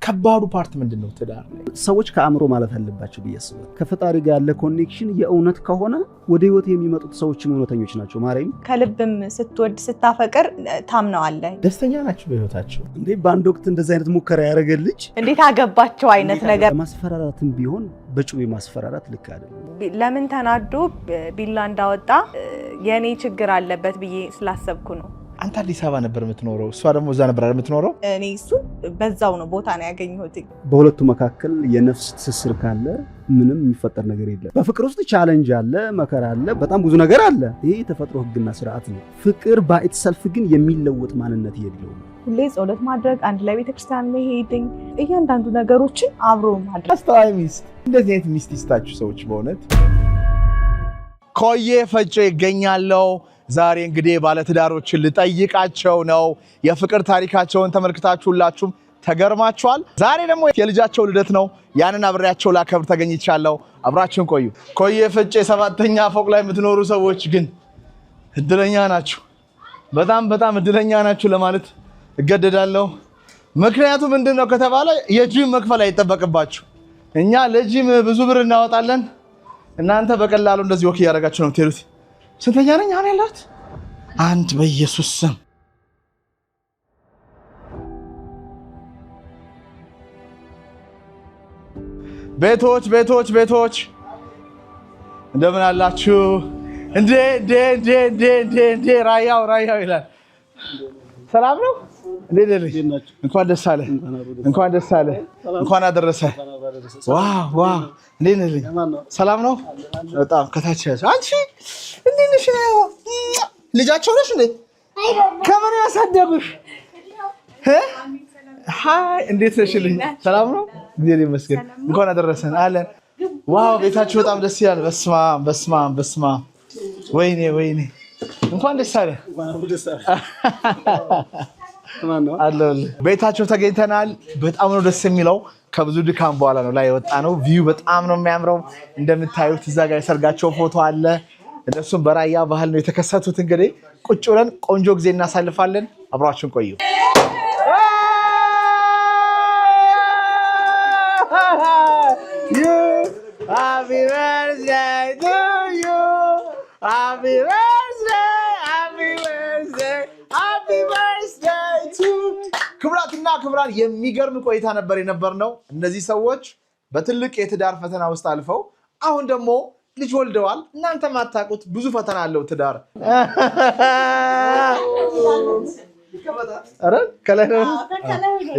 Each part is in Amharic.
ከባዱ ፓርት ምንድነው ትዳር ላይ ሰዎች ከአእምሮ ማለት አለባቸው በየስበ ከፈጣሪ ጋር ያለ ኮኔክሽን የእውነት ከሆነ ወደ ህይወት የሚመጡት ሰዎችም እውነተኞች ናቸው ማርያም ከልብም ስትወድ ስታፈቅር ታምነዋለህ ደስተኛ ናቸው በህይወታቸው እንዴ ባንድ ወቅት እንደዛ አይነት ሙከራ ያረገልች እንዴት አገባቸው አይነት ነገር ማስፈራራትም ቢሆን በጩቤ ማስፈራራት ልክ አይደለም ለምን ተናዶ ቢላ እንዳወጣ የኔ ችግር አለበት ብዬ ስላሰብኩ ነው አንተ አዲስ አበባ ነበር የምትኖረው እሷ ደግሞ እዛ ነበር የምትኖረው እኔ እሱ በዛው ነው ቦታ ነው ያገኘሁት በሁለቱ መካከል የነፍስ ትስስር ካለ ምንም የሚፈጠር ነገር የለም በፍቅር ውስጥ ቻሌንጅ አለ መከራ አለ በጣም ብዙ ነገር አለ ይሄ ተፈጥሮ ህግና ስርዓት ነው ፍቅር ባይትሰልፍ ግን የሚለወጥ ማንነት የለውም ሁሌ ጸሎት ማድረግ አንድ ላይ ቤተክርስቲያን መሄድኝ እያንዳንዱ ነገሮችን አብሮ ማድረግ አስተዋይ ሚስት እንደዚህ አይነት ሚስት ይስጣችሁ ሰዎች በእውነት ኮዬ ፈጬ ይገኛለው ዛሬ እንግዲህ ባለ ትዳሮችን ልጠይቃቸው ነው የፍቅር ታሪካቸውን ተመልክታችሁላችሁም ተገርማችኋል ዛሬ ደግሞ የልጃቸው ልደት ነው ያንን አብሬያቸው ላከብር ተገኝቻለሁ አብራችሁን ቆዩ ኮዬ ፈጬ 7ኛ ፎቅ ላይ የምትኖሩ ሰዎች ግን እድለኛ ናችሁ በጣም እድለኛ ናችሁ ለማለት እገደዳለሁ ምክንያቱም ምንድነው ከተባለ የጂም መክፈል አይተበቅባችሁ እኛ ለጂም ብዙ ብር እናወጣለን እናንተ በቀላሉ እንደዚህ ወክ ያረጋችሁ ነው ትሉት ስንተኛ ነኝ አሁን ያላት አንድ በኢየሱስ ስም ቤቶች እንደምን አላችሁ እንዴ ራያው ይላል ሰላም ነው እንኳን ደስ አለ እንኳን አደረሰ ዋው እንዴት ነህ ሰላም ነው በጣም ከታች አንቺ እንዴት ነሽ ልጃቸው ነሽ እንዴ ከማን ያሳደጉሽ ሃይ እንዴት ነሽልኝ ሰላም ነው እግዚአብሔር ይመስገን እንኳን አደረሰን አለን ዋው ቤታችሁ በጣም ደስ ይላል በስማ ወይኔ እንኳን ደስ አለ አለል ቤታቸው ተገኝተናል በጣም ነው ደስ የሚለው ከብዙ ድካም በኋላ ነው ላይ ወጣ ነው ቪው በጣም ነው የሚያምረው እንደምታዩት እዛ ጋር የሰርጋቸው ፎቶ አለ እነሱም በራያ ባህል ነው የተከሰቱት እንግዲህ ቁጭ ብለን ቆንጆ ጊዜ እናሳልፋለን አብራችሁን ቆዩ Happy birthday to you Happy birthday to ክብራትና ክብራን የሚገርም ቆይታ ነበር የነበርነው እነዚህ ሰዎች በትልቅ የትዳር ፈተና ውስጥ አልፈው አሁን ደግሞ ልጅ ወልደዋል እናንተ ማታቁት ብዙ ፈተና አለው ትዳር አረ ከላይ ነው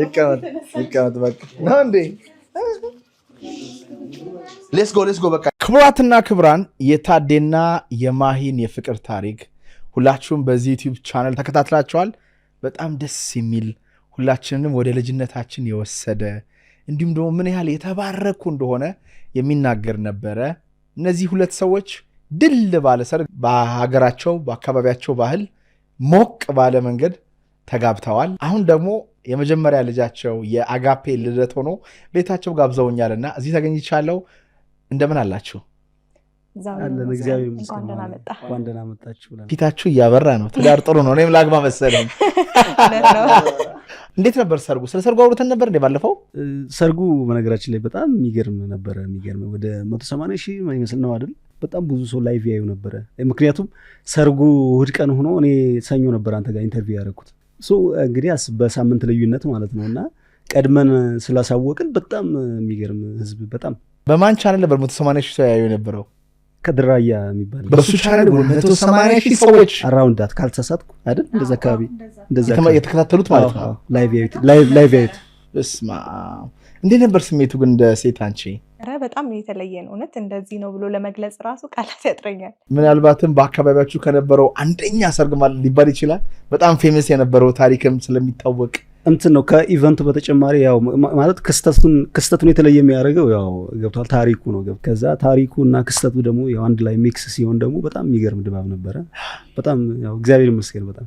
ይቀመጥ በቃ ነው እንዴ ሌትስ ጎ በቃ ክብራትና ክብራን የታዴና የማሂን የፍቅር ታሪክ ሁላችሁም በዚህ ዩቲዩብ ቻናል ተከታትላችኋል በጣም ደስ የሚል ሁላችንንም ወደ ልጅነታችን የወሰደ እንዲሁም ደግሞ ምን ያህል የተባረኩ እንደሆነ የሚናገር ነበረ እነዚህ ሁለት ሰዎች ድል ባለ ሰርግ በሀገራቸው በአካባቢያቸው ባህል ሞቅ ባለ መንገድ ተጋብተዋል አሁን ደግሞ የመጀመሪያ ልጃቸው የአጋፔ ልደት ሆኖ ቤታቸው ጋብዘውኛልና እዚህ ተገኝቻለሁ እንደምን አላችሁ አለን እግዚአብሔር ይመስገን እንኳን ደህና መጣችሁ ፊታችሁ እያበራ ነው ትዳር ጥሩ ነው እኔም ላግባ መሰለኝ እንዴት ነበር ሰርጉ ስለ ሰርጉ አውርተን ነበር እንዴ ባለፈው ሰርጉ በነገራችን ላይ በጣም የሚገርም ወደ 180 ሺህ ይመስል ነው አይደል በጣም ብዙ ሰው ላይቭ ያዩ ነበር ምክንያቱም ሰርጉ እሑድ ቀን ሆኖ እኔ ሰኞ ነበር አንተ ጋር ኢንተርቪው ያደረኩት እንግዲህ በሳምንት ልዩነት ማለት ነውና ቀድመን ስላሳወቅን በጣም የሚገርም ህዝብ በጣም በማን ቻናል ነበር 180 ሺህ ሰው ያዩ የነበረው ከድራያ የሚባል በሱ ቻናል 180 ሺህ ሰዎች አራውንድ ዳት ካልተሳሳትኩ አይደል እንደዛ አካባቢ የተከታተሉት ማለት ነው ላይቭ ያዩት እስማ እንዴት ነበር ስሜቱ ግን እንደ ሴት አንቺ በጣም የተለየ ነው እውነት እንደዚህ ነው ብሎ ለመግለጽ ራሱ ቃላት ያጥረኛል ምናልባትም በአካባቢያችሁ ከነበረው አንደኛ ሰርግ ማለት ሊባል ይችላል በጣም ፌመስ የነበረው ታሪክም ስለሚታወቅ እንትን ነው ከኢቨንቱ በተጨማሪ ያው ማለት ክስተቱን የተለየ የሚያደርገው ያው ገብቷል ታሪኩ ነው ከዛ ታሪኩና ክስተቱ ደግሞ ያው አንድ ላይ ሚክስ ሲሆን ደግሞ በጣም የሚገርም ድባብ ነበረ በጣም ያው እግዚአብሔር ይመስገን በጣም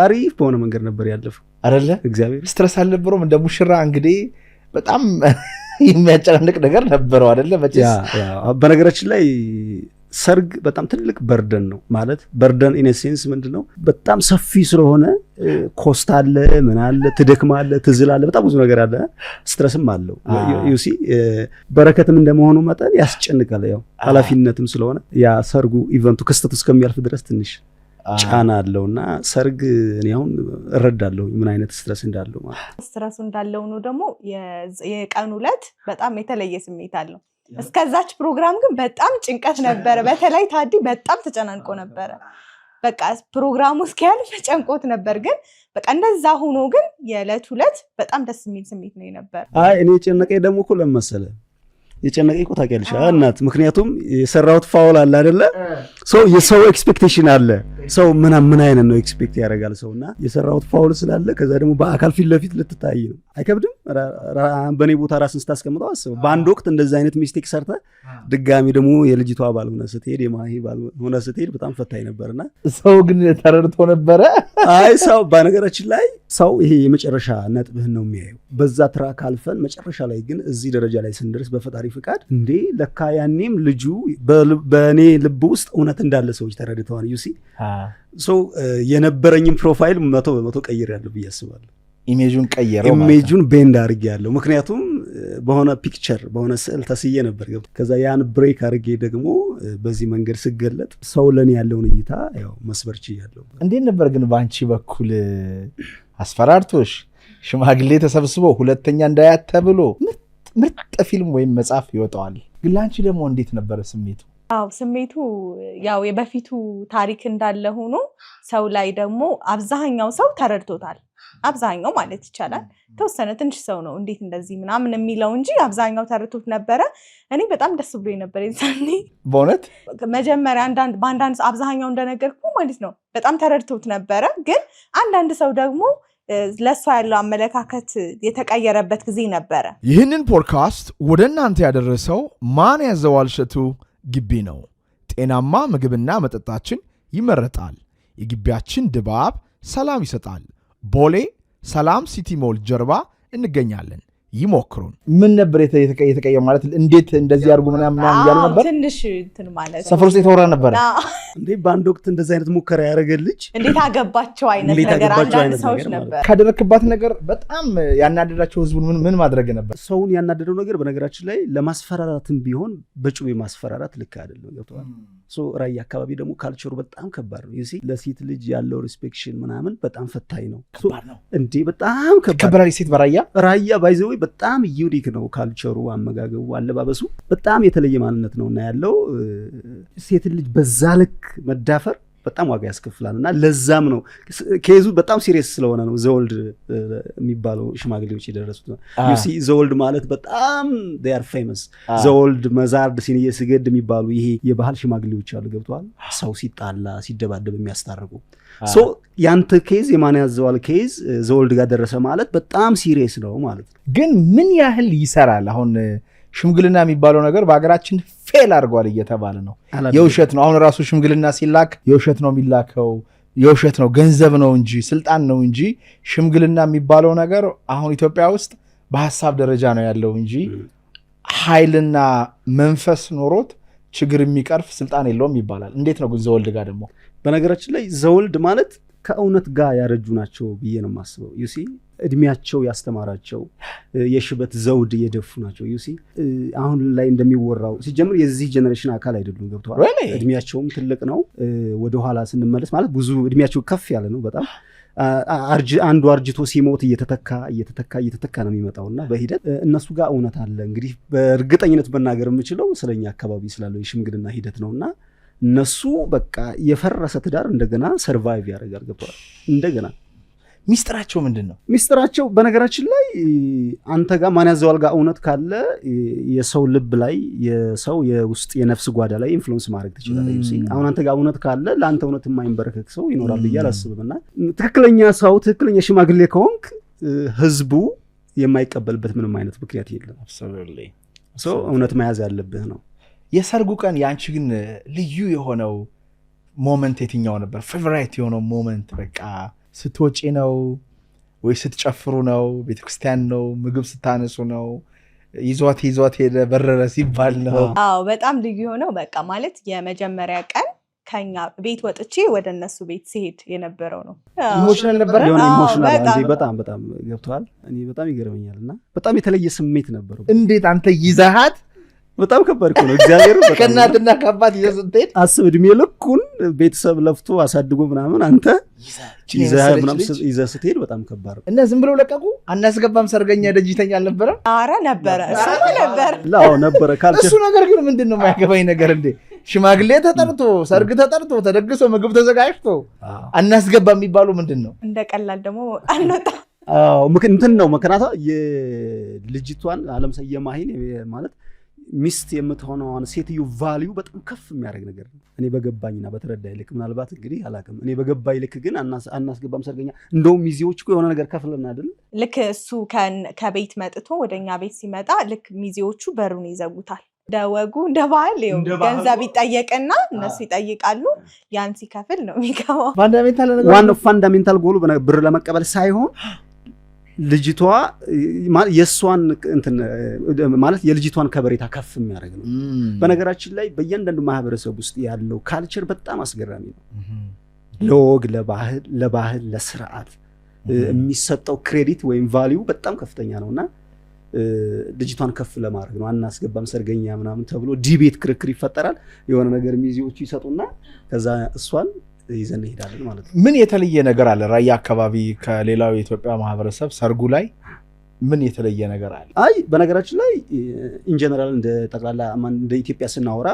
አሪፍ በሆነ መንገድ ነበር ያለፈው አይደለ እግዚአብሔር ስትረስ አልነበረውም እንደ ሙሽራ እንግዲህ በጣም የሚያጨናንቅ ነገር ነበረው አይደለ መቼስ ያ በነገራችን ላይ ሰርግ በጣም ትልቅ በርደን ነው ማለት በርደን ኢን ሴንስ ምንድነው በጣም ሰፊ ስለሆነ ኮስት አለ ምን አለ ትደክማለ ትዝላለ በጣም ብዙ ነገር አለ ስትረስም አለው ዩ ሲ በረከትም እንደመሆኑ መጠን ያስጨንቃል ያው ኃላፊነትም ስለሆነ ያ ሰርጉ ኢቨንቱ ክስተቱ እስከሚያልፍ ድረስ ትንሽ ጫና አለውና ሰርግ እኔ አሁን እረዳለሁ ምን አይነት ስትረስ እንዳለው ማለት ስትረሱ እንዳለው ነው ደግሞ የቀኑ ዕለት በጣም የተለየ ስሜት አለው እስከዛች ፕሮግራም ግን በጣም ጭንቀት ነበረ በተለይ ታዲ በጣም ተጨናንቆ ነበረ በቃ ፕሮግራሙ እስኪያልፍ ጨንቆት ነበር ግን በቃ እንደዛ ሆኖ ግን የዕለቱ ዕለት በጣም ደስ የሚል ስሜት ነው ነበር አይ እኔ ጨነቀኝ ደግሞ እኮ ለመሰለ የጨነቀኝ እኮ ታውቂያለሽ እናት ምክንያቱም የሰራሁት ፋውል አለ አይደለ ሶ የሰው ኤክስፔክቴሽን አለ ሰው ምን አይነት ነው ኤክስፔክት ያደርጋል ሰውና የሰራሁት ፋውል ስላለ ከዛ ደግሞ በአካል ፊት ለፊት ልትታይ ነው አይከብድም በኔ ቦታ ራስን ስታስቀምጠው አስበው በአንድ ወቅት እንደዛ አይነት ሚስቴክ ሰርተ ድጋሚ ደግሞ የልጅቷ ባል ሆነ ስትሄድ የማሂ ባል ሆነ ስትሄድ በጣም ፈታኝ ነበርና ሰው ግን ተረድቶ ነበረ አይ ሰው በነገራችን ላይ ሰው ይሄ የመጨረሻ ነጥብህን ነው የሚያየው በዛ ትራክ አልፈን መጨረሻ ላይ ግን እዚህ ደረጃ ላይ ስንደርስ በፈጣሪ ፍቃድ እንዴ ለካ ያኔም ልጁ በኔ ልብ ውስጥ እውነት እንዳለ ሰዎች ተረድተዋል ዩ ሲ ሶ የነበረኝም ፕሮፋይል 100% ቀይሬያለሁ ብዬ አስባለሁ ኢሜጁን ቀየረው ኢሜጁን ቤንድ አድርጌያለሁ ምክንያቱም በሆነ ፒክቸር በሆነ ስዕል ተስዬ ነበር ከዛ ያን ብሬክ አድርጌ ደግሞ በዚህ መንገድ ስገለጥ ሰው ለኔ ያለውን እይታ ያው መስበር ችያለሁ እንዴት ነበር ግን ባንቺ በኩል አስፈራርቶሽ ሽማግሌ ተሰብስበው ሁለተኛ እንዳያት ተብሎ ምርጥ ፊልም ወይም መጽሐፍ ይወጣዋል ግን ላንቺ ደግሞ እንዴት ነበር ስሜቱ አው ስሜቱ ያው የበፊቱ ታሪክ እንዳለ ሆኖ ሰው ላይ ደግሞ አብዛኛው ሰው ተረድቶታል አብዛኛው ማለት ይቻላል ተወሰነ ትንሽ ሰው ነው እንዴት እንደዚህ ምናምን የሚለው እንጂ አብዛኛው ተረድቶት ነበረ እኔ በጣም ደስ ብሎኝ ነበር ይዛኔ በእውነት መጀመሪያ በአንዳንድ አብዛኛው እንደነገርኩ ማለት ነው በጣም ተረድቶት ነበረ ግን አንዳንድ ሰው ደግሞ ለሷ ያለው አመለካከት የተቀየረበት ጊዜ ነበረ ይህንን ፖድካስት ወደ እናንተ ያደረሰው ማን ያዘዋል እሸቱ ግቢ ነው ጤናማ ምግብና መጠጣችን ይመረጣል የግቢያችን ድባብ ሰላም ይሰጣል ቦሌ ሰላም ሲቲ ሞል ጀርባ እንገኛለን ይሞክሩን ምን ነበር የተቀየረ ማለት እንዴት እንደዚህ አድርጉ ምናምን ያሉ ነበር ትንሽ እንትን ማለት ሰፈር ውስጥ የተወራ ነበር እንዴ ባንድ ወቅት እንደዚህ አይነት ሙከራ ያደረገልጅ እንዴት አገባቸው አይነት ነገር አንዳንድ ሰዎች ነበር ካደረክባት ነገር በጣም ያናደዳቸው ህዝቡን ምን ማድረግ ነበር ሰውን ያናደደው ነገር በነገራችን ላይ ለማስፈራራትም ቢሆን በጩቤ ማስፈራራት ልክ አይደለም ገብቷል ሶ ራያ አካባቢ ደግሞ ካልቸሩ በጣም ከባድ ነው ይሲ ለሴት ልጅ ያለው ሪስፔክሽን ምናምን በጣም ፈታኝ ነው እንዴ በጣም ከባድ ሴት ራያ ባይዘው በጣም ዩኒክ ነው ካልቸሩ አመጋገቡ አለባበሱ በጣም የተለየ ማንነት ነውና ያለው ሴት ልጅ በዛ ልክ መዳፈር በጣም ዋጋ ያስከፍላልና ለዛም ነው ኬዙ በጣም ሲሪየስ ስለሆነ ነው ዘወልድ የሚባለው ሽማግሌዎች የደረሱት ነው you see ዘወልድ ማለት በጣም they are famous ዘወልድ መዛርድ ሲኒየ ስገድ የሚባሉ ይሄ የባህል ሽማግሌዎች አሉ ገብቷል ሰው ሲጣላ ሲደባደብ የሚያስታርቁ ሶ ያንተ ኬዝ የማን ያዘዋል ኬዝ ዘወልድ ጋር ደረሰ ማለት በጣም ሲሪየስ ነው ማለት ግን ምን ያህል ይሰራል አሁን ሽምግልና የሚባለው ነገር በአገራችን ፌል አድርጓል እየተባለ ነው የውሸት ነው አሁን ራሱ ሽምግልና ሲላክ የውሸት ነው የሚላከው የውሸት ነው ገንዘብ ነው እንጂ ስልጣን ነው እንጂ ሽምግልና የሚባለው ነገር አሁን ኢትዮጵያ ውስጥ በሐሳብ ደረጃ ነው ያለው እንጂ ኃይልና መንፈስ ኖሮት ችግር የሚቀርፍ ስልጣን የለውም ይባላል እንዴት ነው ግን ዘወልድ ጋር ደግሞ በነገራችን ላይ ዘወልድ ማለት ከእውነት ጋር ያረጁ ናቸው ብዬ ነው የማስበው you see እድሜያቸው ያስተማራቸው የሽበት ዘውድ የደፉ ናቸው you see አሁን ላይ እንደሚወራው ሲጀምር የዚህ ጀነሬሽን አካል አይደሉም ገብቷል እድሜያቸውም ትልቅ ነው ወደ ኋላ ስንመለስ ማለት ብዙ እድሜያቸው ከፍ ያለ ነው በጣም አንዱ አርጅቶ ሲሞት እየተተካ ነው የሚመጣውና በሂደት እነሱ ጋር እውነት አለ እንግዲህ በእርግጠኝነት መናገር የምችለው ስለኛ አካባቢ ስላለው የሽምግልና ሂደት ነውና እነሱ በቃ የፈረሰ ትዳር እንደገና ሰርቫይቭ ያደርጋል ገብቷል እንደገና ሚስጥራቸው ምንድነው ሚስጥራቸው በነገራችን ላይ አንተ ጋር ማን ያዘዋል ጋር እውነት ካለ የሰው ልብ ላይ የሰው የውስጥ የነፍስ ጓዳ ላይ ኢንፍሉዌንስ ማድረግ ትችላለህ you see አሁን አንተ ጋር እውነት ካለ ለአንተ እውነት የማይንበረከክ ሰው ይኖራል ብዬ አላስብምና ትክክለኛ ሰው ትክክለኛ ሽማግሌ ከሆንክ ህዝቡ የማይቀበልበት ምንም አይነት ምክንያት የለም absolutely so እውነት መያዝ ያለብህ ነው የሰርጉ ቀን ያንቺ ግን ልዩ የሆነው ሞመንት የትኛው ነበር ፌቨራይት የሆነው ሞመንት በቃ ስትወጪ ነው ወይ ስትጨፍሩ ነው ቤተክርስቲያን ነው ምግብ ስታነሱ ነው ይዟት ሄደ በረረ ሲባል ነው። አዎ በጣም ልዩ የሆነው በቃ ማለት የመጀመሪያ ቀን ከኛ ቤት ወጥቼ ወደ እነሱ ቤት ሲሄድ የነበረው ነው። ኢሞሽናል ነበር። በጣም ገብቷል። እኔ በጣም ይገርመኛልና በጣም የተለየ ስሜት ነበረው። እንዴት አንተ ይዘሃት በጣም ከባድ ነው። እግዚአብሔር ከእናትና ከአባት ይዘህ ስትሄድ አስብ፣ እድሜ ልኩን ቤተሰብ ለፍቶ አሳድጎ ምናምን አንተ ይዘህ ስትሄድ በጣም ከባድ ነው። እና ዝም ብለው ለቀቁ። አናስገባም ሰርገኛ ደጅተኛ አልነበረ? ኧረ ነበረ፣ እሱ ነበረ። እሱ ነገር ግን ምንድን ነው የማያገባኝ ነገር እንዴ? ሽማግሌ ተጠርቶ ሰርግ ተጠርቶ ተደግሶ ምግብ ተዘጋጅቶ አናስገባ የሚባሉ ምንድን ነው? እንደ ቀላል ደግሞ አንወጣ እንትን ነው መከናታ የልጅቷን አለምሳሌ የማሂን ማለት ሚስት የምትሆነውን ሴትዮ ቫልዩ በጣም ከፍ የሚያደርግ ነገር ነው። እኔ በገባኝና በተረዳኝ ልክ ምናልባት እንግዲህ አላውቅም። እኔ በገባኝ ልክ ግን አናስገባም ሰርገኛ። እንደውም ሚዜዎች እኮ የሆነ ነገር ከፍለን አይደል? ልክ እሱ ከቤት መጥቶ ወደኛ ቤት ሲመጣ ልክ ሚዜዎቹ በሩን ይዘጉታል። እንደ ወጉ እንደ ባህል ገንዘብ ይጠየቅና እነሱ ይጠይቃሉ። ያን ሲከፍል ነው የሚገባው። ዋናው ፋንዳሜንታል ጎሉ ብር ለመቀበል ሳይሆን ልጅቷ የሷን እንትን ማለት የልጅቷን ከበሬታ ከፍ የሚያደርግ ነው። በነገራችን ላይ በእያንዳንዱ ማህበረሰብ ውስጥ ያለው ካልቸር በጣም አስገራሚ ነው። ለወግ ለባህል ለስርዓት የሚሰጠው ክሬዲት ወይም ቫልዩ በጣም ከፍተኛ ነውና ልጅቷን ከፍ ለማድረግ ነው። አናስገባም ሰርገኛ ምናምን ተብሎ ዲቤት ክርክር ይፈጠራል። የሆነ ነገር ሚዜዎቹ ይሰጡና ከዛ እሷን ይዘን እንሄዳለን ማለት ነው። ምን የተለየ ነገር አለ ራያ አካባቢ ከሌላው የኢትዮጵያ ማህበረሰብ ሰርጉ ላይ ምን የተለየ ነገር አለ? አይ በነገራችን ላይ ኢንጀነራል እንደ ጠቅላላ እንደ ኢትዮጵያ ስናወራ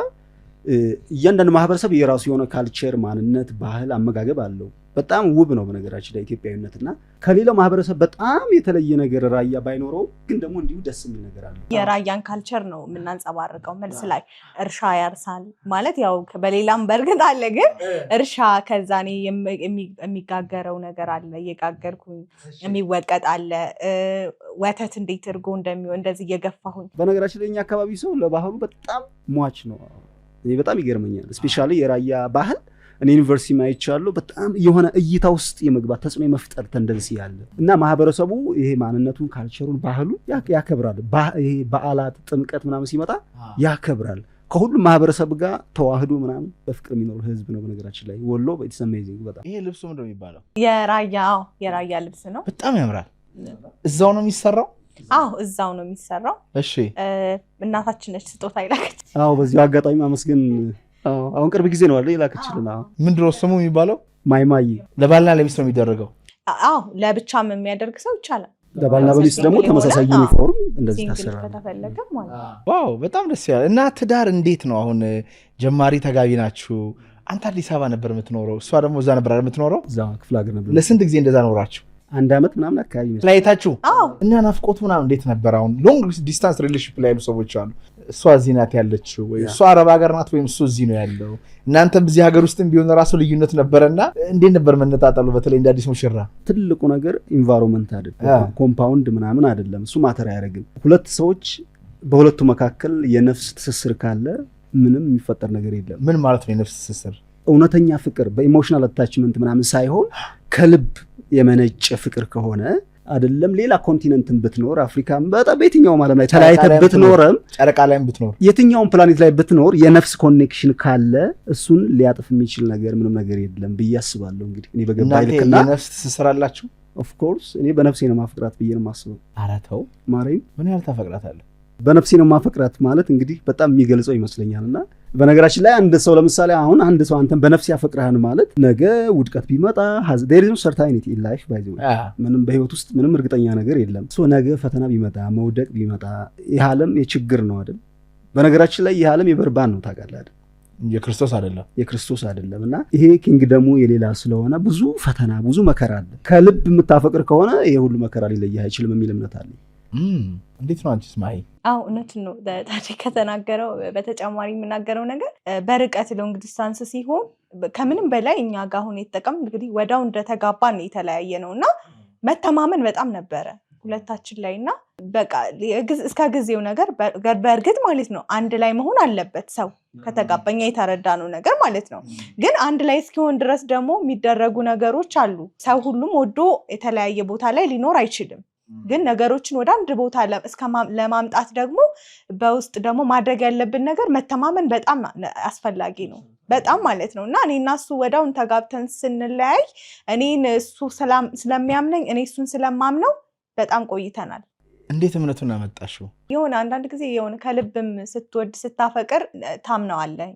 እያንዳንዱ ማህበረሰብ የራሱ የሆነ ካልቸር፣ ማንነት፣ ባህል፣ አመጋገብ አለው። በጣም ውብ ነው በነገራችን ላይ ኢትዮጵያዊነትና ከሌላው ማህበረሰብ በጣም የተለየ ነገር ራያ ባይኖረው ግን ደግሞ እንዲሁ ደስ የሚል ነገር አለ። የራያን ካልቸር ነው የምናንጸባርቀው መልስ ላይ። እርሻ ያርሳል ማለት ያው በሌላም በእርግጥ አለ፣ ግን እርሻ ከዛ እኔ የሚጋገረው ነገር አለ፣ እየጋገርኩኝ የሚወቀጥ አለ። ወተት እንዴት እርጎ እንደሚሆን እንደዚህ እየገፋሁኝ። በነገራችን ላይ እኛ አካባቢ ሰው ለባህሉ በጣም ሟች ነው። እኔ በጣም ይገርመኛል። ስፔሻሊ የራያ ባህል እኔ ዩኒቨርሲቲ ማይቻለሁ በጣም የሆነ እይታ ውስጥ የመግባት ተጽዕኖ የመፍጠር ተንደንሲ ያለ እና ማህበረሰቡ ይሄ ማንነቱን፣ ካልቸሩን፣ ባህሉ ያከብራል። ይሄ በዓላት ጥምቀት ምናምን ሲመጣ ያከብራል። ከሁሉም ማህበረሰብ ጋር ተዋህዶ ምናምን በፍቅር የሚኖር ህዝብ ነው። በነገራችን ላይ ወሎ ኢትስ አሜዚንግ በጣም። ይሄ ልብሱ ምንድነው የሚባለው? የራያ ልብስ ነው። በጣም ያምራል። እዛው ነው የሚሰራው? አዎ እዛው ነው የሚሰራው። እሺ እናታችን ነች ስጦታ ይላከች። አዎ በዚሁ አጋጣሚ ማመስገን አሁን ቅርብ ጊዜ ነው አይደል ይላከችልና። ምንድነው ስሙ የሚባለው? ማይማይ። ለባልና ለሚስት ነው የሚደረገው? አዎ ለብቻም የሚያደርግ ሰው ይቻላል። ለባልና ለሚስት ደግሞ ተመሳሳይ ዩኒፎርም እንደዚህ ታሰራለ ከተፈለገ ማለት ነው። ዋው በጣም ደስ ይላል። እና ትዳር እንዴት ነው አሁን? ጀማሪ ተጋቢ ናችሁ። አንተ አዲስ አበባ ነበር የምትኖረው፣ እሷ ደግሞ እዛ ነበር የምትኖረው? እዛ ክፍለ ሀገር ነበር። ለስንት ጊዜ እንደዛ ኖራችሁ? 1 ዓመት ምናምን አካባቢ ነው ላይታችሁ። እና ናፍቆቱ ምናምን እንዴት ነበር? አሁን ሎንግ ዲስታንስ ሪሌሽንሺፕ ላይ ያሉ ሰዎች አሉ። እሷ እዚህ ናት ያለችው ወይ እሷ አረብ ሀገር ናት ወይም እሱ እዚህ ነው ያለው። እናንተም እዚህ ሀገር ውስጥም ቢሆን ራሱ ልዩነት ነበረና እንዴት ነበር መነጣጠሉ? በተለይ እንደ አዲስ ሙሽራ ትልቁ ነገር ኢንቫይሮንመንት አይደለም፣ ኮምፓውንድ ምናምን አይደለም። እሱ ማተር አያደርግም። ሁለት ሰዎች በሁለቱ መካከል የነፍስ ትስስር ካለ ምንም የሚፈጠር ነገር የለም። ምን ማለት ነው የነፍስ ትስስር? እውነተኛ ፍቅር በኢሞሽናል አታችመንት ምናምን ሳይሆን ከልብ የመነጨ ፍቅር ከሆነ አይደለም ሌላ ኮንቲነንትን ብትኖር አፍሪካም በጣም በየትኛውም ዓለም ላይ ተለያይተህ ብትኖርም ጨረቃ ላይም ብትኖር የትኛውም ፕላኔት ላይ ብትኖር የነፍስ ኮኔክሽን ካለ እሱን ሊያጥፍ የሚችል ነገር ምንም ነገር የለም ብዬ አስባለሁ። እንግዲህ እኔ በገባኝ ልክና የነፍስ ትስስር አላችሁ? ኦፍ ኮርስ እኔ በነፍሴ ነው ማፍቅራት ብዬ ነው የማስበው። ኧረ ተው ማርያም፣ ምን ያህል ታፈቅራታለህ? በነፍሴ ነው ማፈቅራት ማለት እንግዲህ በጣም የሚገልጸው ይመስለኛልና በነገራችን ላይ አንድ ሰው ለምሳሌ አሁን አንድ ሰው አንተን በነፍስ ያፈቅርሃን ማለት ነገ ውድቀት ቢመጣ there is no certainty in life by the way ምንም በህይወት ውስጥ ምንም እርግጠኛ ነገር የለም። ነገ ፈተና ቢመጣ መውደቅ ቢመጣ ይህ ዓለም የችግር ነው አይደል? በነገራችን ላይ ይህ ዓለም የበርባን ነው ታውቃለህ አይደል? የክርስቶስ አይደለም እና ይሄ ኪንግደሙ የሌላ ስለሆነ ብዙ ፈተና ብዙ መከራ አለ። ከልብ የምታፈቅር ከሆነ ይሄ ሁሉ መከራ ሊለይህ አይችልም የሚል እምነት አለ። እንዴት ነው አንቺስ ማይ? አዎ እውነት ነው። ታዲያ ከተናገረው በተጨማሪ የምናገረው ነገር በርቀት ሎንግ ዲስታንስ ሲሆን ከምንም በላይ እኛ ጋር አሁን የተጠቀም እንግዲህ ወዳው እንደተጋባን የተለያየ ነው እና መተማመን በጣም ነበረ ሁለታችን ላይ እና በቃ እስከ ጊዜው ነገር በእርግጥ ማለት ነው አንድ ላይ መሆን አለበት ሰው ከተጋባኛ የተረዳነው ነገር ማለት ነው። ግን አንድ ላይ እስኪሆን ድረስ ደግሞ የሚደረጉ ነገሮች አሉ። ሰው ሁሉም ወዶ የተለያየ ቦታ ላይ ሊኖር አይችልም። ግን ነገሮችን ወደ አንድ ቦታ ለማምጣት ደግሞ በውስጥ ደግሞ ማድረግ ያለብን ነገር መተማመን በጣም አስፈላጊ ነው በጣም ማለት ነው እና እኔና እሱ ወዳውን ተጋብተን ስንለያይ እኔን እሱ ስለሚያምነኝ እኔ እሱን ስለማምነው በጣም ቆይተናል እንዴት እምነቱን አመጣሽው የሆነ አንዳንድ ጊዜ የሆነ ከልብም ስትወድ ስታፈቅር ታምነዋለህ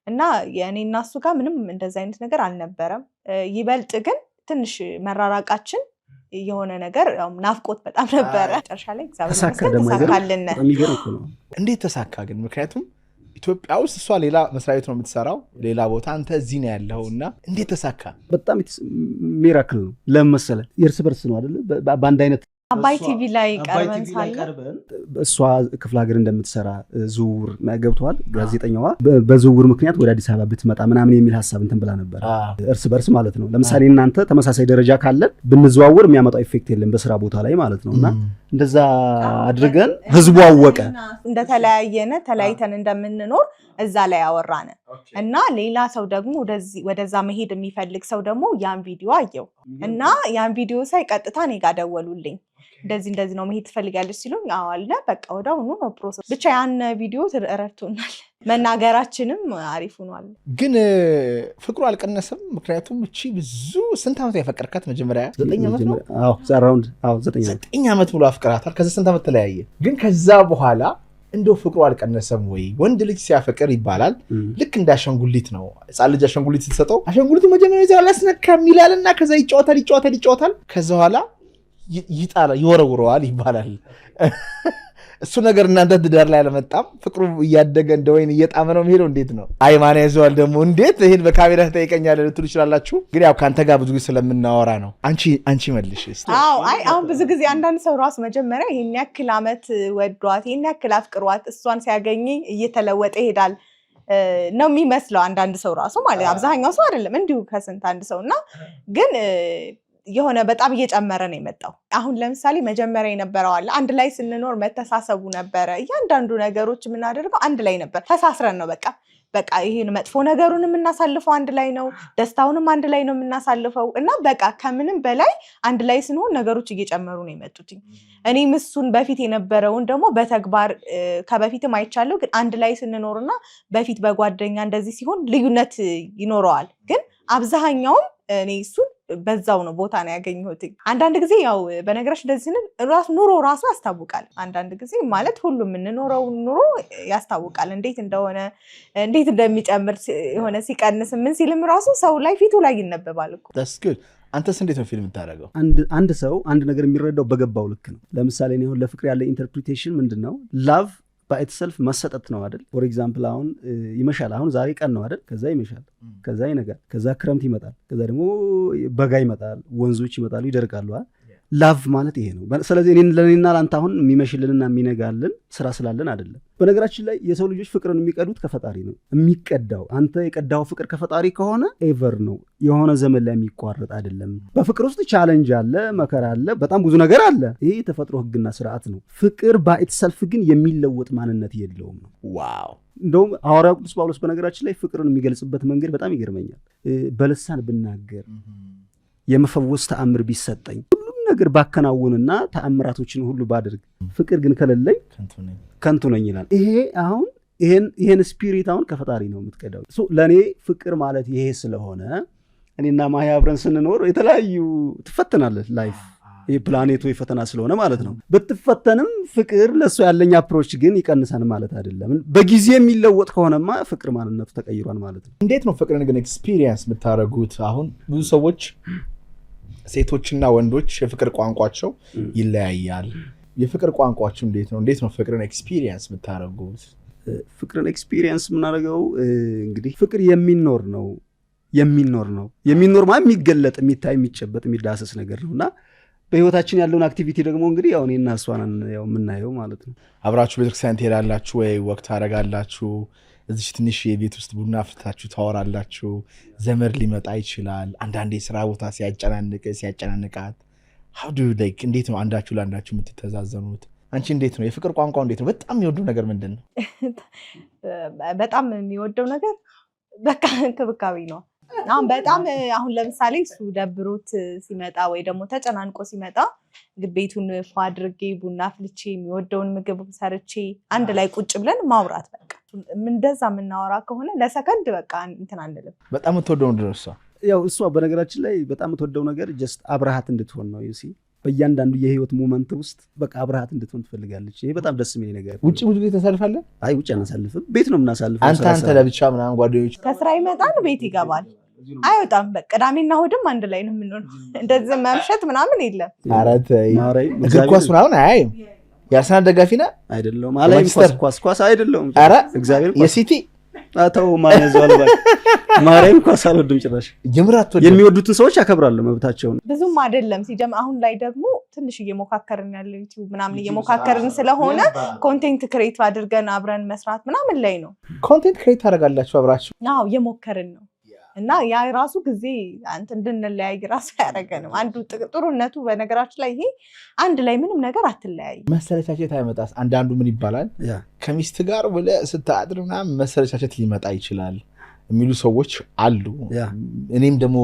እና የኔና እሱ ጋር ምንም እንደዛ አይነት ነገር አልነበረም ይበልጥ ግን ትንሽ መራራቃችን የሆነ ነገር ናፍቆት በጣም ነበረ ጨርሻ ላይ ተሳካልን እንዴት ተሳካ ግን ምክንያቱም ኢትዮጵያ ውስጥ እሷ ሌላ መስሪያ ቤት ነው የምትሰራው ሌላ ቦታ አንተ እዚህ ነው ያለውና እንዴት ተሳካ በጣም ሚራክል ነው ለምሳሌ የርስ በርስ ነው አይደል በአንድ አይነት አባይ ቲቪ ላይ ቀርበን እሷ ክፍለ ሀገር እንደምትሰራ ዝውውር ገብቷል ጋዜጠኛዋ በዝውውር ምክንያት ወደ አዲስ አበባ ብትመጣ ምናምን የሚል ሐሳብ እንትን ብላ ነበር እርስ በርስ ማለት ነው ለምሳሌ እናንተ ተመሳሳይ ደረጃ ካለን ብንዘዋወር የሚያመጣው ኢፌክት የለም በስራ ቦታ ላይ ማለት ነውና እንደዛ አድርገን ህዝቡ አወቀ እንደተለያየነ ተለያይተን እንደምንኖር እዛ ላይ አወራነ እና ሌላ ሰው ደግሞ ወደዛ መሄድ የሚፈልግ ሰው ደግሞ ያን ቪዲዮ አየው እና ያን ቪዲዮ ሳይ ቀጥታ እኔ ጋር ደወሉልኝ እንደዚህ ነው መሄድ ትፈልጋለች ሲሉኝ አዋልነ በቃ ወዳውኑ ነው ፕሮሰስ ብቻ ያን ቪዲዮ ተረድቶናል መናገራችንም አሪፍ ሆኗል ግን ፍቅሩ አልቀነሰም ምክንያቱም እቺ ብዙ ስንት ዓመት ያፈቀርካት መጀመሪያ 9 ዓመት ነው አራውንድ 9 ዓመት ሙሉ አፍቅራታል ከዛ ስንት ዓመት ተለያየ ግን ከዛ በኋላ እንደው ፍቅሩ አልቀነሰም ወይ ወንድ ልጅ ሲያፈቅር ይባላል ልክ እንደ አሸንጉሊት ነው ህፃን ልጅ አሸንጉሊት ስትሰጠው አሸንጉሊቱ መጀመሪያ ይዘው አላስነካም ይላልና ከዛ ይጫወታል ከዛ በኋላ ይጣላ ይወረውረዋል ይባላል እሱ ነገር እናንተ ትዳር ላይ አልመጣም ፍቅሩ እያደገ እንደ ወይን እየጣመ ነው የሚሄደው እንዴት ነው አይ ማን ያዘዋል ደግሞ እንዴት ይሄን በካሜራ ተጠይቀኛለህ ልትሉ ይችላላችሁ ግን ያው ካንተ ጋር ብዙ ጊዜ ስለምናወራ ነው አንቺ መልሽ እስቲ አሁን ብዙ ጊዜ አንዳንድ ሰው ራሱ መጀመሪያ ይሄን ያክል አመት ወዷት ይሄን ያክል አፍቅሯት እሷን ሲያገኝ እየተለወጠ ይሄዳል ነው የሚመስለው አንዳንድ ሰው ራሱ ማለት አብዛኛው ሰው አይደለም እንዲሁ ከስንት አንድ ሰውና ግን የሆነ በጣም እየጨመረ ነው የመጣው አሁን ለምሳሌ መጀመሪያ የነበረው አለ አንድ ላይ ስንኖር መተሳሰቡ ነበረ እያንዳንዱ ነገሮች የምናደርገው አንድ ላይ ነበር ተሳስረን ነው በቃ ይሄን መጥፎ ነገሩን የምናሳልፈው አንድ ላይ ነው ደስታውንም አንድ ላይ ነው የምናሳልፈው እና በቃ ከምንም በላይ አንድ ላይ ስንሆን ነገሮች እየጨመሩ ነው የመጡት እኔም እሱን በፊት የነበረውን ደግሞ በተግባር ከበፊትም አይቻለሁ ግን አንድ ላይ ስንኖርና በፊት በጓደኛ እንደዚህ ሲሆን ልዩነት ይኖረዋል ግን አብዛኛውም እኔ እሱን በዛው ነው ቦታ ነው ያገኘሁት አንዳንድ ጊዜ ያው በነገራችን እንደዚህ ራስ ኑሮ ራሱ ያስታውቃል አንዳንድ ጊዜ ማለት ሁሉም የምንኖረው ኑሮ ያስታውቃል እንዴት እንደሆነ እንዴት እንደሚጨምር የሆነ ሲቀንስ ምን ሲልም ራሱ ሰው ላይ ፊቱ ላይ ይነበባል እኮ that's good አንተስ እንዴት ነው ፊልም ታደርገው አንድ ሰው አንድ ነገር የሚረዳው በገባው ልክ ነው ለምሳሌ እኔ አሁን ለፍቅር ያለ ኢንተርፕሪቴሽን ምንድነው ላቭ በኢትሰልፍ መሰጠት ነው አይደል ፎር ኤግዛምፕል አሁን ይመሻል አሁን ዛሬ ቀን ነው አይደል ከዛ ይመሻል ከዛ ይነጋል ከዛ ክረምት ይመጣል ከዛ ደግሞ በጋ ይመጣል ወንዞች ይመጣሉ ይደርቃሉ ላቭ ማለት ይሄ ነው ስለዚህ ለኔና ላንተ አሁን የሚመሽልንና የሚነጋልን ስራ ስላለን አይደለም በነገራችን ላይ የሰው ልጆች ፍቅርን የሚቀዱት ከፈጣሪ ነው የሚቀዳው አንተ የቀዳው ፍቅር ከፈጣሪ ከሆነ ኤቨር ነው የሆነ ዘመን ላይ የሚቋረጥ አይደለም በፍቅር ውስጥ ቻሌንጅ አለ መከራ አለ በጣም ብዙ ነገር አለ ይሄ የተፈጥሮ ህግና ስርዓት ነው ፍቅር በኢትሰልፍ ግን የሚለወጥ ማንነት የለውም ነው ዋው እንደውም ሐዋርያው ቅዱስ ጳውሎስ በነገራችን ላይ ፍቅርን የሚገልጽበት መንገድ በጣም ይገርመኛል በልሳን ብናገር የመፈወስ ተአምር ቢሰጠኝ ነገር ባከናውንና ተአምራቶችን ሁሉ ባደርግ ፍቅር ግን ከሌለኝ ከንቱ ነኝ ይላል ይሄ አሁን ይሄን ስፒሪት አሁን ከፈጣሪ ነው የምትቀዳው ለኔ ፍቅር ማለት ይሄ ስለሆነ እኔና ማያ አብረን ስንኖር የተለያዩ ትፈተናለህ ላይፍ የፕላኔቱ የፈተና ስለሆነ ማለት ነው በትፈተንም ፍቅር ለሱ ያለኝ አፕሮች ግን ይቀንሳል ማለት አይደለም በጊዜ የሚለወጥ ከሆነማ ፍቅር ማንነቱ ተቀይሯል ማለት ነው እንዴት ነው ፍቅርን ግን ኤክስፒሪየንስ የምታደርጉት አሁን ብዙ ሰዎች ሴቶችና ወንዶች የፍቅር ቋንቋቸው ይለያያል የፍቅር ቋንቋቸው እንዴት ነው ፍቅርን ኤክስፒሪየንስ የምታደርጉት ፍቅርን ኤክስፒሪየንስ የምናደርገው እንግዲህ ፍቅር የሚኖር ማለት የሚገለጥ የሚታይ የሚጨበጥ የሚዳሰስ ነገር ነውና በህይወታችን ያለውን አክቲቪቲ ደግሞ እንግዲህ ያው እኔና እሷ ነን ያው የምናየው ማለት ነው አብራችሁ ቤተክርስቲያን ትሄዳላችሁ ወይ ወቅት ታደርጋላችሁ እዚህ ትንሽ የቤት ውስጥ ቡና አፍልታችሁ ታወራላችሁ ዘመድ ሊመጣ ይችላል አንዳንዴ ስራ ቦታ ሲያጨናንቃት how do you like እንዴት ነው አንዳችሁ ለአንዳችሁ የምትተዛዘኑት አንቺ እንዴት ነው የፍቅር ቋንቋው እንዴት ነው በጣም የሚወደው ነገር ምንድነው በጣም የሚወደው ነገር በቃ እንክብካቤ ነው በጣም አሁን ለምሳሌ እሱ ደብሮት ሲመጣ ወይ ደግሞ ተጨናንቆ ሲመጣ ቤቱን ፏ አድርጌ ቡና አፍልቼ የሚወደውን ምግብ ሰርቼ አንድ ላይ ቁጭ ብለን ማውራት በቃ እንደዛ የምናወራ ከሆነ ለሰከንድ በቃ እንትን አንልም። በጣም የምትወደው ምንድን ነው እሷ? ያው እሷ በነገራችን ላይ በጣም የምትወደው ነገር ጀስት አብረሃት እንድትሆን ነው። ዩሲ በእያንዳንዱ የህይወት ሞመንት ውስጥ በቃ አብረሃት እንድትሆን ትፈልጋለች። ይሄ በጣም ደስ የሚል ነገር። ውጭ ብዙ ጊዜ ታሳልፋለህ? አይ ውጭ አናሳልፍም፣ ቤት ነው የምናሳልፈው። አንተ ለብቻ ምናምን ጓደኞች? ከስራ ይመጣል ቤት ይገባል፣ አይወጣም። በቃ ቅዳሜና እሑድም አንድ ላይ ነው የምንሆነው። እንደዚህ መምሸት ምናምን የለም። ኧረ ተይ፣ እግር ኳስ ምናምን አያይም። የአርሰናል ደጋፊ ነህ? አይደለሁም። አላይም ኳስ አይደለሁም። ኧረ እግዚአብሔር የሲቲ አታው ማነዛው አለባ ማርያም ኳስ አልወድም ጭራሽ። የሚወዱትን ሰዎች ያከብራለሁ መብታቸውን። ብዙም አይደለም ሲጀም። አሁን ላይ ደግሞ ትንሽ እየሞካከርን ያለው ዩቲዩብ ምናምን እየሞካከርን ስለሆነ ኮንቴንት ክሬት አድርገን አብረን መስራት ምናምን ላይ ነው። ኮንቴንት ክሬት ታደርጋላችሁ አብራችሁ? አዎ እየሞከርን ነው። እና ያ ራሱ ጊዜ አንተ እንድንለያይ ራሱ ያደረገንም አንዱ ጥሩነቱ በነገራችን ላይ ይሄ አንድ ላይ ምንም ነገር አትለያይ። መሰለቻቸት አይመጣስ? አንዳንዱ ምን ይባላል ከሚስት ጋር ብለህ ስታድር ምናምን መሰለቻቸት ሊመጣ ይችላል የሚሉ ሰዎች አሉ። እኔም ደግሞ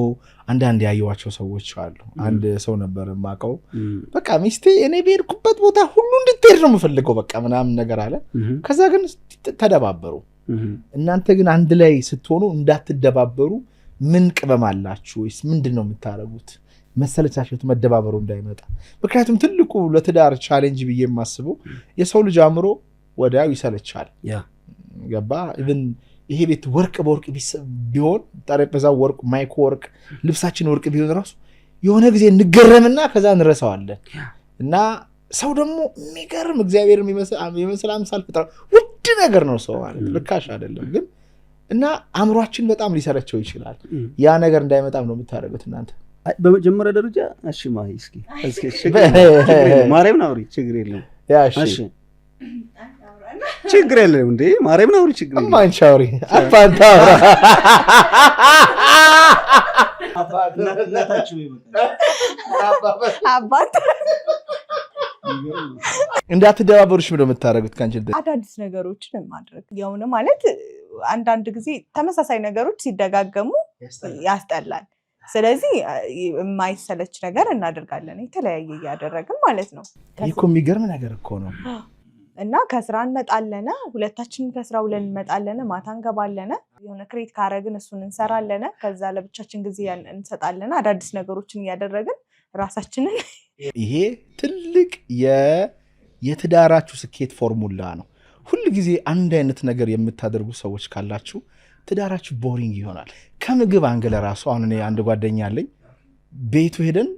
አንዳንድ ያየኋቸው ሰዎች አሉ። አንድ ሰው ነበር የማውቀው በቃ ሚስቴ እኔ በሄድኩበት ቦታ ሁሉ እንድትሄድ ነው የምፈልገው በቃ ምናምን ነገር አለ። ከዛ ግን ተደባበሩ። እናንተ ግን አንድ ላይ ስትሆኑ እንዳትደባበሩ ምን ቅመም አላችሁ ወይስ ምንድን ነው የምታደርጉት? መሰለቻቸቱ መደባበሩ እንዳይመጣ። ምክንያቱም ትልቁ ለትዳር ቻሌንጅ ብዬ የማስበው የሰው ልጅ አእምሮ ወዲያው ይሰለቻል። ገባ? ኢቭን ይሄ ቤት ወርቅ በወርቅ ቢሆን ጠረጴዛው ወርቅ ማይክ ወርቅ ልብሳችን ወርቅ ቢሆን ራሱ የሆነ ጊዜ እንገረምና ከዛ እንረሳዋለን። እና ሰው ደግሞ የሚገርም እግዚአብሔር የሚመስል አምሳል ፍጥረት ውድ ነገር ነው ሰው ማለት ርካሽ አይደለም። ግን እና አእምሯችን በጣም ሊሰለቸው ይችላል። ያ ነገር እንዳይመጣም ነው የምታደርጉት እናንተ? በመጀመሪያ ደረጃ እሺ ማሂ እስኪ ማርያምን አውሪ ችግር የለም። እሺ ችግር የለም እንዴ ማርያምን አውሪ ችግር የለም። ማንቻ አውሪ አባንታ አውራ አባት እንዳትደባበሩሽ ምን የምታደርጉት? ካንቺ አዳዲስ ነገሮችን ማድረግ የሆነ ማለት አንዳንድ ጊዜ ተመሳሳይ ነገሮች ሲደጋገሙ ያስጠላል። ስለዚህ የማይሰለች ነገር እናደርጋለን የተለያየ እያደረግን ማለት ነው። ይህ እኮ የሚገርም ነገር እኮ ነው። እና ከስራ እንመጣለን፣ ሁለታችንም ከስራ ውለን እንመጣለን፣ ማታ እንገባለን፣ የሆነ ክሬት ካረግን እሱን እንሰራለን፣ ከዛ ለብቻችን ጊዜ እንሰጣለን፣ አዳዲስ ነገሮችን እያደረግን ራሳችንን። ይሄ ትልቅ የትዳራችሁ ስኬት ፎርሙላ ነው። ሁል ጊዜ አንድ አይነት ነገር የምታደርጉ ሰዎች ካላችሁ ትዳራችሁ ቦሪንግ ይሆናል። ከምግብ አንገለ ራሱ አሁን እኔ አንድ ጓደኛ አለኝ ቤቱ ሄደን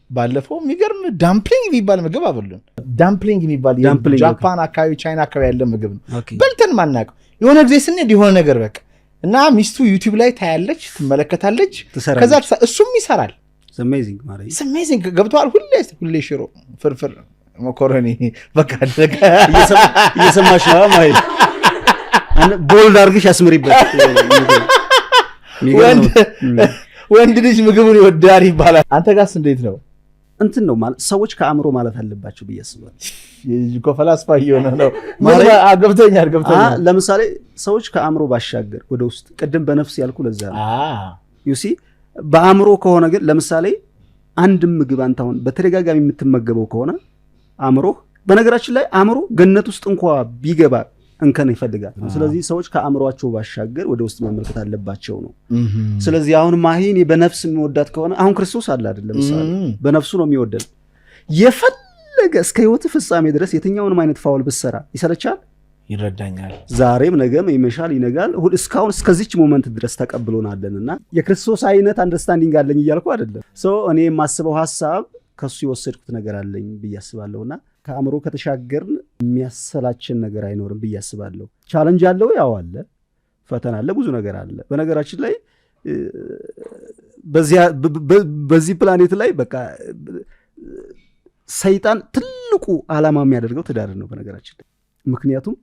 ባለፈው የሚገርም ዳምፕሊንግ የሚባል ምግብ አበሉን። ዳምፕሊንግ የሚባል ጃፓን አካባቢ ቻይና አካባቢ ያለ ምግብ ነው። በልተን ማናውቀው የሆነ ጊዜ ስንሄድ የሆነ ነገር በቃ እና ሚስቱ ዩቲዩብ ላይ ታያለች፣ ትመለከታለች፣ ከዛ እሱም ይሰራል። አሜዚንግ ገብተዋል። ሁሌ ሽሮ ፍርፍር መኮረኒ በቃ እየሰማሽ ነው ማለት ቦልድ አድርግሽ አስምሪበት። ወንድ ልጅ ምግቡን ይወዳል ይባላል። አንተ ጋርስ እንዴት ነው? እንትን ነው ማለት ሰዎች ከአእምሮ ማለት አለባቸው ብዬ አስባለሁ። እኮ ፈላስፋ እየሆነ ነው። ገብቶኛል። ለምሳሌ ሰዎች ከአእምሮ ባሻገር ወደ ውስጥ ቅድም በነፍስ ያልኩ ለዛ ነው። ዩሲ በአእምሮ ከሆነ ግን ለምሳሌ አንድም ምግብ አንተ አሁን በተደጋጋሚ የምትመገበው ከሆነ አእምሮ በነገራችን ላይ አእምሮ ገነት ውስጥ እንኳ ቢገባ እንከን ይፈልጋል። ስለዚህ ሰዎች ከአእምሯቸው ባሻገር ወደ ውስጥ መመልከት አለባቸው ነው። ስለዚህ አሁን ማሂን በነፍስ የሚወዳት ከሆነ አሁን ክርስቶስ አለ አይደለም ምሳሌ በነፍሱ ነው የሚወደን። የፈለገ እስከ ህይወት ፍጻሜ ድረስ የትኛውንም አይነት ፋውል ብትሰራ ይሰለቻል? ይረዳኛል። ዛሬም ነገም ይመሻል ይነጋል። እስካሁን እስከዚች ሞመንት ድረስ ተቀብሎናልና የክርስቶስ አይነት አንደርስታንዲንግ አለኝ እያልኩ አይደለም። እኔ የማስበው ሀሳብ ከሱ የወሰድኩት ነገር አለኝ ብዬ አስባለሁና ከአእምሮ ከተሻገርን የሚያሰላችን ነገር አይኖርም ብዬ አስባለሁ። ቻለንጅ አለው፣ ያው አለ፣ ፈተና አለ፣ ብዙ ነገር አለ። በነገራችን ላይ በዚህ ፕላኔት ላይ በቃ ሰይጣን ትልቁ ዓላማ የሚያደርገው ትዳር ነው በነገራችን ላይ። ምክንያቱም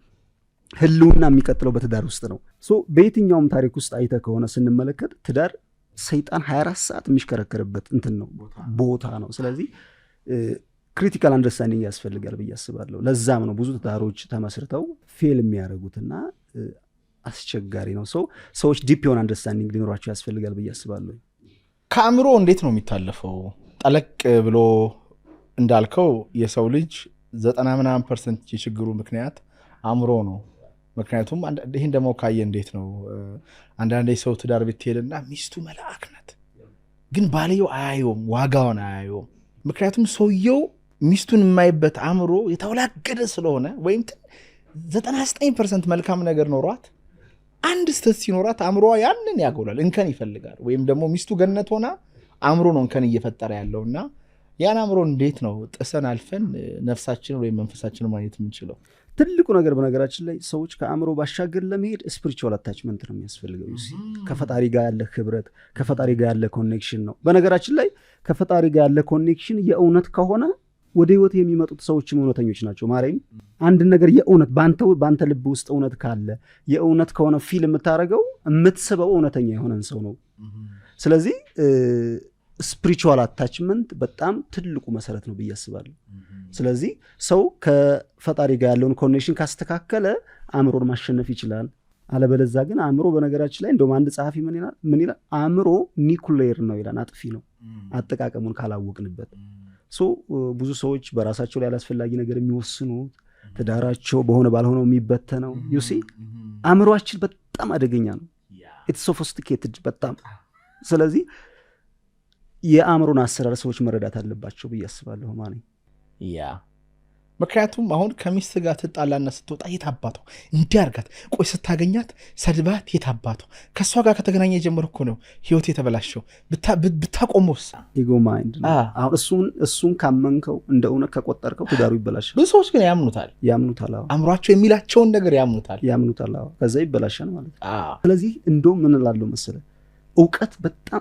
ህልውና የሚቀጥለው በትዳር ውስጥ ነው። በየትኛውም ታሪክ ውስጥ አይተ ከሆነ ስንመለከት ትዳር ሰይጣን 24 ሰዓት የሚሽከረከርበት እንትን ነው ቦታ ነው። ስለዚህ ክሪቲካል አንደርስታንዲንግ ያስፈልጋል ብዬ አስባለሁ። ለዛም ነው ብዙ ትዳሮች ተመስርተው ፌል የሚያደርጉትና አስቸጋሪ ነው። ሰዎች ዲፕ የሆነ አንደርስታንዲንግ ሊኖራቸው ያስፈልጋል ብዬ አስባለሁ። ከአእምሮ እንዴት ነው የሚታለፈው? ጠለቅ ብሎ እንዳልከው የሰው ልጅ 90% የችግሩ ምክንያት አእምሮ ነው። ምክንያቱም ይህን ደግሞ ካየ እንዴት ነው አንዳንዴ ሰው ትዳር ብትሄድና ሚስቱ መልአክ ናት፣ ግን ባልየው አያየውም፣ ዋጋውን አያየውም። ምክንያቱም ሰውየው ሚስቱን የማይበት አእምሮ የተወላገደ ስለሆነ ወይም 99% መልካም ነገር ኖሯት አንድ ስህተት ሲኖራት አእምሮዋ ያንን ያጎላል፣ እንከን ይፈልጋል። ወይም ደግሞ ሚስቱ ገነት ሆና አእምሮ ነው እንከን እየፈጠረ ያለውና ያን አእምሮ እንዴት ነው ጥሰን አልፈን ነፍሳችንን ወይም መንፈሳችንን ማግኘት የምንችለው? ትልቁ ነገር በነገራችን ላይ ሰዎች ከአእምሮ ባሻገር ለመሄድ ስፒሪቹዋል አታችመንት ነው የሚያስፈልገው። ከፈጣሪ ጋር ያለ ህብረት፣ ከፈጣሪ ጋር ያለ ኮኔክሽን ነው። በነገራችን ላይ ከፈጣሪ ጋር ያለ ኮኔክሽን የእውነት ከሆነ ወደ ህይወት የሚመጡት ሰዎችም እውነተኞች ናቸው። ማርያም አንድ ነገር የእውነት በአንተ ልብ ውስጥ እውነት ካለ የእውነት ከሆነ ፊል የምታደርገው የምትስበው እውነተኛ የሆነን ሰው ነው። ስለዚህ ስፒሪቹዋል አታችመንት በጣም ትልቁ መሰረት ነው ብዬ አስባለሁ። ስለዚህ ሰው ከፈጣሪ ጋር ያለውን ኮኔክሽን ካስተካከለ አእምሮን ማሸነፍ ይችላል። አለበለዛ ግን አእምሮ በነገራችን ላይ እንደውም አንድ ጸሐፊ ምን ይላል? አእምሮ ኒኩሌር ነው ይላል፣ አጥፊ ነው አጠቃቀሙን ካላወቅንበት። ብዙ ሰዎች በራሳቸው ላይ አላስፈላጊ ነገር የሚወስኑት፣ ትዳራቸው በሆነ ባልሆነው የሚበተነው ዩሲ አእምሮአችን በጣም አደገኛ ነው። ኢትስ ሶፊስቲኬትድ በጣም። ስለዚህ የአእምሮን አሰራር ሰዎች መረዳት አለባቸው ብዬ አስባለሁ። ማን ምክንያቱም አሁን ከሚስት ጋር ትጣላና ስትወጣ የታባተው እንዲያርጋት ቆይ ስታገኛት ሰድባት የታባተው ከእሷ ጋር ከተገናኘ የጀመረ እኮ ነው ህይወት የተበላሸው ብታቆመውስ? ኢጎ ማይንድ ነው። አሁን እሱን ካመንከው እንደ እውነት ከቆጠርከው ትዳሩ ይበላሻል። ብዙ ሰዎች ግን ያምኑታል። አእምሯቸው የሚላቸውን ነገር ያምኑታል። ከዛ ይበላሻል ማለት ነው። ስለዚህ እንደውም ምን እላለሁ መሰለህ፣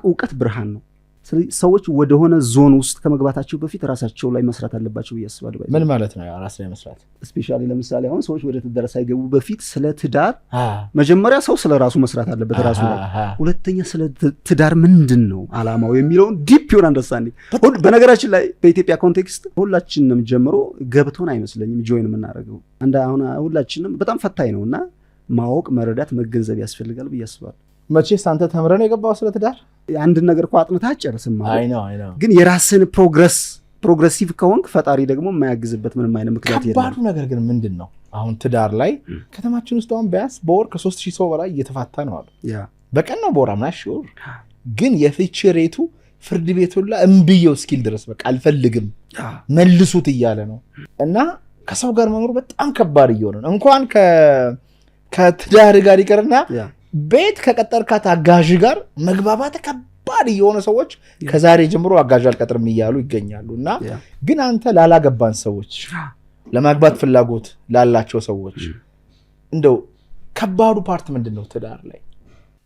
እውቀት ብርሃን ነው። ስለዚህ ሰዎች ወደሆነ ዞን ውስጥ ከመግባታቸው በፊት ራሳቸው ላይ መስራት አለባቸው ብዬ አስባለሁ። ምን ማለት ነው ራስ ላይ መስራት? ስፔሻሊ ለምሳሌ አሁን ሰዎች ወደ ትዳር ሳይገቡ በፊት ስለ ትዳር መጀመሪያ ሰው ስለ ራሱ መስራት አለበት ራሱ ላይ። ሁለተኛ ስለ ትዳር ምንድን ነው አላማው የሚለውን ዲፕ የሆነ አንደርስታንዲንግ። በነገራችን ላይ በኢትዮጵያ ኮንቴክስት ሁላችንም ጀምሮ ገብቶን አይመስለኝም ጆይን የምናደርገው። አሁን ሁላችንም በጣም ፈታኝ ነው እና ማወቅ፣ መረዳት፣ መገንዘብ ያስፈልጋል ብዬ አስባለሁ። መቼስ አንተ ተምረህ ነው የገባው ስለ ትዳር? አንድን ነገር እኮ አጥንተህ አትጨርስም ማለት ግን የራስን ፕሮግረሲቭ ከሆንክ ፈጣሪ ደግሞ የማያግዝበት ምንም አይነት ምክንያት የለም። ከባዱ ነገር ግን ምንድን ነው አሁን ትዳር ላይ ከተማችን ውስጥ አሁን ቢያንስ በወር ከ3000 ሰው በላይ እየተፋታ ነው አሉ። በቀን ነው በወር ምናምን ሹር፣ ግን የፍቺ ሬቱ ፍርድ ቤት ሁላ እምብየው እስኪል ድረስ በቃ አልፈልግም መልሱት እያለ ነው። እና ከሰው ጋር መኖር በጣም ከባድ እየሆነ ነው። እንኳን ከትዳር ጋር ይቀርና ቤት ከቀጠርካት አጋዥ ጋር መግባባት ከባድ የሆነ ሰዎች ከዛሬ ጀምሮ አጋዥ አልቀጥርም እያሉ ይገኛሉ። እና ግን አንተ ላላገባን ሰዎች፣ ለማግባት ፍላጎት ላላቸው ሰዎች እንደው ከባዱ ፓርት ምንድን ነው ትዳር ላይ?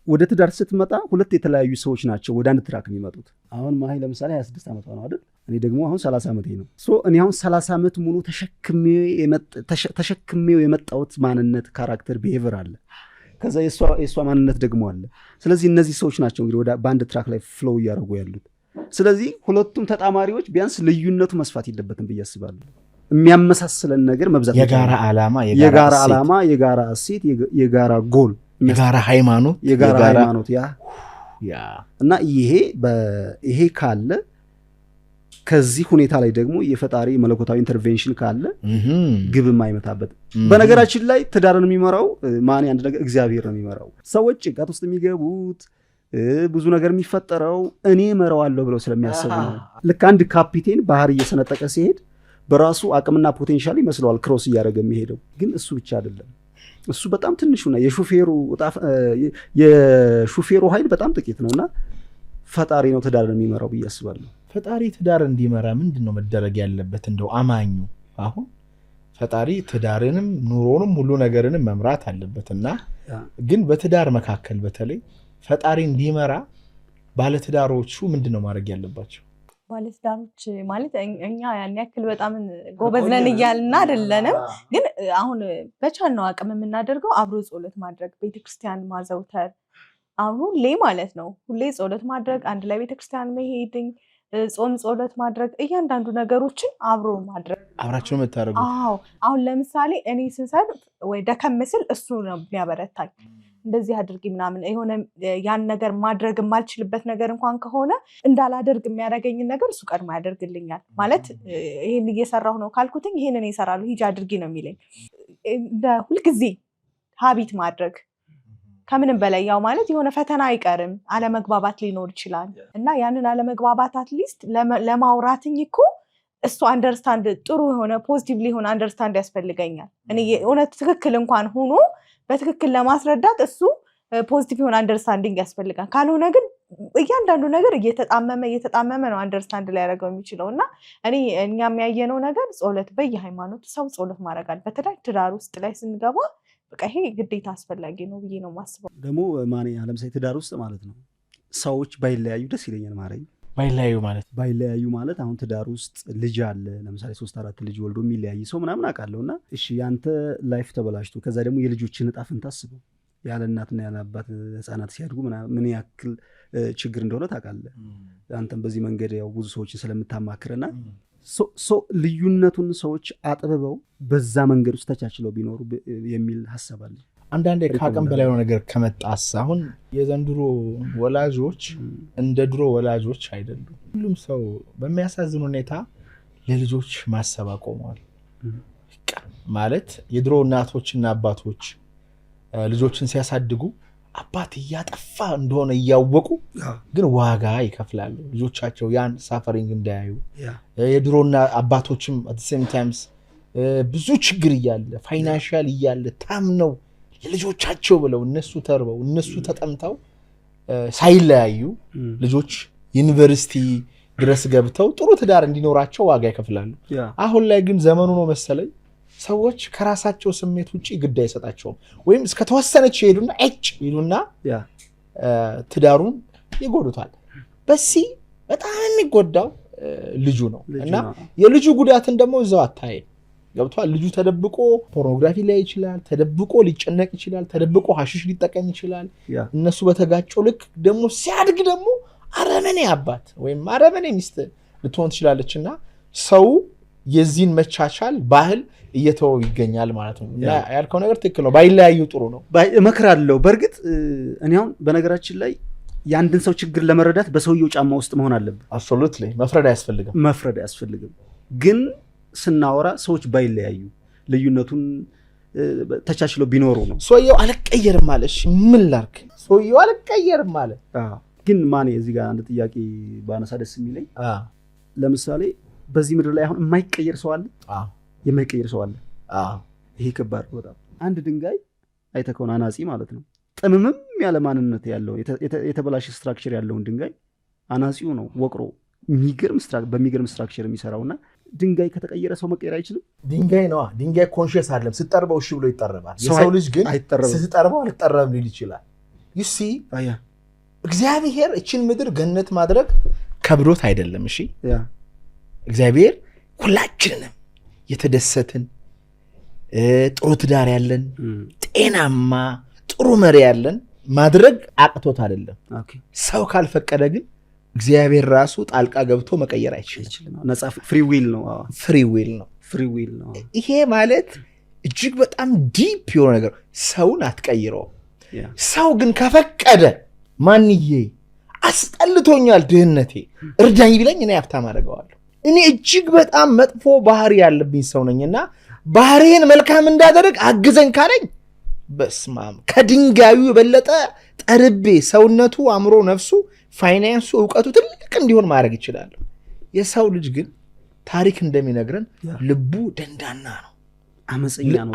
ወደ ትዳር ስትመጣ ሁለት የተለያዩ ሰዎች ናቸው ወደ አንድ ትራክ የሚመጡት። አሁን ማሂ ለምሳሌ 26 ዓመቷ ነው አይደል? እኔ ደግሞ አሁን 30 ዓመቴ ነው። እኔ አሁን 30 ዓመት ሙሉ ተሸክሜው የመጣሁት ማንነት፣ ካራክተር፣ ቢሄቨር አለ። ከዛ የእሷ ማንነት ደግሞ አለ። ስለዚህ እነዚህ ሰዎች ናቸው እንግዲህ በአንድ ትራክ ላይ ፍሎው እያደረጉ ያሉት። ስለዚህ ሁለቱም ተጣማሪዎች ቢያንስ ልዩነቱ መስፋት የለበትም ብዬ አስባለሁ። የሚያመሳስለን ነገር መብዛት፣ የጋራ ዓላማ፣ የጋራ እሴት፣ የጋራ ጎል፣ የጋራ ሃይማኖት እና ይሄ ካለ ከዚህ ሁኔታ ላይ ደግሞ የፈጣሪ መለኮታዊ ኢንተርቬንሽን ካለ ግብ የማይመታበት። በነገራችን ላይ ትዳርን የሚመራው ማን? አንድ ነገር እግዚአብሔር ነው የሚመራው። ሰዎች ጭንቀት ውስጥ የሚገቡት ብዙ ነገር የሚፈጠረው እኔ እመራዋለሁ ብለው ስለሚያስቡ ነው። ልክ አንድ ካፒቴን ባህር እየሰነጠቀ ሲሄድ በራሱ አቅምና ፖቴንሻል ይመስለዋል ክሮስ እያደረገ የሚሄደው፣ ግን እሱ ብቻ አይደለም። እሱ በጣም ትንሹ ነው። የሹፌሩ ኃይል በጣም ጥቂት ነውና ፈጣሪ ነው ትዳርን የሚመራው ብዬ አስባለሁ። ፈጣሪ ትዳር እንዲመራ ምንድን ነው መደረግ ያለበት? እንደው አማኙ አሁን ፈጣሪ ትዳርንም ኑሮንም ሁሉ ነገርንም መምራት አለበትና ግን በትዳር መካከል በተለይ ፈጣሪ እንዲመራ ባለትዳሮቹ ምንድን ነው ማድረግ ያለባቸው? ባለትዳሮች ማለት እኛ ያን ያክል በጣም ጎበዝ ነን እያልን አይደለንም፣ ግን አሁን በቻልነው አቅም የምናደርገው አብሮ ጸሎት ማድረግ፣ ቤተክርስቲያን ማዘውተር። አሁን ሁሌ ማለት ነው ሁሌ ጸሎት ማድረግ፣ አንድ ላይ ቤተክርስቲያን መሄድኝ፣ ጾም ጸሎት ማድረግ፣ እያንዳንዱ ነገሮችን አብሮ ማድረግ። አብራችሁ ነው የምታደርጉት? አዎ። አሁን ለምሳሌ እኔ ስንሰድ ወይ ደከም ስል እሱ ነው የሚያበረታኝ። እንደዚህ አድርጊ ምናምን የሆነ ያን ነገር ማድረግ የማልችልበት ነገር እንኳን ከሆነ እንዳላደርግ የሚያደርገኝ ነገር እሱ ቀድሞ ያደርግልኛል። ማለት ይሄን እየሰራሁ ነው ካልኩትኝ ይሄንን ይሰራሉ ሂጅ አድርጊ ነው የሚለኝ። እንደ ሁልጊዜ ሀቢት ማድረግ ከምንም በላይ ያው ማለት የሆነ ፈተና አይቀርም፣ አለመግባባት ሊኖር ይችላል እና ያንን አለመግባባት አትሊስት ለማውራትኝ እኮ እሱ አንደርስታንድ ጥሩ የሆነ ፖዚቲቭሊ የሆነ አንደርስታንድ ያስፈልገኛል። እኔ እውነት ትክክል እንኳን ሆኖ በትክክል ለማስረዳት እሱ ፖዚቲቭ የሆነ አንደርስታንዲንግ ያስፈልጋል። ካልሆነ ግን እያንዳንዱ ነገር እየተጣመመ ነው አንደርስታንድ ላይ ያደረገው የሚችለው እና እኛ የሚያየነው ነገር ጸሎት በየሃይማኖቱ ሰው ጸሎት ማድረግ አለ። በተለይ ትዳር ውስጥ ላይ ስንገባ በቃ ይሄ ግዴታ አስፈላጊ ነው ብዬ ነው የማስበው። ደግሞ ማን ለምሳሌ ትዳር ውስጥ ማለት ነው ሰዎች ባይለያዩ ደስ ይለኛል። ማረኝ ባይለያዩ ማለት አሁን ትዳር ውስጥ ልጅ አለ ለምሳሌ 3-4 ልጅ ወልዶ የሚለያይ ሰው ምናምን አውቃለሁና እሺ ያንተ ላይፍ ተበላሽቶ ከዛ ደግሞ የልጆችን ዕጣ ፈንታ አስበው ያለ እናትና ያለ አባት ህፃናት ሲያድጉ ምን ያክል ችግር እንደሆነ ታውቃለህ። አንተም በዚህ መንገድ ያው ብዙ ሰዎችን ስለምታማክርና ልዩነቱን ሰዎች አጥብበው በዛ መንገድ ውስጥ ተቻችለው ቢኖሩ የሚል ሐሳብ አለ። አንዳንዴ ከአቅም በላይ የሆነ ነገር ከመጣስ አሁን የዘንድሮ ወላጆች እንደ ድሮ ወላጆች አይደሉም። ሁሉም ሰው በሚያሳዝን ሁኔታ ለልጆች ማሰብ አቆመዋል። ማለት የድሮ እናቶችና አባቶች ልጆችን ሲያሳድጉ አባት እያጠፋ እንደሆነ እያወቁ ግን ዋጋ ይከፍላሉ ልጆቻቸው ያን ሳፈሪንግ እንዳያዩ። የድሮና አባቶችም at the same times ብዙ ችግር እያለ ፋይናንሻል እያለ ታምነው ለልጆቻቸው ብለው እነሱ ተርበው እነሱ ተጠምተው ሳይለያዩ ልጆች ዩኒቨርሲቲ ድረስ ገብተው ጥሩ ትዳር እንዲኖራቸው ዋጋ ይከፍላሉ። አሁን ላይ ግን ዘመኑ ነው መሰለኝ ሰዎች ከራሳቸው ስሜት ውጪ ግድ አይሰጣቸውም። ወይም እስከ ተወሰነች ይሄዱና ይሉና ትዳሩን ይጎዱታል። በዚህ በጣም የሚጎዳው ልጁ ነው እና የልጁ ጉዳትን ደግሞ እዛው አታየም። ገብቷል። ልጁ ተደብቆ ፖርኖግራፊ ላይ ይችላል፣ ተደብቆ ሊጨነቅ ይችላል፣ ተደብቆ ሐሽሽ ሊጠቀም ይችላል። እነሱ በተጋጨው ልክ ደግሞ ሲያድግ ደግሞ አረመኔ አባት ወይም አረመኔ ሚስት ልትሆን ትችላለችና ሰው የዚህን መቻቻል ባህል እየተወው ይገኛል ማለት ነው። ያልከው ነገር ትክክል ነው። ባይለያዩ ጥሩ ነው እመክራለሁ። በእርግጥ እኔ አሁን በነገራችን ላይ የአንድን ሰው ችግር ለመረዳት በሰውየው ጫማ ውስጥ መሆን አለብን። አብሶሉትሊ መፍረድ አያስፈልግም። ግን ስናወራ ሰዎች ባይለያዩ ልዩነቱን ተቻችለው ቢኖሩ ነው። ሰውየው አልቀየርም ማለት ምን ላርክ? ሰውየው አልቀየርም ማለት ግን ማን እዚህ ጋር አንድ ጥያቄ ባነሳ ደስ የሚለኝ ለምሳሌ በዚህ ምድር ላይ አሁን የማይቀየር ሰው አለ? የማይቀየር ሰው አለ? ይሄ ከባድ በጣም። አንድ ድንጋይ አይተህ ከሆነ አናጺ ማለት ነው ጥምምም ያለ ማንነት ያለው የተበላሸ ስትራክቸር ያለውን ድንጋይ አናጺው ነው ወቅሮ በሚገርም ስትራክቸር የሚሰራውና ድንጋይ ከተቀየረ ሰው መቀየር አይችልም። ድንጋይ ኮንሺየስ አይደለም። ስትጠርበው እሺ ብሎ ይጠረባል። የሰው ልጅ ግን ስትጠርበው አልጠረብም ሊል ይችላል። you see እግዚአብሔር እቺን ምድር ገነት ማድረግ ከብዶት አይደለም። እሺ እግዚአብሔር ሁላችንንም የተደሰትን ጥሩ ትዳር ያለን ጤናማ ጥሩ መሪ ያለን ማድረግ አቅቶት አይደለም። ሰው ካልፈቀደ ግን እግዚአብሔር ራሱ ጣልቃ ገብቶ መቀየር አይችልም። ነፃ ፍሪ ዊል ነው። ይሄ ማለት እጅግ በጣም ዲፕ የሆነ ነገር ሰውን አትቀይረው። ሰው ግን ከፈቀደ ማንዬ አስጠልቶኛል ድህነቴ እርዳኝ ቢለኝ እኔ ሀብታም አደርገዋለሁ። እኔ እጅግ በጣም መጥፎ ባህሪ ያለብኝ ሰው ነኝና ባህሪዬን መልካም እንዳደረግ አግዘኝ ካለኝ በስማም ከድንጋዩ የበለጠ ጠርቤ ሰውነቱ አእምሮ ነፍሱ ፋይናንሱ ዕውቀቱ ትልቅ እንዲሆን ማድረግ ይችላል። የሰው ልጅ ግን ታሪክ እንደሚነግረን ልቡ ደንዳና ነው፣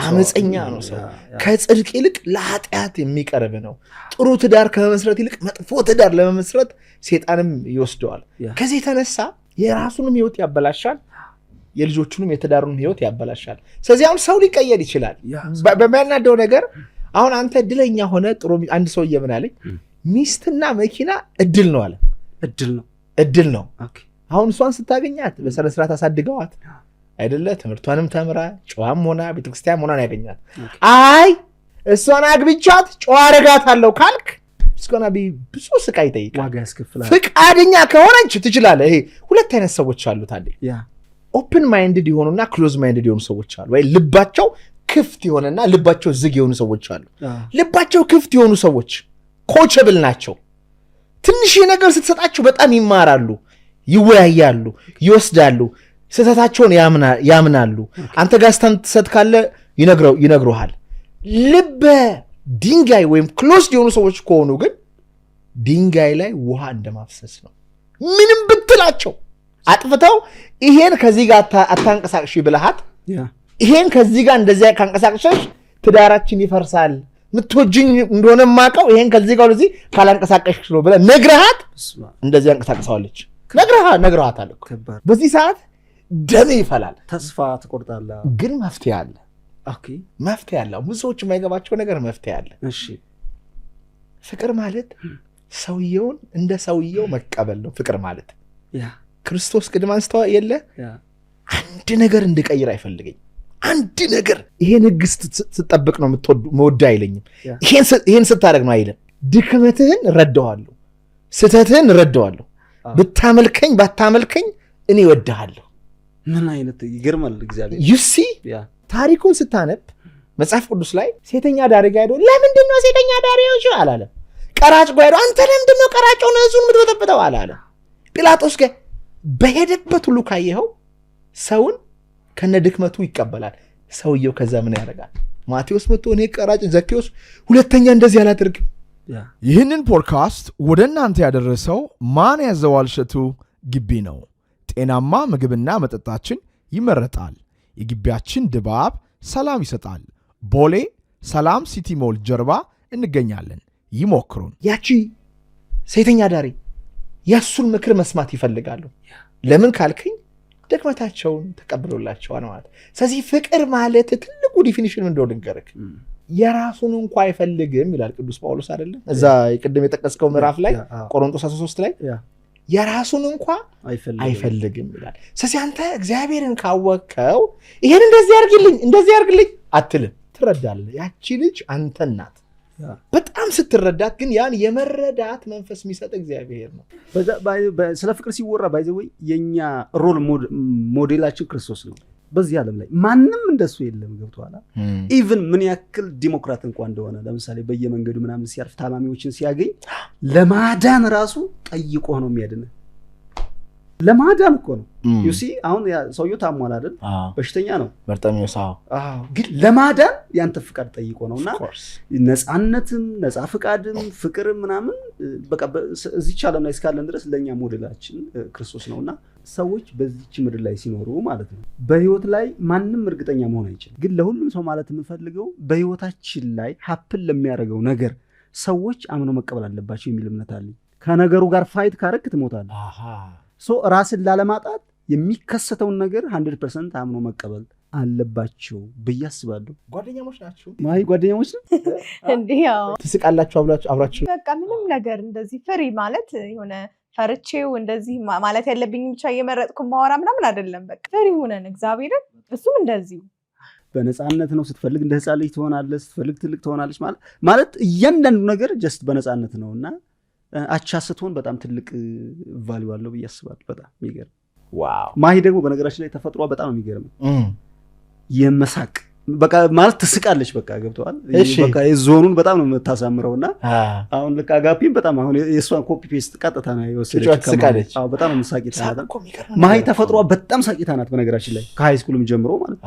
አመፀኛ ነው። ሰው ከጽድቅ ይልቅ ለኃጢአት የሚቀርብ ነው። ጥሩ ትዳር ከመመስረት ይልቅ መጥፎ ትዳር ለመመስረት ሴጣንም ይወስደዋል። ከዚህ የተነሳ የራሱንም ህይወት ያበላሻል፣ የልጆቹንም የትዳሩንም ህይወት ያበላሻል። ስለዚህ አሁን ሰው ሊቀየር ይችላል። በሚያናደው ነገር አሁን አንተ እድለኛ ሆነ ጥሩ አንድ ሰው የምን አለኝ ሚስትና መኪና እድል ነው አለ። እድል ነው። አሁን እሷን ስታገኛት በስነ ስርዓት አሳድገዋት አይደለ ትምህርቷንም ተምራ ጨዋም ሆና ቤተክርስቲያን ሆና ያገኛት። አይ እሷን አግብቻት ጨዋ አረጋታለሁ ካልክ እስከና ብዙ ስቃይ ይጠይቃል፣ ዋጋ ያስከፍላል። ፍቃደኛ ከሆነች ትችላለህ። ይሄ ሁለት አይነት ሰዎች አሉ ታዲያ ኦፕን ማይንድድ የሆኑና ክሎዝ ማይንድድ የሆኑ ሰዎች አሉ። ወይ ልባቸው ክፍት የሆነና ልባቸው ዝግ የሆኑ ሰዎች አሉ። ልባቸው ክፍት የሆኑ ሰዎች ኮቸብል ናቸው። ትንሽ ነገር ስትሰጣቸው በጣም ይማራሉ፣ ይወያያሉ፣ ይወስዳሉ፣ ስህተታቸውን ያምናሉ። አንተ ጋር ስተት ካለ ይነግሩሃል። ልበ ድንጋይ ወይም ክሎስድ የሆኑ ሰዎች ከሆኑ ግን ድንጋይ ላይ ውሃ እንደማፍሰስ ነው። ምንም ብትላቸው አጥፍተው ይሄን ከዚህ ጋር አታንቀሳቅሽ ብለሃት ይሄን ከዚህ ጋር እንደዚያ ካንቀሳቅሸሽ ትዳራችን ይፈርሳል፣ ምትወጂኝ እንደሆነ ማቀው ይሄን ከዚህ ጋር ለዚህ ካላንቀሳቀስሽ ነው ብለህ ነግረሃት እንደዚህ አንቀሳቅሰዋለች። ነግረሃታል እኮ በዚህ ሰዓት ደም ይፈላል፣ ተስፋ ትቆርጣለህ። ግን መፍትሄ አለ። ኦኬ መፍትሄ አለ። ብዙ ሰዎች የማይገባቸው ነገር መፍትሄ አለ። እሺ ፍቅር ማለት ሰውየውን እንደ ሰውየው መቀበል ነው። ፍቅር ማለት ክርስቶስ ቅድም አንስተዋ የለ አንድ ነገር እንድቀይር አይፈልገኝ። አንድ ነገር ይሄን ህግ ስትጠብቅ ነው መወዳ አይለኝም። ይሄን ስታደርግ ነው አይልም። ድክመትህን ረዳዋለሁ፣ ስተትህን ረዳዋለሁ። ብታመልከኝ ባታመልከኝ እኔ እወድሃለሁ። ምን አይነት ይገርማል። እግዚአብሔር ዩሲ ታሪኩን ስታነብ መጽሐፍ ቅዱስ ላይ ሴተኛ ዳሪ ጋር ሄዶ ለምንድን ነው ሴተኛ ዳሪዎች አላለም። ቀራጭ ጋር ሄዶ አንተ ለምንድን ነው ቀራጭውን ህዝቡን የምትበጠብጠው አላለም። ጲላጦስ ጋር በሄደበት ሁሉ ካየኸው ሰውን ከነ ድክመቱ ይቀበላል። ሰውየው ከዛ ምን ያደርጋል? ማቴዎስ መጥቶ እኔ ቀራጭ፣ ዘኬዎስ ሁለተኛ እንደዚህ አላደርግም። ይህንን ፖድካስት ወደ እናንተ ያደረሰው ማን ያዘዋል እሸቱ ግቢ ነው። ጤናማ ምግብና መጠጣችን ይመረጣል። የግቢያችን ድባብ ሰላም ይሰጣል። ቦሌ ሰላም ሲቲ ሞል ጀርባ እንገኛለን። ይሞክሩን። ያቺ ሴተኛ ዳሪ ያሱን ምክር መስማት ይፈልጋሉ። ለምን ካልከኝ ድክመታቸውን ተቀብሎላቸዋል ማለት። ስለዚህ ፍቅር ማለት ትልቁ ዲፊኒሽን እንደው ልንገርህ፣ የራሱን እንኳ አይፈልግም ይላል ቅዱስ ጳውሎስ አይደለም? እዛ ቅድም የጠቀስከው ምዕራፍ ላይ ቆሮንቶስ 13 ላይ የራሱን እንኳ አይፈልግም ይላል። ስለዚህ አንተ እግዚአብሔርን ካወቅከው ይሄን እንደዚህ ያርግልኝ አትልም፣ ትረዳለህ። ያቺ ልጅ አንተን ናት። በጣም ስትረዳት ግን ያን የመረዳት መንፈስ የሚሰጥ እግዚአብሔር ነው። ስለ ፍቅር ሲወራ ባይዘወይ የኛ ሮል ሞዴላችን ክርስቶስ ነው። በዚህ ዓለም ላይ ማንም እንደሱ የለም። ገብቶሃል? ኢቭን ምን ያክል ዲሞክራት እንኳን እንደሆነ ለምሳሌ በየመንገዱ ምናምን ሲያርፍ ታማሚዎችን ሲያገኝ ለማዳን ራሱ ጠይቆ ነው የሚያድነው። ለማዳን እኮ ነው። ዩሲ አሁን ሰውየው ታሟል አይደል? በሽተኛ ነው በርጠሚዮስ። ግን ለማዳን ያንተ ፍቃድ ጠይቆ ነውና ነፃነትም ነፃ ፍቃድም ፍቅርም ምናምን በቃ እዚህ ዓለም ላይ እስካለን ድረስ ለኛ ሞዴላችን ክርስቶስ ነውና ሰዎች በዚህች ምድር ላይ ሲኖሩ ማለት ነው በህይወት ላይ ማንም እርግጠኛ መሆን አይችልም። ግን ለሁሉም ሰው ማለት የምፈልገው በህይወታችን ላይ ሀፕን ለሚያደርገው ነገር ሰዎች አምኖ መቀበል አለባቸው የሚል እምነት አለኝ። ከነገሩ ጋር ፋይት ካረክ ትሞታለህ። ራስን ላለማጣት የሚከሰተውን ነገር 100% አምኖ መቀበል አለባቸው ብዬ አስባለሁ። ጓደኛሞች ናቸው። ጓደኛሞች እንዴ? ያው ትስቃላችሁ አብራችሁ። በቃ ምንም ነገር እንደዚህ ፍሪ ማለት የሆነ ፈርቼው እንደዚህ ማለት ያለብኝ ብቻ እየመረጥኩ ማወራ ምናምን አይደለም። በቃ ፍሪ ሆነን እግዚአብሔርን እሱም እንደዚሁ በነፃነት ነው። ስትፈልግ እንደ ህፃን ልጅ ትሆናለህ፣ ስትፈልግ ትልቅ ትሆናለች ማለት እያንዳንዱ ነገር ጀስት በነፃነት ነውና አቻ ስትሆን በጣም ትልቅ ቫልዩ አለው ብዬ አስባለሁ። በጣም የሚገርም ዋው። ማሂ ደግሞ በነገራችን ላይ ተፈጥሯ በጣም የሚገርም የመሳቅ በቃ ማለት ትስቃለች። በቃ ገብተዋል። በቃ የዞኑን በጣም ነው የምታሳምረውና አሁን ልክ አጋፒም በጣም አሁን የእሷን ኮፒ ፔስት ቀጥታ ነው የወሰደች። በጣም ነው ሳቂታ ናት ማሂ። ተፈጥሯ በጣም ሳቂታ ናት በነገራችን ላይ ከሃይ ስኩልም ጀምሮ ማለት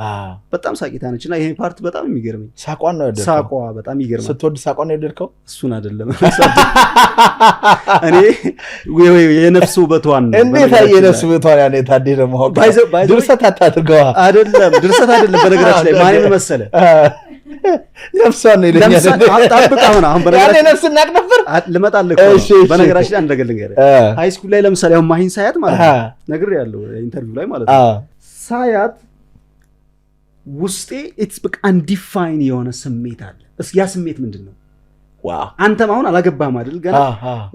በጣም ሳቂታ ነች። እና ይሄ ፓርት በጣም የሚገርመኝ ሳቋን ነው የወደድከው? ሳቋ በጣም ይገርማል። ስትወድ ሳቋን ነው የወደድከው? እሱን አይደለም እኔ የነፍስ ውበቷን ነው። እንዴት የነፍስ ውበቷን ያኔ ታዴ ደግሞ ድርሰት አታድርገዋ። አይደለም ድርሰት አይደለም በነገራችን ላይ ማን መሰለ ነፍሷን ነው ይለኛል። ጠብቅ አሁን በነገራችን ነፍስ እናቅ ነበር ልመጣልህ። በነገራችን ላይ አንድ ነገር ልንገርህ። ሃይ ስኩል ላይ ለምሳሌ አሁን ማሂን ሳያት ማለት ነው ነግሬያለሁ ኢንተርቪው ላይ ማለት ነው ሳያት ውስጤ ኢትስ በቃ አንዲፋይን የሆነ ስሜት አለ። ያ ስሜት ምንድን ነው? አንተም አሁን አላገባህም አይደል? ገና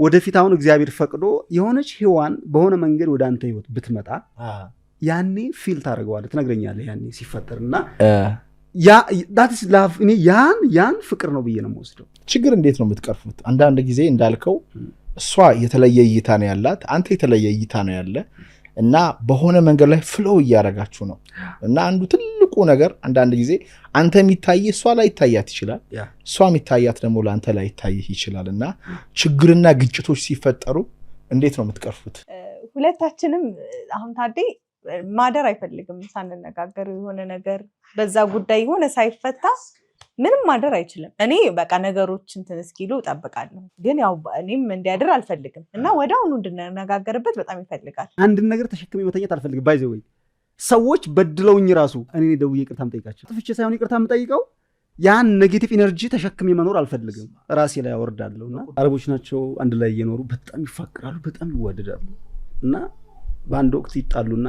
ወደፊት አሁን እግዚአብሔር ፈቅዶ የሆነች ሔዋን በሆነ መንገድ ወደ አንተ ህይወት ብትመጣ ያኔ ፊል ታደርገዋለህ፣ ትነግረኛለህ ያኔ ሲፈጠርና እኔ ያን ፍቅር ነው ብዬ ነው የምወስደው። ችግር እንዴት ነው የምትቀርፉት? አንዳንድ ጊዜ እንዳልከው እሷ የተለየ እይታ ነው ያላት፣ አንተ የተለየ እይታ ነው ያለ። እና በሆነ መንገድ ላይ ፍሎው እያደረጋችሁ ነው። እና አንዱ ትልቁ ነገር አንዳንድ ጊዜ አንተ የሚታይ እሷ ላይ ይታያት ይችላል፣ እሷ የሚታያት ደግሞ ለአንተ ላይ ይታይህ ይችላል። እና ችግርና ግጭቶች ሲፈጠሩ እንዴት ነው የምትቀርፉት? ሁለታችንም አሁን ታዴ ማደር አይፈልግም ሳንነጋገር የሆነ ነገር በዛ ጉዳይ የሆነ ሳይፈታ ምንም ማደር አይችልም። እኔ በቃ ነገሮች እንትን እስኪሉ እጠብቃለሁ፣ ግን ያው እኔም እንዲያድር አልፈልግም እና ወደ አሁኑ እንድንነጋገርበት በጣም ይፈልጋል። አንድን ነገር ተሸክሜ መተኛት አልፈልግም። ባይዘ ወይ ሰዎች በድለውኝ ራሱ እኔ ደውዬ ይቅርታ የምጠይቃቸው ጥፍቼ ሳይሆን ይቅርታ የምጠይቀው ያን ኔጌቲቭ ኢነርጂ ተሸክሜ መኖር አልፈልግም፣ ራሴ ላይ አወርዳለሁ። እና አረቦች ናቸው አንድ ላይ እየኖሩ በጣም ይፋቅራሉ፣ በጣም ይዋደዳሉ። እና በአንድ ወቅት ይጣሉና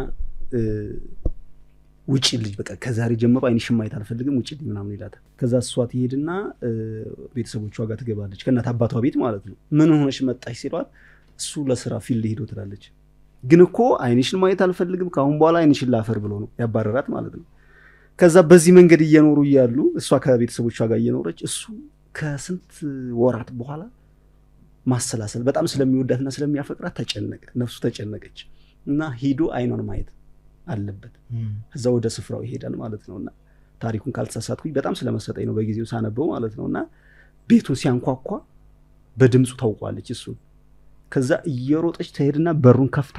ውጪ ልጅ በቃ ከዛሬ ጀምሮ አይንሽን ማየት አልፈልግም ውጪ ልጅ ምናምን ይላታል። ከዛ እሷ ትሄድና ቤተሰቦቿ ጋር ትገባለች፣ ከእናት አባቷ ቤት ማለት ነው። ምን ሆነሽ መጣሽ ሲሏት እሱ ለስራ ፊልድ ሄዶ ትላለች። ግን እኮ አይንሽን ማየት አልፈልግም ከአሁን በኋላ አይንሽን ላፈር ብሎ ነው ያባረራት ማለት ነው። ከዛ በዚህ መንገድ እየኖሩ እያሉ እሷ ከቤተሰቦቿ ጋር እየኖረች እሱ ከስንት ወራት በኋላ ማሰላሰል በጣም ስለሚወዳትና ስለሚያፈቅራት ተጨነቀ፣ ነፍሱ ተጨነቀች እና ሂዶ አይኗን ማየት አለበት። እዛ ወደ ስፍራው ይሄዳል ማለት ነውና ታሪኩን ካልተሳሳትኩኝ በጣም ስለመሰጠኝ ነው በጊዜው ሳነበው ማለት ነውና ቤቱን ሲያንኳኳ በድምጹ ታውቋለች እሱ። ከዛ እየሮጠች ትሄድና በሩን ከፍታ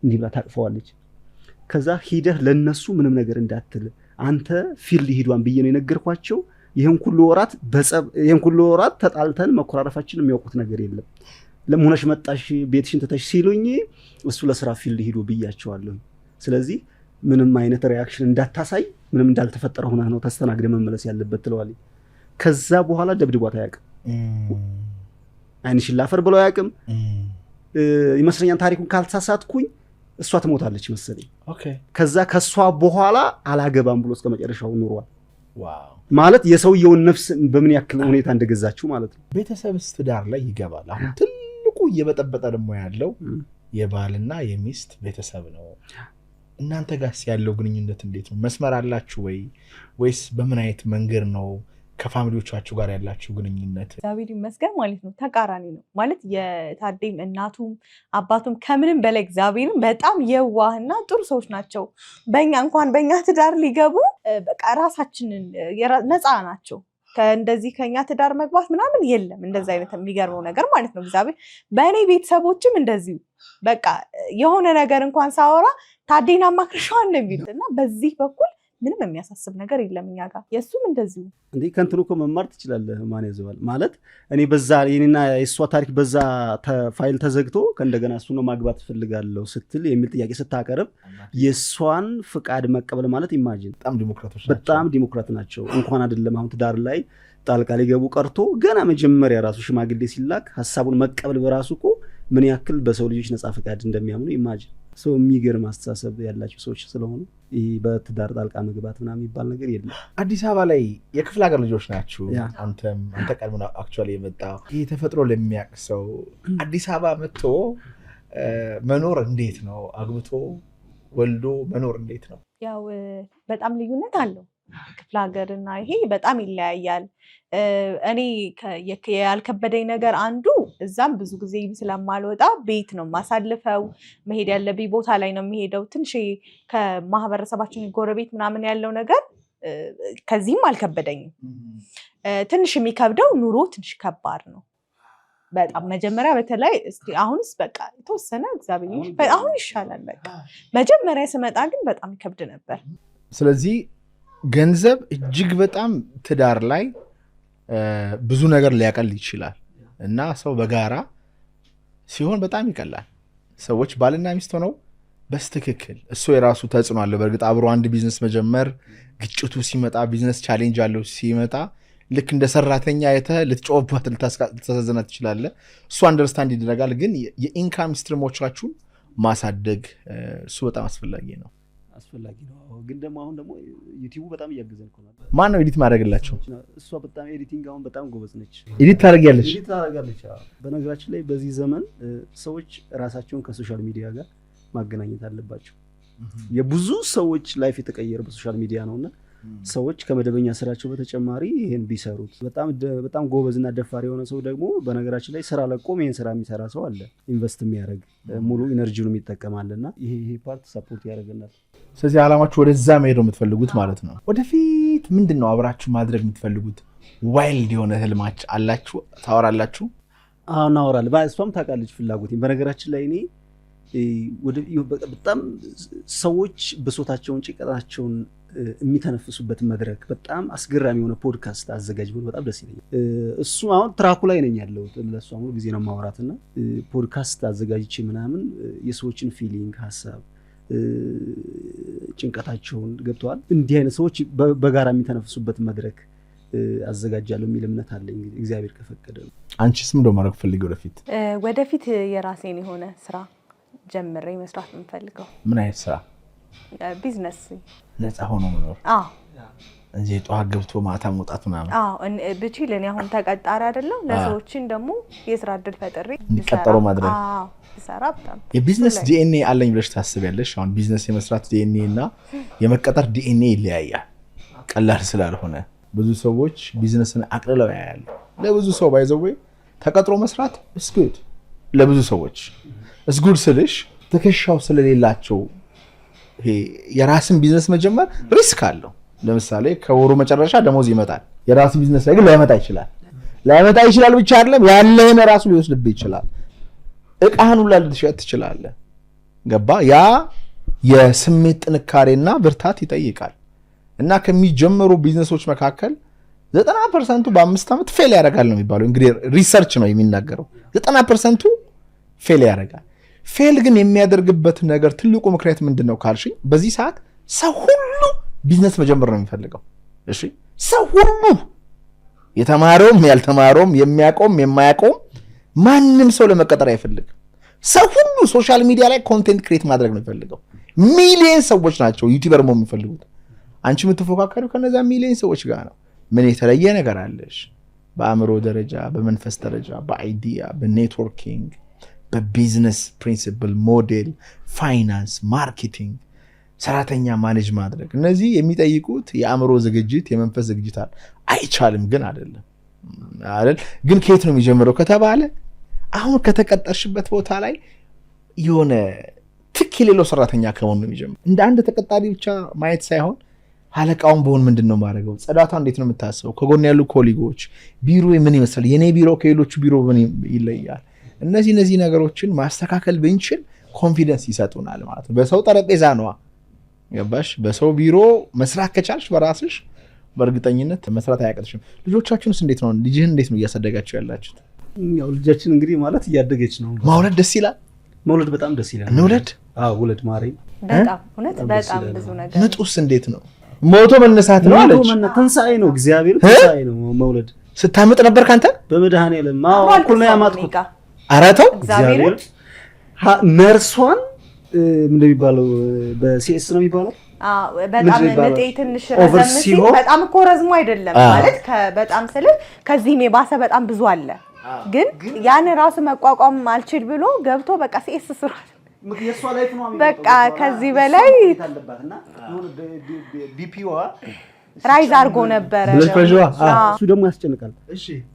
እንዲህ ብላ ታቅፈዋለች። ከዛ ሂደህ ለነሱ ምንም ነገር እንዳትል አንተ ፊልድ ሂዷን ብዬ ነው የነገርኳቸው። ይሄን ሁሉ ወራት ተጣልተን መኮራረፋችን የሚያውቁት ነገር የለም። ለምሆነሽ መጣሽ ቤትሽን ተተሽ ሲሉኝ እሱ ለስራ ፊልድ ሂዶ ብያቸዋለሁ። ስለዚህ ምንም አይነት ሪአክሽን እንዳታሳይ ምንም እንዳልተፈጠረ ሆነህ ነው ተስተናግደ መመለስ ያለበት ትለዋለች። ከዛ በኋላ ደብድቧት አያውቅም፣ አይንሽን ላፈር ብለው አያውቅም። ይመስለኛል ታሪኩን ካልተሳሳትኩኝ እሷ ትሞታለች መሰለኝ። ከዛ ከሷ በኋላ አላገባም ብሎ እስከ መጨረሻው ኑሯል። ማለት የሰውየውን ነፍስ በምን ያክል ሁኔታ እንደገዛችው ማለት ነው። ቤተሰብስ ትዳር ላይ ይገባል። አሁን ትልቁ እየበጠበጠ ደግሞ ያለው የባልና የሚስት ቤተሰብ ነው። እናንተ ጋርስ ያለው ግንኙነት እንዴት ነው? መስመር አላችሁ ወይስ በምን አይነት መንገድ ነው ከፋሚሊዎቻችሁ ጋር ያላችሁ ግንኙነት? እግዚአብሔር ይመስገን ማለት ነው ተቃራኒ ነው ማለት የታዴም እናቱም አባቱም ከምንም በላይ እግዚአብሔርን በጣም የዋህና ጥሩ ሰዎች ናቸው። በእኛ ትዳር ሊገቡ በቃ ራሳችንን ነፃ ናቸው። እንደዚህ ከኛ ትዳር መግባት ምናምን የለም። እንደዚህ አይነት የሚገርመው ነገር ማለት ነው እግዚአብሔር በእኔ ቤተሰቦችም እንደዚሁ በቃ የሆነ ነገር እንኳን ሳወራ ታዴና ማክርሻዋን ነው የሚሉት እና በዚህ በኩል ምንም የሚያሳስብ ነገር የለም እኛ ጋር። የእሱም እንደዚሁ እንዴ ከእንትኑ እኮ መማር ትችላለህ። ማን ያዘዋል ማለት እኔ በዛ የኔና የእሷ ታሪክ በዛ ፋይል ተዘግቶ ከእንደገና እሱ ነው ማግባት ፈልጋለሁ ስትል የሚል ጥያቄ ስታቀርብ የእሷን ፍቃድ መቀበል ማለት ኢማጂን በጣም ዲሞክራት ናቸው። እንኳን አይደለም አሁን ትዳር ላይ ጣልቃ ሊገቡ ቀርቶ ገና መጀመሪያ ራሱ ሽማግሌ ሲላክ ሀሳቡን መቀበል በራሱ እኮ ምን ያክል በሰው ልጆች ነፃ ፍቃድ እንደሚያምኑ ኢማጂን። ሰው የሚገርም አስተሳሰብ ያላቸው ሰዎች ስለሆኑ ይህ በትዳር ጣልቃ መግባት ምናምን የሚባል ነገር የለም። አዲስ አበባ ላይ የክፍለ ሀገር ልጆች ናችሁ። አንተ ቀድሞ አክቹዋሊ የመጣው ይህ ተፈጥሮ ለሚያውቅ ሰው አዲስ አበባ መጥቶ መኖር እንዴት ነው? አግብቶ ወልዶ መኖር እንዴት ነው? ያው በጣም ልዩነት አለው። ክፍለ ሀገርና ይሄ በጣም ይለያያል። እኔ ያልከበደኝ ነገር አንዱ እዛም ብዙ ጊዜ ስለማልወጣ ቤት ነው ማሳልፈው፣ መሄድ ያለብኝ ቦታ ላይ ነው የሚሄደው። ትንሽ ከማህበረሰባችን ጎረቤት ምናምን ያለው ነገር ከዚህም አልከበደኝም። ትንሽ የሚከብደው ኑሮ ትንሽ ከባድ ነው በጣም መጀመሪያ በተለይ አሁንስ በቃ የተወሰነ እግዚአብሔር አሁን ይሻላል። በቃ መጀመሪያ ስመጣ ግን በጣም ይከብድ ነበር። ስለዚህ ገንዘብ እጅግ በጣም ትዳር ላይ ብዙ ነገር ሊያቀል ይችላል እና ሰው በጋራ ሲሆን በጣም ይቀላል። ሰዎች ባልና ሚስት ሆነው በስትክክል እሱ የራሱ ተጽዕኖ አለው። በእርግጥ አብሮ አንድ ቢዝነስ መጀመር ግጭቱ ሲመጣ ቢዝነስ ቻሌንጅ አለው ሲመጣ ልክ እንደ ሰራተኛ አይተህ ልትጮህባት ልታሳዝናት ትችላለህ። እሱ አንደርስታንድ ይደረጋል። ግን የኢንካም ስትሪሞቻችሁን ማሳደግ እሱ በጣም አስፈላጊ ነው። ግን ደግሞ አሁን ደግሞ ዩቲዩብ በጣም እያገዘን ነው። ማን ነው ኤዲት ማድረግላቸው? እሷ በጣም ኤዲቲንግ አሁን በጣም ጎበዝ ነች። ኤዲት ታደርጊያለሽ? በነገራችን ላይ በዚህ ዘመን ሰዎች ራሳቸውን ከሶሻል ሚዲያ ጋር ማገናኘት አለባቸው። የብዙ ሰዎች ላይፍ የተቀየረ በሶሻል ሚዲያ ነውና ሰዎች ከመደበኛ ስራቸው በተጨማሪ ይሄን ቢሰሩት በጣም ጎበዝና ደፋር የሆነ ሰው ደግሞ በነገራችን ላይ ስራ ለቆም ይሄን ስራ የሚሰራ ሰው አለ ኢንቨስት የሚያደርግ ሙሉ ኢነርጂውን ይጠቀማልና ይሄ ፓርት ሰፖርት ያደርገናል። ስለዚህ ዓላማችሁ ወደዛ መሄድ ነው የምትፈልጉት ማለት ነው። ወደፊት ምንድነው አብራችሁ ማድረግ የምትፈልጉት? ዋይልድ የሆነ ህልማች አላችሁ? ታወራላችሁ? አዎ እናወራለን። እሷም ታውቃለች ፍላጎቴን። በነገራችን ላይ እኔ በጣም ሰዎች ብሶታቸውን ጭንቀታቸውን የሚተነፍሱበት መድረክ በጣም አስገራሚ የሆነ ፖድካስት አዘጋጅ ቢሆን በጣም ደስ ይለኛል። እሱ አሁን ትራኩ ላይ ነኝ ያለሁት ለእሷ ሙሉ ጊዜ ነው ማውራትና ፖድካስት አዘጋጅቼ ምናምን የሰዎችን ፊሊንግ ሀሳብ ጭንቀታቸውን ገብተዋል እንዲህ አይነት ሰዎች በጋራ የሚተነፍሱበት መድረክ አዘጋጃለሁ የሚል እምነት አለኝ እግዚአብሔር ከፈቀደ። አንቺስ ምን እንደው ማድረግ ፈልገው ወደፊት የራሴን የሆነ ስራ ጀምሬ መስራት የምፈልገው? ምን አይነት ስራ? ቢዝነስ ነፃ ሆኖ መኖር። እንጂ ጠዋት ገብቶ ማታ መውጣት ምናምን። ብችል እኔ አሁን ተቀጣሪ አይደለም ለሰዎችን ደግሞ የስራ እድል ፈጥሬ እንዲቀጠሩ ማድረግ። ሰራ በጣም የቢዝነስ ዲኤንኤ አለኝ ብለሽ ታስቢያለሽ? አሁን ቢዝነስ የመስራት ዲኤንኤ እና የመቀጠር ዲኤንኤ ይለያያል። ቀላል ስላልሆነ ብዙ ሰዎች ቢዝነስን አቅልለው ያያሉ። ለብዙ ሰው ባይዘው ተቀጥሮ መስራት is good ለብዙ ሰዎች is good ስልሽ ትከሻው ስለሌላቸው ይሄ የራስን ቢዝነስ መጀመር ሪስክ አለው። ለምሳሌ ከወሩ መጨረሻ ደሞዝ ይመጣል። የራስ ቢዝነስ ላይ ግን ላይመጣ ይችላል ብቻ አይደለም ያለህን ራሱ ሊወስድብህ ይችላል። እቃህን ሁሉ ልትሸጥ ትችላለህ። ገባ? ያ የስሜት ጥንካሬና ብርታት ይጠይቃል። እና ከሚጀምሩ ቢዝነሶች መካከል 90% በ5 ዓመት ፌል ያደርጋል ነው የሚባለው። እንግዲህ ሪሰርች ነው የሚናገረው 90% ፌል ያደርጋል። ፌል ግን የሚያደርግበት ነገር ትልቁ ምክንያት ምንድነው ካልሽኝ፣ በዚህ ሰዓት ሰው ሁሉ ቢዝነስ መጀመር ነው የሚፈልገው። እሺ ሰው ሁሉ የተማረውም ያልተማረውም የሚያቆም የማያቆም ማንም ሰው ለመቀጠር አይፈልግም። ሰው ሁሉ ሶሻል ሚዲያ ላይ ኮንቴንት ክሬት ማድረግ ነው የሚፈልገው። ሚሊዮን ሰዎች ናቸው ዩቲዩበር መሆን የሚፈልጉት። አንቺ የምትፎካከሪው ከነዛ ሚሊዮን ሰዎች ጋር ነው። ምን የተለየ ነገር አለሽ? በአእምሮ ደረጃ፣ በመንፈስ ደረጃ፣ በአይዲያ፣ በኔትወርኪንግ፣ በቢዝነስ ፕሪንሲፕል፣ ሞዴል፣ ፋይናንስ፣ ማርኬቲንግ፣ ሰራተኛ ማኔጅ ማድረግ እነዚህ የሚጠይቁት የአእምሮ ዝግጅት የመንፈስ ዝግጅት አለ። አይቻልም ግን አይደለም ግን ከየት ነው የሚጀምረው ከተባለ አሁን ከተቀጠርሽበት ቦታ ላይ የሆነ ትክ የሌለው ሰራተኛ ከሆነ ነው የሚጀምረው። እንደ አንድ ተቀጣሪ ብቻ ማየት ሳይሆን አለቃውን በሆን ምንድነው ማድረገው? ጽዳቷ እንዴት ነው የምታስበው? ከጎን ያሉ ኮሊጎች ቢሮ ምን ይመስላል? የኔ ቢሮ ከሌሎቹ ቢሮ ምን ይለያል? እነዚህ ነገሮችን ማስተካከል ብንችል ኮንፊደንስ ይሰጡናል ማለት ነው። በሰው ጠረጴዛ ነዋ ገባሽ? በሰው ቢሮ መስራት ከቻልሽ በራስሽ በእርግጠኝነት መስራት አያቀጥሽም። ልጆቻችሁንስ እንዴት ነው? ልጅህን እንዴት ነው እያሳደጋችሁ ያላችሁት? ያው ልጃችን እንግዲህ ማለት እያደገች ነው። ማውለድ ደስ ይላል። መውለድ በጣም ደስ ይላል። እንውለድ? አዎ ውለድ ማሪ። በጣም እውነት በጣም ብዙ ነገር። ምጡስ እንዴት ነው? ሞቶ መነሳት ነው አለች። ትንሣኤ ነው እግዚአብሔር ትንሣኤ ነው መውለድ። ስታምጥ ነበር ካንተ? በመድኃኔዓለም እኩል ነው ያማጥኩት። ኧረ ተው እግዚአብሔር ነርሷን እንደሚባለው በሲኤስ ነው የሚባለው። በጣም ምጤ ትንሽ ረዘም ሲል በጣም እኮ ረዝሞ አይደለም ማለት በጣም ስለ ከዚህም የባሰ በጣም ብዙ አለ። ግን ያን ራሱ መቋቋም አልችል ብሎ ገብቶ በቃ ሲኤስ ስሯል። በቃ ከዚህ በላይ ቢፒዋ ራይዝ አድርጎ ነበረ። እሱ ደግሞ ያስጨንቃል።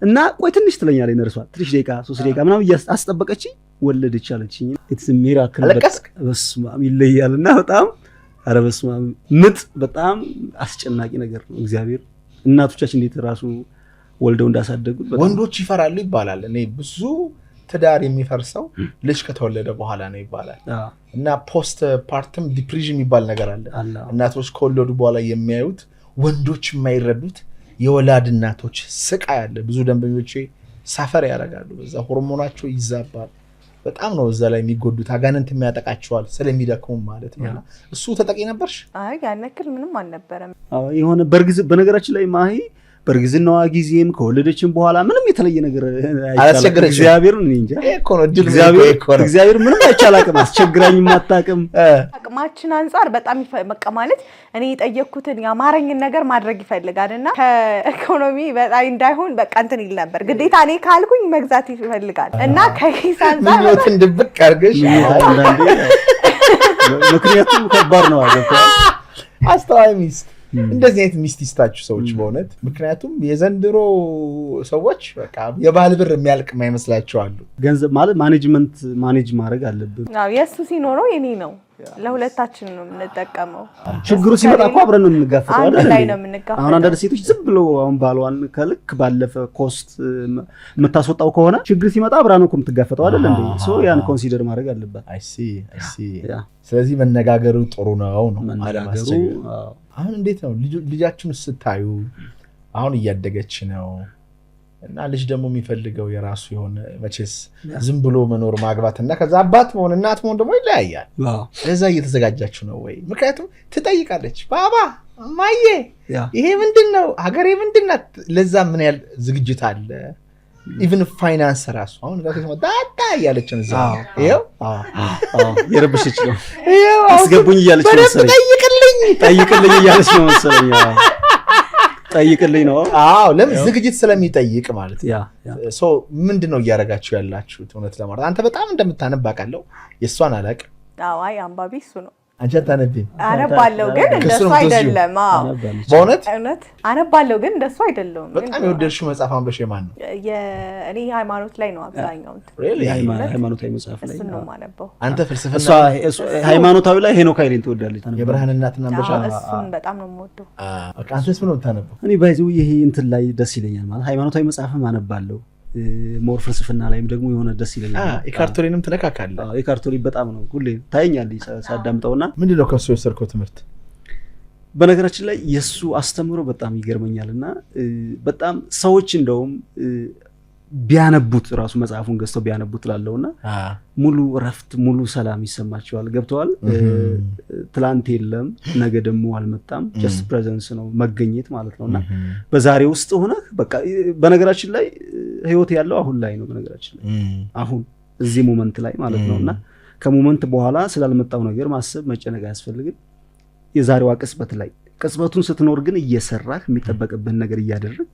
እና ቆይ ትንሽ ትለኛለች ነርሷ ትንሽ ደቂቃ 3 ደቂቃ ምናምን አስጠበቀች ወለደች አለችኝ። ኢትስ ሚራክል በስመ አብ ይለያልና በጣም ኧረ በስመ አብ ምጥ በጣም አስጨናቂ ነገር ነው። እግዚአብሔር እናቶቻችን እንዴት ራሱ ወልደው እንዳሳደጉት በጣም ወንዶች ይፈራሉ ይባላል። እኔ ብዙ ትዳር የሚፈርሰው ልጅ ከተወለደ በኋላ ነው ይባላል። እና ፖስት ፓርተም ዲፕሬሽን የሚባል ነገር አለ። እናቶች ከወለዱ በኋላ የሚያዩት ወንዶች የማይረዱት የወላድ እናቶች ስቃይ አለ። ብዙ ደንበኞቼ ሳፈር ያደርጋሉ። በዛ ሆርሞናቸው ይዛባል። በጣም ነው እዛ ላይ የሚጎዱት። አጋንንት የሚያጠቃቸዋል ስለሚደክሙ ማለት ነው። እሱ ተጠቂ ነበርሽ? አይ ያን ያክል ምንም አልነበረም። የሆነ በነገራችን ላይ ማሂ በእርግዝናዋ ጊዜም ከወለደችም በኋላ ምንም የተለየ ነገር አይቻልም። እግዚአብሔር ነው እንጂ እኮ ነው ድል እግዚአብሔር ምንም አይቻላቅም። አስቸግራኝም አታውቅም። አቅማችን አንፃር በጣም በቃ ማለት እኔ የጠየቅኩትን ያማረኝን ነገር ማድረግ ይፈልጋልና ከኢኮኖሚ በጣም እንዳይሆን በቃ እንትን ይል ነበር። ግዴታ እኔ ካልኩኝ መግዛት ይፈልጋል እና ከኪስ አንፃር ምኞትን ድብቅ አድርገሽ ምክንያቱም ከባድ ነው። አስተዋይ ሚስት እንደዚህ አይነት ሚስት ይስጣችሁ ሰዎች በእውነት ምክንያቱም የዘንድሮ ሰዎች በቃ የባህል ብር የሚያልቅ የማይመስላቸው አሉ። ገንዘብ ማለት ማኔጅ ማድረግ አለብን። አዎ የሱ ሲኖረው የኔ ነው ለሁለታችን ነው የምንጠቀመው። ችግሩ ሲመጣ እኮ አብረን ነው የምንጋፈጠው አይደል? ላይ ነው የምንጋፈጠው። አሁን አንዳንድ ሴቶች ዝም ብሎ አሁን ባሏን ከልክ ባለፈ ኮስት የምታስወጣው ከሆነ ችግር ሲመጣ አብረን ነው የምትጋፈጠው አይደል እንዴ? ሶ ያን ኮንሲደር ማድረግ አለበት። አይ ሲ ስለዚህ መነጋገሩ ጥሩ ነው መነጋገሩ። አሁን እንዴት ነው ልጃችሁን ስታዩ አሁን እያደገች ነው እና ልጅ ደግሞ የሚፈልገው የራሱ የሆነ መቼስ ዝም ብሎ መኖር ማግባትና ከዛ አባት መሆን እናት መሆን ደግሞ ይለያያል። ለዛ እየተዘጋጃችሁ ነው ወይ? ምክንያቱም ትጠይቃለች ባባ ማዬ ይሄ ምንድነው ሀገሬ ምንድናት? ለዛ ምን ያህል ዝግጅት አለ? ኢቭን ፋይናንስ ራሱ አሁን ዳታ እያለች ነው ይኸው የረበሸች ነው አስገቡኝ እያለች ነው መሰለኝ። ጠይቅልኝ እያለች ነው መሰለኝ። ጠይቅልኝ ነው። አዎ ለምን ዝግጅት ስለሚጠይቅ ማለት ነው። ሶ ምንድነው እያደረጋችሁ ያላችሁት? እውነት ለማለት አንተ በጣም እንደምታነብ አውቃለሁ። የእሷን አላውቅም። አዎ አይ አንባቢ እሱ ነው። አንቺ አታነቢም? አነባለሁ ግን እንደሱ አይደለም። አዎ በእውነት አነባለሁ ግን እንደሱ አይደለም። በጣም የወደድሽው መጽሐፍ አንበሽ የማን ነው? እኔ ሃይማኖት ላይ ነው አብዛኛው። ሃይማኖታዊ መጽሐፍ ላይ ነው የማነበው። አንተ ፍልስፍና እሷ ሃይማኖታዊ ላይ ሄኖክ ኃይሌን ትወዳለች። የብርሃን እናትና አንበሻ እሱን በጣም ነው የምወደው። አንተስ ምን ነው የምታነበው? እኔ ባይዘው ይሄ እንትን ላይ ደስ ይለኛል ማለት ሃይማኖታዊ መጽሐፍም አነባለሁ። ሞር ፍልስፍና ላይም ደግሞ የሆነ ደስ ይለኛል። ኢካርቶሪንም ትነካካለህ? አዎ ኢካርቶሪ በጣም ነው ሁሌ ታየኛለህ ሳዳምጠውና። ምንድነው ከሱ የወሰድከው ትምህርት? በነገራችን ላይ የሱ አስተምሮ በጣም ይገርመኛልና በጣም ሰዎች እንደውም ቢያነቡት ራሱ መጽሐፉን ገዝተው ቢያነቡት ላለውና ሙሉ ረፍት ሙሉ ሰላም ይሰማቸዋል። ገብተዋል። ትላንት የለም ነገ ደግሞ አልመጣም። ጀስት ፕሬዘንስ ነው መገኘት ማለት ነውና በዛሬ ውስጥ ሆነ በቃ በነገራችን ላይ ህይወት ያለው አሁን ላይ ነው። በነገራችን ላይ አሁን እዚህ ሞመንት ላይ ማለት ነውና ከሞመንት በኋላ ስላልመጣው ነገር ማሰብ መጨነቅ አያስፈልግም። የዛሬዋ ቅጽበት ላይ ቅጽበቱን ስትኖር ግን እየሰራህ የሚጠበቅብህን ነገር እያደረግ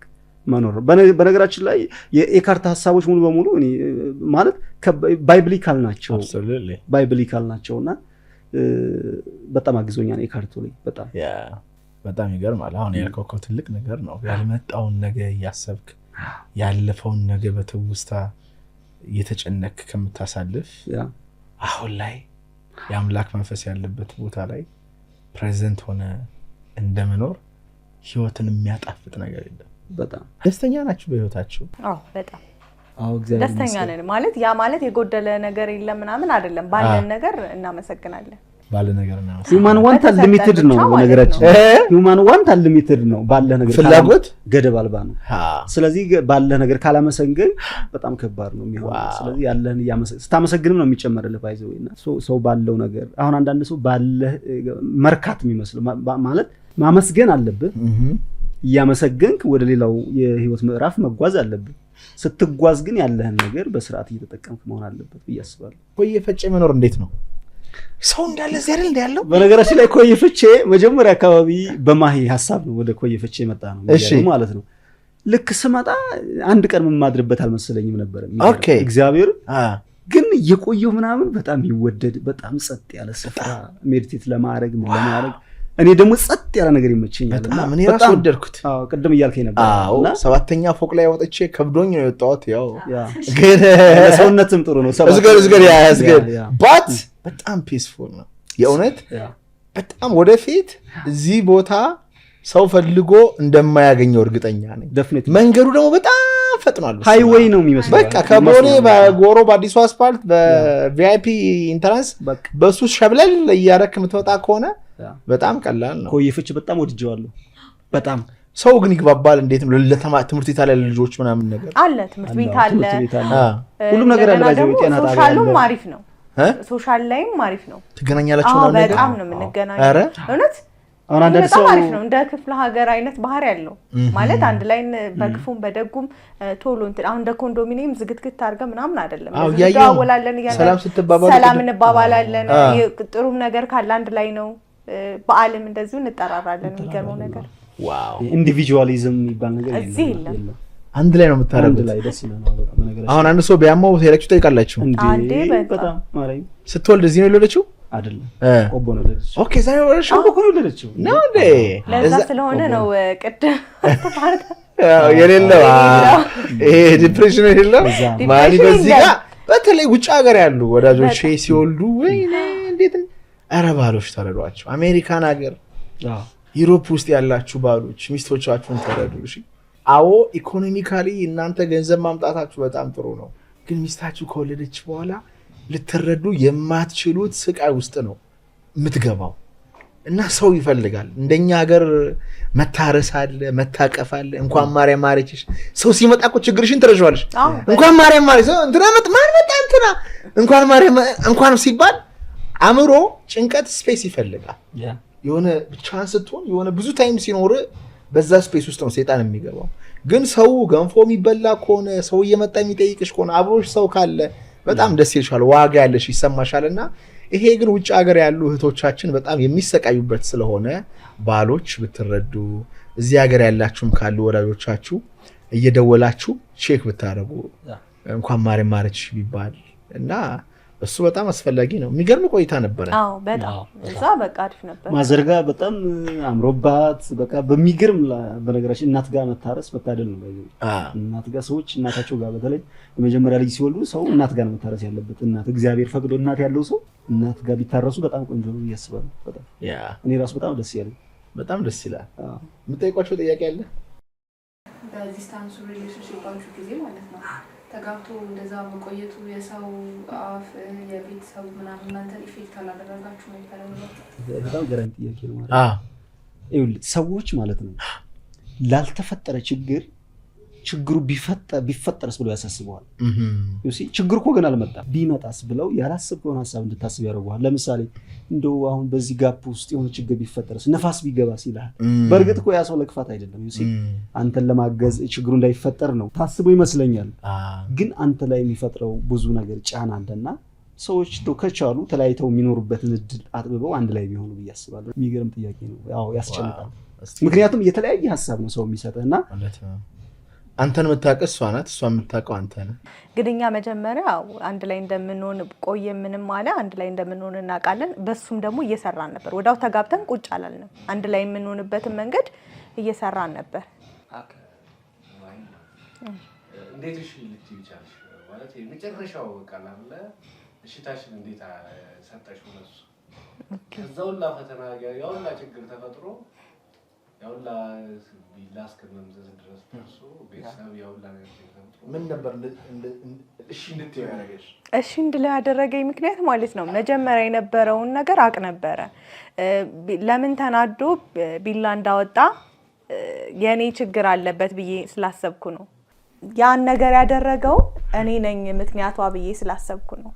መኖር። በነገራችን ላይ የካርታ ሐሳቦች ሙሉ በሙሉ እኔ ማለት ባይብሊካል ናቸው። ባይብሊካል ናቸውና በጣም አግዞኛል የካርቱ ላይ በጣም ይገርማል። አሁን ያልከው ትልቅ ነገር ነው። ያልመጣውን ነገር እያሰብክ ያለፈውን ነገር በትውስታ እየተጨነክ ከምታሳልፍ አሁን ላይ የአምላክ መንፈስ ያለበት ቦታ ላይ ፕሬዘንት ሆነ እንደመኖር ህይወትን የሚያጣፍጥ ነገር የለም። በጣም ደስተኛ ናችሁ በህይወታችሁ? አዎ በጣም ደስተኛ ነን። ማለት ያ ማለት የጎደለ ነገር የለም ምናምን አይደለም። ባለን ነገር እናመሰግናለን። ባለ ነገር ነው። ሁማን ዋንት አንሊሚትድ ነው በነገራችን። ሁማን ዋንት አንሊሚትድ ነው። ባለ ነገር ፍላጎት ገደብ አልባ ነው። ስለዚህ ባለ ነገር ካላመሰገን በጣም ከባድ ነው የሚሆነው። ስለዚህ ያለህን ስታመሰግንም ነው የሚጨመርልህ ባይዘውና ሰው ባለው ነገር አሁን አንዳንድ ሰው ባለ መርካት የሚመስል ማለት ማመስገን አለብህ። እያመሰገንክ ወደ ሌላው የህይወት ምዕራፍ መጓዝ አለብህ። ስትጓዝ ግን ያለህን ነገር በስርዓት እየተጠቀምክ መሆን አለበት ብዬ አስባለሁ። ቆየ ፈጬ መኖር እንዴት ነው? ሰው እንዳለ ዘር እንደ ያለው በነገራችን ላይ ኮየ ፍቼ መጀመሪያ አካባቢ በማሂ ሐሳብ ነው ወደ ኮየ ፍቼ መጣ ነው ማለት ነው። ልክ ስመጣ አንድ ቀን ማድረበት አልመሰለኝም ነበር። እግዚአብሔር ግን የቆየው ምናምን በጣም ይወደድ በጣም ጸጥ ያለ ስፍራ ሜዲቴት ለማድረግ እኔ ደግሞ ጸጥ ያለ ነገር ይመቸኛልና ምን ራስ ወደድኩት። ቅድም እያልከኝ ነበር። ሰባተኛ ፎቅ ላይ ወጥቼ ከብዶኝ ነው የወጣሁት። ያው ግን ሰውነትም ጥሩ ነው። እዝገር ባት በጣም ፒስፉል ነው የእውነት። በጣም ወደፊት እዚህ ቦታ ሰው ፈልጎ እንደማያገኘው እርግጠኛ ነኝ። መንገዱ ደግሞ በጣም ፈጥኗል። ሃይዌይ ነው የሚመስለው። በቃ ከቦሌ በጎሮ በአዲሱ አስፋልት በቪአይፒ ኢንትራንስ በሱ ሸብለል እያደረክ የምትወጣ ከሆነ በጣም ቀላል ነው። ኮየ ፍቼ በጣም ወድጄዋለሁ። በጣም ሰው ግን ይግባባል። እንዴት ነው ትምህርት ቤት አለ ልጆች ምናምን ነገር አለ፣ ትምህርት ቤት አለ፣ ሁሉም ነገር አለ። ባይዘው ጤና ጣቢያ ሶሻሉም አሪፍ ነው። ሶሻል ላይም አሪፍ ነው። ትገናኛላችሁ ነው ነገር በጣም ነው የምንገናኘው። ኧረ እውነት አሁን አንዳንድ ሰው አሪፍ ነው። እንደ ክፍለ ሀገር አይነት ባህሪ ያለው ማለት አንድ ላይ በክፉም በደጉም ቶሎ እንትን አሁን እንደ ኮንዶሚኒየም ዝግትግት አድርገን ምናምን አይደለም። እንደዋወላለን፣ ሰላም እንባባላለን። ጥሩም ነገር ካለ አንድ ላይ ነው። በዓልም እንደዚሁ እንጠራራለን። የሚገርመው ነገር ዋው ኢንዲቪጁዋሊዝም የሚባል ነገር እዚህ የለም። አንድ ላይ ነው የምታረጉት። አንድ ላይ ደስ ይላል። አሁን አንድ ሰው ቢያማው ሄዳችሁ ጠይቃላችሁ? እንዴ በጣም ማለት ስትወልድ እዚህ ነው የወለደችው? አይደለም ቆቦ ነው የወለደችው። ኦኬ ዛሬ ወለደች ቆቦ ነው የወለደችው ነው እንዴ? ለዛ ስለሆነ ነው ቅድም የሌለው ይሄ ዲፕሬሽን የሌለው ማሊ በዚህ ጋር በተለይ ውጭ ሀገር ያሉ ወዳጆች ሲወልዱ ወይኔ እንዴት ኧረ ባሎች ተረዷቸው። አሜሪካን ሀገር ዩሮፕ ውስጥ ያላችሁ ባሎች ሚስቶቻችሁን ተረዱ። እሺ አዎ ኢኮኖሚካሊ እናንተ ገንዘብ ማምጣታችሁ በጣም ጥሩ ነው፣ ግን ሚስታችሁ ከወለደች በኋላ ልትረዱ የማትችሉት ስቃይ ውስጥ ነው የምትገባው። እና ሰው ይፈልጋል። እንደኛ ሀገር መታረስ አለ፣ መታቀፍ አለ። እንኳን ማርያም ማረችሽ ሰው ሲመጣ እኮ ችግርሽን ትረሻዋለሽ። እንኳን ማርያም ማረች ሰው እንትና ማን መጣ እንትና እንኳን ማርያም እንኳን ሲባል አእምሮ ጭንቀት ስፔስ ይፈልጋል። የሆነ ብቻህን ስትሆን የሆነ ብዙ ታይም ሲኖር በዛ ስፔስ ውስጥ ነው ሰይጣን የሚገባው። ግን ሰው ገንፎ የሚበላ ከሆነ ሰው እየመጣ የሚጠይቅሽ ከሆነ አብሮሽ ሰው ካለ በጣም ደስ ይልሻል፣ ዋጋ ያለሽ ይሰማሻልና ይሄ ግን ውጭ ሀገር ያሉ እህቶቻችን በጣም የሚሰቃዩበት ስለሆነ ባሎች ብትረዱ፣ እዚህ ሀገር ያላችሁም ካሉ ወዳጆቻችሁ እየደወላችሁ ቼክ ብታረጉ እንኳን ማርያም ማረችሽ ቢባል እና እሱ በጣም አስፈላጊ ነው። የሚገርም ቆይታ ነበር። አዎ በጣም እዛ በቃ አሪፍ ነበር። ማዘርጋ በጣም አምሮባት በቃ በሚገርም በነገራችን እናት ጋር መታረስ መታደል ነው። እናት ጋር ሰዎች እናታቸው ጋር በተለይ የመጀመሪያ ልጅ ሲወልዱ ሰው እናት ጋር መታረስ ያለበት። እናት እግዚአብሔር ፈቅዶ እናት ያለው ሰው እናት ጋር ቢታረሱ በጣም ቆንጆ ነው ያስባሉ። በጣም እኔ ራሱ በጣም ደስ ያለኝ በጣም ደስ ይላል። የምጠይቋቸው ጥያቄ አለ በዲስታንስ ሪሌሽንሺፓችሁ ጊዜ ማለት ነው ተጋብቶ እንደዛ መቆየቱ የሰው አፍ የቤተሰብ ምናምን እናንተን ኢፌክት አላደረጋችሁ ነው ይባላል? በጣም ገራሚ ጥያቄ ነው ማለት ይኸውልህ ሰዎች ማለት ነው ላልተፈጠረ ችግሩ ቢፈጠርስ ብለው ያሳስበዋል። ችግሩ እኮ ገና አልመጣም ቢመጣስ ብለው ያላሰብከውን ሀሳብ እንድታስብ ያደርጉሃል። ለምሳሌ እንደው አሁን በዚህ ጋፕ ውስጥ የሆነ ችግር ቢፈጠርስ ነፋስ ቢገባስ ይላል። በእርግጥ እኮ ያ ሰው ለክፋት አይደለም አንተን ለማገዝ ችግሩ እንዳይፈጠር ነው ታስቦ ይመስለኛል። ግን አንተ ላይ የሚፈጥረው ብዙ ነገር ጫና አለና ሰዎች ከቻሉ ተለያይተው የሚኖሩበትን እድል አጥብበው አንድ ላይ ቢሆኑ ብዬ አስባለሁ። የሚገርም ጥያቄ ነው። ያው ያስጨንቃል። ምክንያቱም የተለያየ ሀሳብ ነው ሰው የሚሰጥህና አንተን የምታውቀው እሷ ናት፣ እሷ የምታውቀው አንተ ነህ። ግን እኛ መጀመሪያ አንድ ላይ እንደምንሆን ቆየ ምንም አለ አንድ ላይ እንደምንሆን እናውቃለን። በሱም ደግሞ እየሰራን ነበር። ወዳው ተጋብተን ቁጭ አላልንም። አንድ ላይ የምንሆንበትን መንገድ እየሰራን ነበር። እንዴት እሺ ልትይ ይቻላል ማለት የመጨረሻው ቃል አለ እሺታሽን እንዴት ሰጠሽ ወለሱ ከዛው ላ ፈተና ያውላ ችግር ተፈጥሮ ያውላ ቢላስከመምዘዝ ድረስ ደርሶ ቤተሰብ ያውላ ነገር ተፈጥሮ ምን ነበር እሺ እንድትይ ያደረገሽ? እሺ እንድላ ያደረገኝ ምክንያት ማለት ነው መጀመሪያ የነበረውን ነገር አቅ ነበረ። ለምን ተናዶ ቢላ እንዳወጣ የኔ ችግር አለበት ብዬ ስላሰብኩ ነው። ያን ነገር ያደረገው እኔ ነኝ ምክንያቷ ብዬ ስላሰብኩ ነው።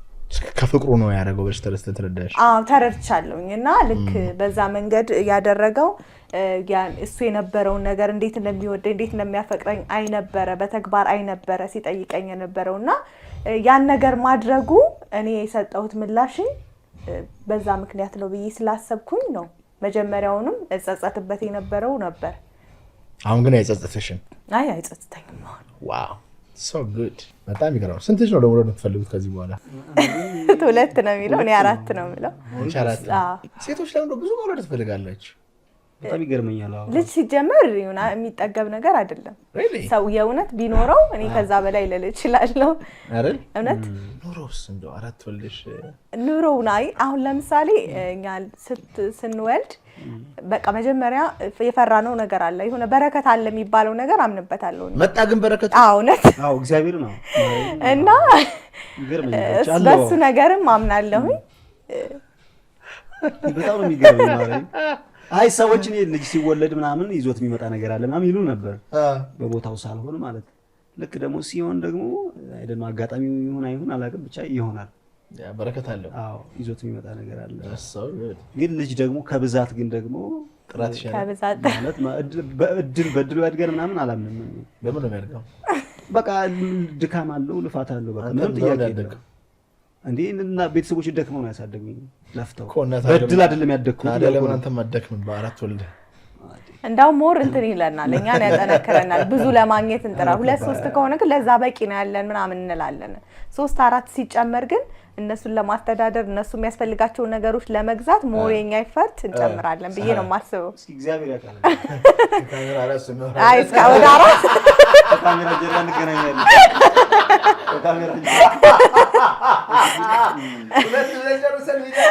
ከፍቅሩ ነው ያደረገው ብለሽ ተረድተሽ? አዎ ተረድቻለሁኝ። እና ልክ በዛ መንገድ ያደረገው እሱ የነበረውን ነገር እንዴት እንደሚወደኝ እንዴት እንደሚያፈቅረኝ አይነበረ በተግባር አይነበረ ሲጠይቀኝ የነበረውና ያን ነገር ማድረጉ እኔ የሰጠሁት ምላሽ በዛ ምክንያት ነው ብዬ ስላሰብኩኝ ነው። መጀመሪያውንም እጸጸትበት የነበረው ነበር። አሁን ግን አይጸጸትሽም? አይ አይጸጽተኝም። ዋው ሶ ጉድ። በጣም ይገርማል። ስንት ልጅ ነው ደግሞ የምትፈልጉት ከዚህ በኋላ? ሁለት ነው የሚለው እኔ አራት ነው የሚለው። ሴቶች ለምን ብዙ መውለድ ትፈልጋላችሁ? በጣም ይገርመኛል። ልጅ ሲጀመር የሚጠገብ ነገር አይደለም። ሰው የእውነት ቢኖረው እኔ ከዛ በላይ ልል እችላለሁ አይደል? እውነት ኑሮስ እንደው አራት ወልደሽ ኑሮው ላይ አሁን ለምሳሌ እኛ ስንወልድ በቃ መጀመሪያ የፈራነው ነገር አለ። የሆነ በረከት አለ የሚባለው ነገር አምንበታለሁ። መጣ ግን በረከት? አዎ እውነት። አዎ እግዚአብሔር ነው እና በሱ ነገርም አምናለሁኝ። በጣም ነው የሚገርመኝ ማለት አይ ሰዎች እኔ ልጅ ሲወለድ ምናምን ይዞት የሚመጣ ነገር አለ ምናምን ይሉ ነበር በቦታው ሳልሆን ማለት። ልክ ደግሞ ሲሆን ደግሞ አይደለም አጋጣሚው ይሁን አይሁን አላውቅም ብቻ ይሆናል። ያ በረከት አለው። አዎ ይዞት የሚመጣ ነገር አለ። ግን ልጅ ደግሞ ከብዛት ግን ደግሞ ጥራት ይሻላል ከብዛት ማለት በእድሉ ያድገን ምናምን አላምንም። በምን ነው የሚያድገው? በቃ ድካም አለው ልፋት አለው። በቃ ምንም ጥያቄ የለም። እንዴ እና ቤተሰቦች ደክመው ነው ያሳደጉኝ ለፍተው በእድል አይደለም ያደግኩት። አይደለም አንተ ማደክም በአራት ወልደ እንዳው ሞር እንትን ይለናል እኛን ያጠነክረናል። ብዙ ለማግኘት እንጥራ። 2 3 ከሆነ ግን ለዛ በቂ ነው ያለን ምናምን እንላለን። 3 4 ሲጨመር ግን እነሱን ለማስተዳደር እነሱ የሚያስፈልጋቸውን ነገሮች ለመግዛት ሞሬኛ ይፈርት እንጨምራለን ብዬ ነው የማስበው። እግዚአብሔር ያውቃል። ካሜራ ላይ እሱ ነው። አይ ወደ አራት ካሜራ ጀርባ እንገናኛለን። ካሜራ ሁለት ለጀሩሰን ቪዲዮ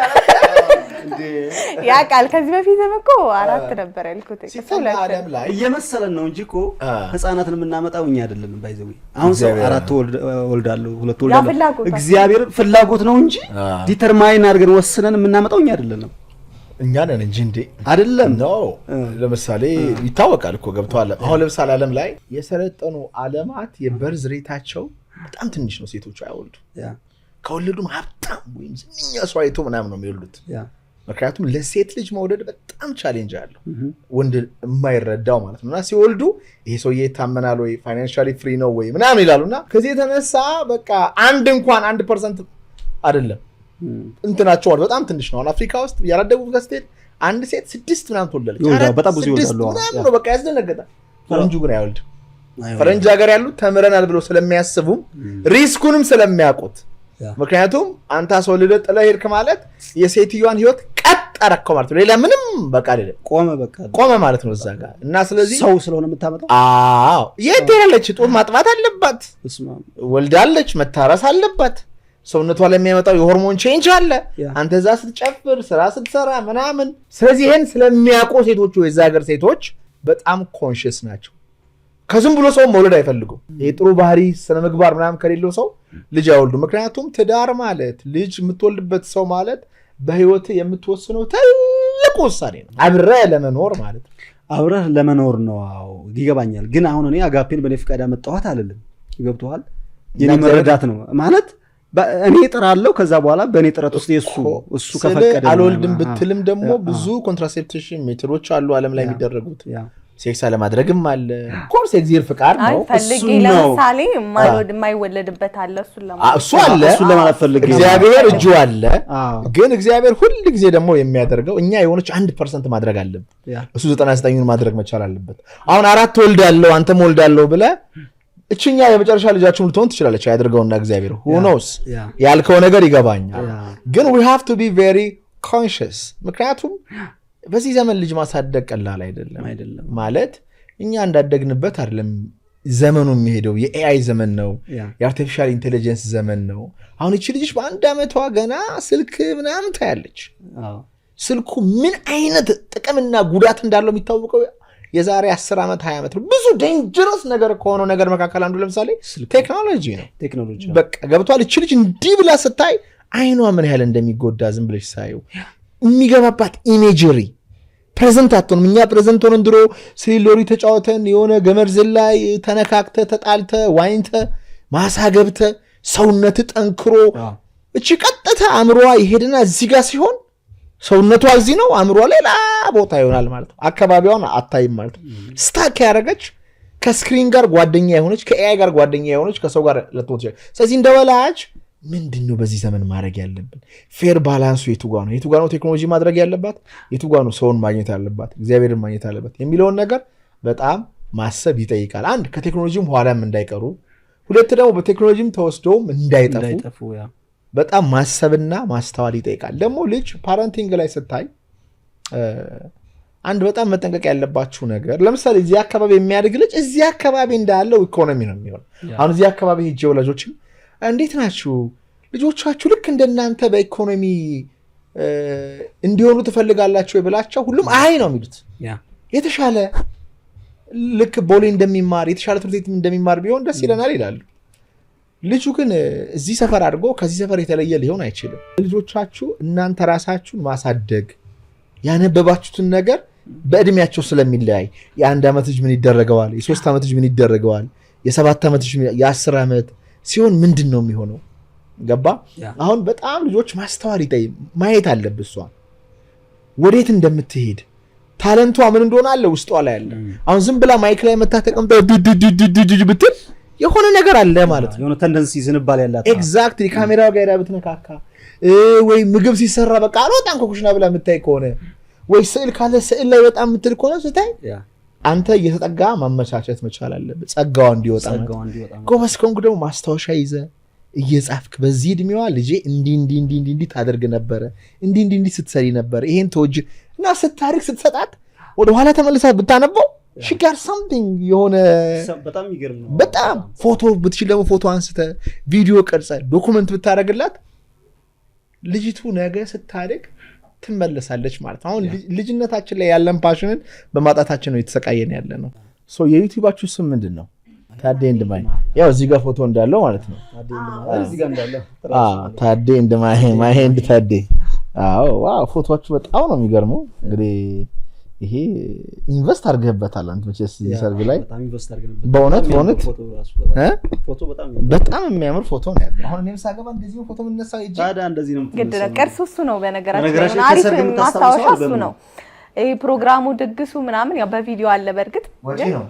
ያ ቃል ከዚህ በፊትም እኮ 4 ነበር ያልኩት። ሲፈላ ዓለም ላይ እየመሰለን ነው እንጂ እኮ ህፃናትን የምናመጣው እኛ አይደለንም። ባይዘው አሁን ሰው 4 ወልዳለሁ 2 ወልዳለሁ እግዚአብሔር ፍላጎት ነው እንጂ ዲተርማይን አድርገን ወስነን የምናመጣው እኛ አይደለንም። እኛ ነን እንጂ እንዴ አይደለም ነው። ለምሳሌ ይታወቃል እኮ ገብቷል። አሁን ለምሳሌ ዓለም ላይ የሰለጠኑ ዓለማት የበርዝ ሬታቸው በጣም ትንሽ ነው። ሴቶች አይወልዱ ከወለዱም ሀብታም ወይም ዝነኛ ሰው አይቶ ምናምን ነው የሚወልዱት። ምክንያቱም ለሴት ልጅ መውለድ በጣም ቻሌንጅ አለው ወንድ የማይረዳው ማለት ነውና ሲወልዱ ይሄ ሰውዬ ይታመናል ወይ ፋይናንሻሊ ፍሪ ነው ወይ ምናምን ይላሉና ከዚህ የተነሳ በቃ አንድ እንኳን 1% አይደለም እንትናቸው በጣም ትንሽ ነው። አፍሪካ ውስጥ ያላደጉ ከስቴት አንድ ሴት 6 ምናምን ትወልዳለች። በጣም ብዙ ይወልዳሉ ነው በቃ ያስደነገጣል። ፈረንጁ ግን አይወልድም። ፈረንጅ ሀገር ያሉት ተምረናል ብሎ ስለሚያስቡ ሪስኩንም ስለሚያውቁት ምክንያቱም አንተ አስወልደህ ጥለህ ሄድክ ማለት የሴትዮዋን ህይወት ቀጥ አደረከው ማለት ነው። ሌላ ምንም በቃ አይደለም ቆመ ማለት ነው እዛ ጋር እና ስለዚህ ሰው ስለሆነ የምታመጣው የት ያለች ጡት ማጥባት አለባት፣ ወልዳለች መታረስ አለባት፣ ሰውነቷ ላይ የሚያመጣው የሆርሞን ቼንጅ አለ፣ አንተ እዛ ስትጨፍር ስራ ስትሰራ ምናምን። ስለዚህ ይሄን ስለሚያውቁ ሴቶቹ የዛ ሀገር ሴቶች በጣም ኮንሺየስ ናቸው። ከዝም ብሎ ሰው መውለድ አይፈልጉም። የጥሩ ባህሪ ስነ ምግባር ምናምን ከሌለው ሰው ልጅ አይወልዱ። ምክንያቱም ትዳር ማለት ልጅ የምትወልድበት ሰው ማለት በህይወት የምትወስነው ትልቅ ውሳኔ ነው። አብረህ ለመኖር ማለት ነው። አብረህ ለመኖር ነው። አዎ ይገባኛል። ግን አሁን እኔ አጋፔን በኔ ፍቃድ አመጣኋት አይደለም። ይገብቷል። የኔ መረዳት ነው ማለት እኔ እጥራለሁ። ከዛ በኋላ በእኔ ጥረት ውስጥ እሱ ከፈቀደ አልወልድም ብትልም ደግሞ ብዙ ኮንትራሴፕሽን ሜቶዶች አሉ ዓለም ላይ የሚደረጉት። ሴክስ አለማድረግም አለ። ኮርስ የእግዚአብሔር ፍቃድ ነው። ፈልጌ ለምሳሌ የማይወለድበት አለ። እሱ አለ ለማለት ፈልጌ እግዚአብሔር እጁ አለ። ግን እግዚአብሔር ሁሉ ጊዜ ደግሞ የሚያደርገው እኛ የሆነች 1% ማድረግ አለብን። እሱ 99ን ማድረግ መቻል አለበት። አሁን 4 ወልዳለሁ አንተም ወልዳለሁ ብለህ እችኛ የመጨረሻ ልጃችሁን ልትሆን ትችላለች። ያድርገውና እግዚአብሔር who knows ያልከው ነገር ይገባኛል። ግን we have to be very conscious ምክንያቱም በዚህ ዘመን ልጅ ማሳደግ ቀላል አይደለም ማለት እኛ እንዳደግንበት አይደለም ዘመኑ የሚሄደው። የኤአይ ዘመን ነው። የአርቲፊሻል ኢንቴሊጀንስ ዘመን ነው። አሁን እቺ ልጅ በአንድ ዓመቷ ገና ስልክ ምናምን ታያለች። ስልኩ ምን አይነት ጥቅምና ጉዳት እንዳለው የሚታወቀው የዛሬ 10 ዓመት 20 ዓመት ነው። ብዙ ዴንጀረስ ነገር ከሆነው ነገር መካከል አንዱ ለምሳሌ ቴክኖሎጂ ነው። በቃ ገብቷል። እቺ ልጅ እንዲህ ብላ ስታይ አይኗ ምን ያህል እንደሚጎዳ ዝም ብለሽ ሳይው የሚገባባት ኢሜጀሪ ፕሬዘንት አትሆንም። እኛ ፕሬዘንት ሆነን ድሮ ስሊሎሪ ተጫወተን የሆነ ገመድ ዝላይ ተነካክተ ተጣልተ ዋይንተ ማሳ ገብተ ሰውነት ጠንክሮ እቺ ቀጥታ አእምሯ ይሄድና እዚህ ጋር ሲሆን ሰውነቷ እዚህ ነው፣ አእምሯ ሌላ ቦታ ይሆናል ማለት ነው። አካባቢዋን አታይም ማለት ነው። ስታክ ያደረገች ከስክሪን ጋር ጓደኛ የሆነች ከኤአይ ጋር ጓደኛ የሆነች ከሰው ጋር ለትሞት ይችላል። ስለዚህ እንደወላጅ ምንድነው በዚህ ዘመን ማድረግ ያለብን? ፌር ባላንሱ የቱ ጋር ነው? የቱ ጋር ነው ቴክኖሎጂ ማድረግ ያለባት? የቱ ጋር ነው ሰውን ማግኘት ያለባት? እግዚአብሔርን ማግኘት ያለባት የሚለውን ነገር በጣም ማሰብ ይጠይቃል። አንድ ከቴክኖሎጂም ኋላም እንዳይቀሩ፣ ሁለት ደግሞ በቴክኖሎጂም ተወስደውም እንዳይጠፉ በጣም ማሰብና ማስተዋል ይጠይቃል። ደግሞ ልጅ ፓረንቲንግ ላይ ስታይ አንድ በጣም መጠንቀቅ ያለባችሁ ነገር ለምሳሌ እዚህ አካባቢ የሚያድግ ልጅ እዚህ አካባቢ እንዳለው ኢኮኖሚ ነው የሚሆን። አሁን እዚህ አካባቢ ሄጄ ወላጆችን እንዴት ናችሁ ልጆቻችሁ ልክ እንደናንተ በኢኮኖሚ እንዲሆኑ ትፈልጋላችሁ ብላቸው ሁሉም አይ ነው የሚሉት። የተሻለ ልክ ቦሌ እንደሚማር የተሻለ ትምህርት ቤት እንደሚማር ቢሆን ደስ ይለናል ይላሉ። ልጁ ግን እዚህ ሰፈር አድርጎ ከዚህ ሰፈር የተለየ ሊሆን አይችልም። ልጆቻችሁ እናንተ ራሳችሁን ማሳደግ ያነበባችሁትን ነገር በእድሜያቸው ስለሚለያይ የ1 ዓመት ልጅ ምን ይደረገዋል፣ የ3 ዓመት ልጅ ምን ይደረገዋል፣ የ7 ዓመት ልጅ የ10 ዓመት ሲሆን ምንድን ነው የሚሆነው? ገባ? አሁን በጣም ልጆች ማስተዋል ማየት አለብህ። እሷ ወዴት እንደምትሄድ ታለንቷ ምን እንደሆነ አለ ውስጧ ላይ አለ። አሁን ዝም ብላ ማይክ ላይ መታ ተቀምጣ ድድድድድድ ብትል የሆነ ነገር አለ ማለት ነው። የሆነ ተንደንሲ ዝንባል ያላት ኤግዛክትሊ ካሜራው ጋር ብትነካካ ወይ ምግብ ሲሰራ በቃ አልወጣም ከኩሽና ብላ የምታይ ከሆነ ወይ ስዕል ካለ ስዕል ላይ በጣም የምትል ከሆነ ስታይ አንተ እየተጠጋ ማመቻቸት መቻል አለብህ። ጸጋዋ እንዲወጣ ጎበዝ ከሆንክ ደግሞ ማስታወሻ ይዘህ እየጻፍክ በዚህ እድሜዋ ልጄ እንዲ ታደርግ ነበረ እንዲ ስትሰሪ ነበር ይሄን ተወጅ እና ስታሪክ ስትሰጣት ወደ ኋላ ተመልሳ ብታነበው she got something የሆነ በጣም ይገርም ነው። በጣም ፎቶ ብትችል ደግሞ ፎቶ አንስተ ቪዲዮ ቀርጸ ዶክመንት ብታረግላት ልጅቱ ነገ ስታድግ ትመለሳለች ማለት አሁን ልጅነታችን ላይ ያለን ፓሽንን በማጣታችን ነው የተሰቃየን ያለ ነው። ሶ የዩቲዩባችሁ ስም ምንድነው? ታዴ እንደማይ ያው እዚህ ጋር ፎቶ እንዳለው ማለት ነው። እዚህ ጋር እንዳለው ታዴ እንደማይ ማይ እንደ ታዴ አዎ ዋው ፎቶአችሁ በጣም ነው የሚገርመው። እንግዲህ ይሄ ኢንቨስት አድርገህበታል አንተ መቼስ ሰርግ ላይ በጣም ኢንቨስት አድርገንበት በእውነት ፎቶ በጣም የሚያምር ፎቶ ነው ያለው። አሁን እኔም ሳገባ እንደዚህ ፎቶ የምነሳው እጂ ታዲያ እንደዚህ ነው ግድ ነው። ቅርሱ እሱ ነው በነገራችን አሪፍ ማስታወሻ እሱ ነው። ይሄ ፕሮግራሙ ድግሱ ምናምን ያው በቪዲዮ አለ በርግጥ ወጪ ነው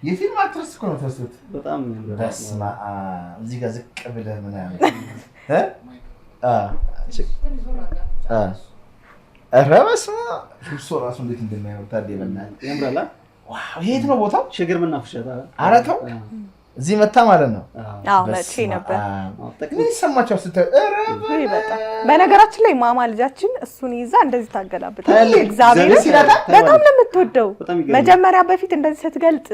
የፊልም አክትረስ እኮ ነው ተወስዶት በጣም በስማ እዚህ ጋር ዝቅ ብለህ ምናምን በስማ እሱ ራሱ እንዴት እንደማይወጣ ታዲያ ያምራላ። ዋው የት ነው ቦታው? ሸገር መናፈሻ ኧረ ተው እዚህ መታ ማለት ነው። አዎ መቼ ነበር ምን ሰማቻው ስታይ በነገራችን ላይ ማማ ልጃችን እሱን ይዛ እንደዚህ ታገላብጣለች። እግዚአብሔር በጣም ነው የምትወደው። መጀመሪያ በፊት እንደዚህ ስትገልጥ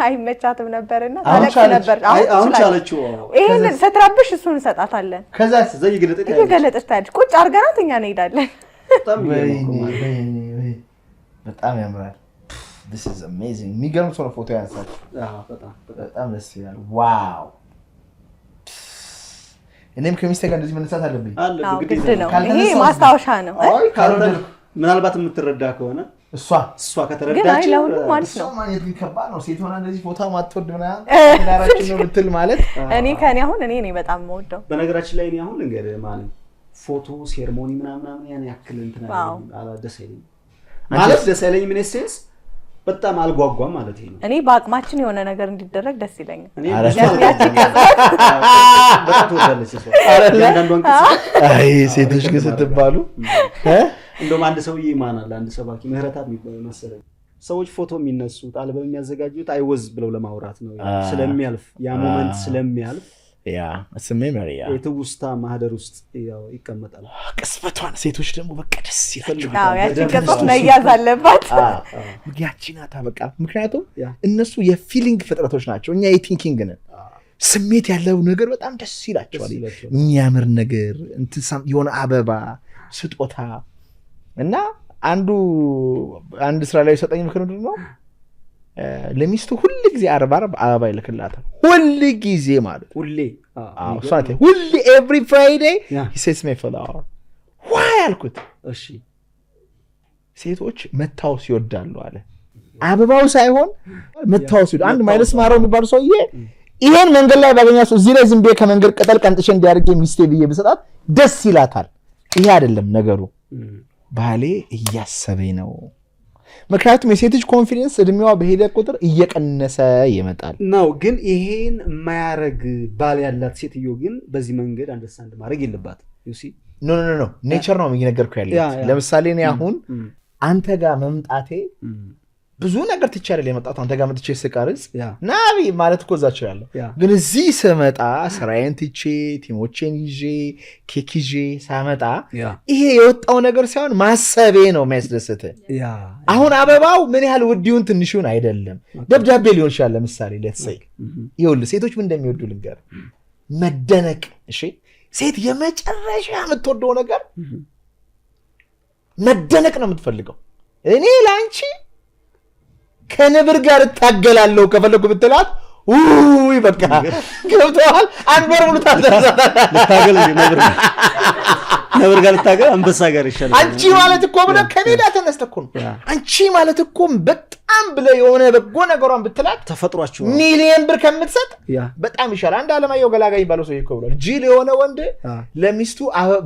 አይመቻትም ነበርና ታለቅ ነበር። አሁን ቻለችው። ይሄን ስትረብሽ እሱን እንሰጣታለን። ከዛ እየገለጠች ታዲያ ቁጭ አድርገናት እኛ እንሄዳለን። በጣም ያምራል። This is amazing. የሚገርም ሰው ነው ፎቶ ያነሳል። በጣም ደስ ይላል። ዋው እኔም ከሚስቴ ጋር እንደዚህ መነሳት አለብኝ። አዎ ግድ ነው። ይሄ ማስታወሻ ነው። ምናልባት የምትረዳ ከሆነ እሷ ከተረዳች ግን ለሁሉም ማለት ነው። ማለት ይከባድ ነው። ሴት ሆና እንደዚህ ፎቶ ማትወድ ምናምን ዳራችን ነው ብትል ማለት እኔ ነኝ በጣም የምወደው። በነገራችን ላይ እኔ አሁን እንግዲህ ማለት ፎቶ ሴርሞኒ ምናምን ያን ያክል እንትና ደስ አይለኝም ማለት ደስ አይለኝም ምን ሴንስ በጣም አልጓጓም ማለት ነው። እኔ በአቅማችን የሆነ ነገር እንዲደረግ ደስ ይለኛል። እኔ በጣም ተወዳለች እሷ አንዳንዷን አይ ሴቶች ግን ስትባሉ እንደውም አንድ ሰውዬ ማን አለ አንድ ሰባኪ ምህረታት የሚባለው መሰለኝ ሰዎች ፎቶ የሚነሱት አልበም የሚያዘጋጁት አይወዝ ብለው ለማውራት ነው ስለሚያልፍ ያ ሞመንት ስለሚያልፍ ያ ስሜመሪ ያ የትውስታ ማህደር ውስጥ ያው ይቀመጣል። ቅስፈቷን ሴቶች ደግሞ በቃ ደስ ይላል። አዎ ያቺ ቅስፈት መያዝ አለባት። ያቺ ናታ በቃ ምክንያቱም እነሱ የፊሊንግ ፍጥረቶች ናቸው። እኛ የቲንኪንግ ነን። ስሜት ያለው ነገር በጣም ደስ ይላቸዋል። የሚያምር ነገር እንትን የሆነ አበባ ስጦታ እና አንድ ስራ ላይ ሰጠኝ ምክር ምንድን ነው ለሚስቱ ሁሉ ጊዜ አርባ አበባ ይልክላታል። ሁሉ ጊዜ ማለት ሁሌ every Friday he sends me a flower. why አልኩት። እሺ ሴቶች መታወስ ይወዳሉ አለ። አበባው ሳይሆን መታወስ ይወዳሉ። አንድ ማይለስ ማራው የሚባል ሰውዬ ይሄን መንገድ ላይ ባገኛው እዚህ ላይ ዝም ብዬ ከመንገድ ቅጠል ቀንጥሼ እንዲያርገ ሚስቴ ብዬ ብሰጣት ደስ ይላታል። ይሄ አይደለም ነገሩ። ባሌ እያሰበኝ ነው። ምክንያቱም የሴቶች ኮንፊደንስ እድሜዋ በሄደ ቁጥር እየቀነሰ ይመጣል ነው። ግን ይሄን የማያረግ ባል ያላት ሴትዮ ግን በዚህ መንገድ አንደርስታንድ ማድረግ የለባትም። ዩ ሲ ኖ ኔቸር ነው የሚነገርኩ ያለው። ለምሳሌ እኔ አሁን አንተ ጋር መምጣቴ ብዙ ነገር ትቻለል የመጣው አንተ ጋር መጥቼ ስቀርጽ ናቢ ማለት እኮ እዛ እችላለሁ። ግን እዚህ ስመጣ ስራዬን ትቼ ቲሞቼን ይዤ ኬክ ይዤ ሳመጣ ይሄ የወጣው ነገር ሳይሆን ማሰቤ ነው የሚያስደስት። አሁን አበባው ምን ያህል ውዲውን ትንሹን አይደለም። ደብዳቤ ሊሆን ይችላል። ለምሳሌ ለተሰይ ይኸውልህ ሴቶች ምን እንደሚወዱ ልንገር። መደነቅ። እሺ ሴት የመጨረሻ የምትወደው ነገር መደነቅ ነው የምትፈልገው። እኔ ላንቺ ከነብር ጋር ታገላለሁ ከፈለኩ ብትላት ውይ በቃ ገብቶሃል። አንድ ወር ሙሉ ታገል ነብር ጋር ታገል አንበሳ ጋር ይሻላል። አንቺ ማለት እኮ ብለ ከሜዳ ተነስተህ እኮ ነው። አንቺ ማለት እኮ በጣም ብለ የሆነ በጎ ነገሯን ብትላት ተፈጥሯቸው ሚሊየን ብር ከምትሰጥ በጣም ይሻላል። አንድ አለማየሁ ገላጋይ ባለው ሰው ይኮ ብሏል። ጂል የሆነ ወንድ ለሚስቱ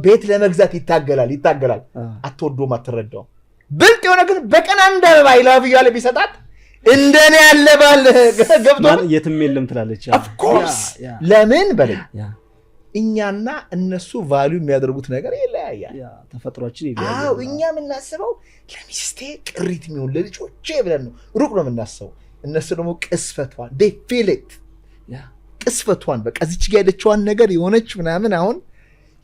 ቤት ለመግዛት ይታገላል። አትወዶም አትረዳው። ብልጥ የሆነ ግን በቀን አንድ አበባ ይላፍ ይያለ ቢሰጣት እንደኔ ያለ ባል ገብቷል የትም የለም ትላለች። ኦፍ ኮርስ ለምን በለኝ እኛና እነሱ ቫልዩ የሚያደርጉት ነገር ይለያያል። ተፈጥሯችን ይለያያል። አዎ እኛ የምናስበው ለሚስቴ ቅሪት የሚሆን ለልጆቼ ብለን ነው ሩቅ ነው የምናስበው። እነሱ ደግሞ ቅስፈቷን they feel it ቅስፈቷን በቃ እዚች ጋር ያለችዋን ነገር የሆነች ምናምን አሁን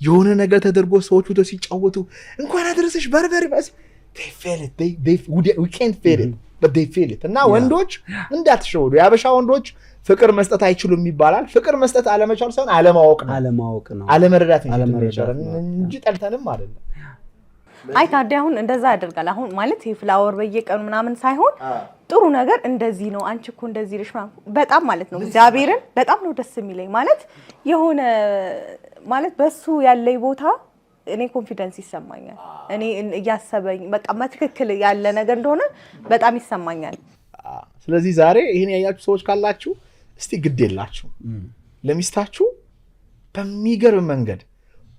የሆነ ነገር ተደርጎ ሰዎች ወደ ሲጫወቱ እንኳን አደረሰሽ በርበሬ they feel it we can't feel it but they feel it እና ወንዶች እንዳትሸወዱ የአበሻ ወንዶች ፍቅር መስጠት አይችሉም ይባላል ፍቅር መስጠት አለመቻል ሳይሆን አለማወቅ ነው አለመረዳት እንጂ ጠልተንም አይደለም አይ ታዲያ አሁን እንደዛ ያደርጋል አሁን ማለት ፍላወር በየቀኑ ምናምን ሳይሆን ጥሩ ነገር እንደዚህ ነው አንቺ እኮ እንደዚህ ልሽ በጣም ማለት ነው እግዚአብሔርን በጣም ነው ደስ የሚለኝ ማለት የሆነ ማለት በሱ ያለኝ ቦታ እኔ ኮንፊደንስ ይሰማኛል እኔ ያሰበኝ በቃ መትክክል ያለ ነገር እንደሆነ በጣም ይሰማኛል ስለዚህ ዛሬ ይሄን ያያችሁ ሰዎች ካላችሁ እስቲ ግድ የላችሁ ለሚስታችሁ በሚገርም መንገድ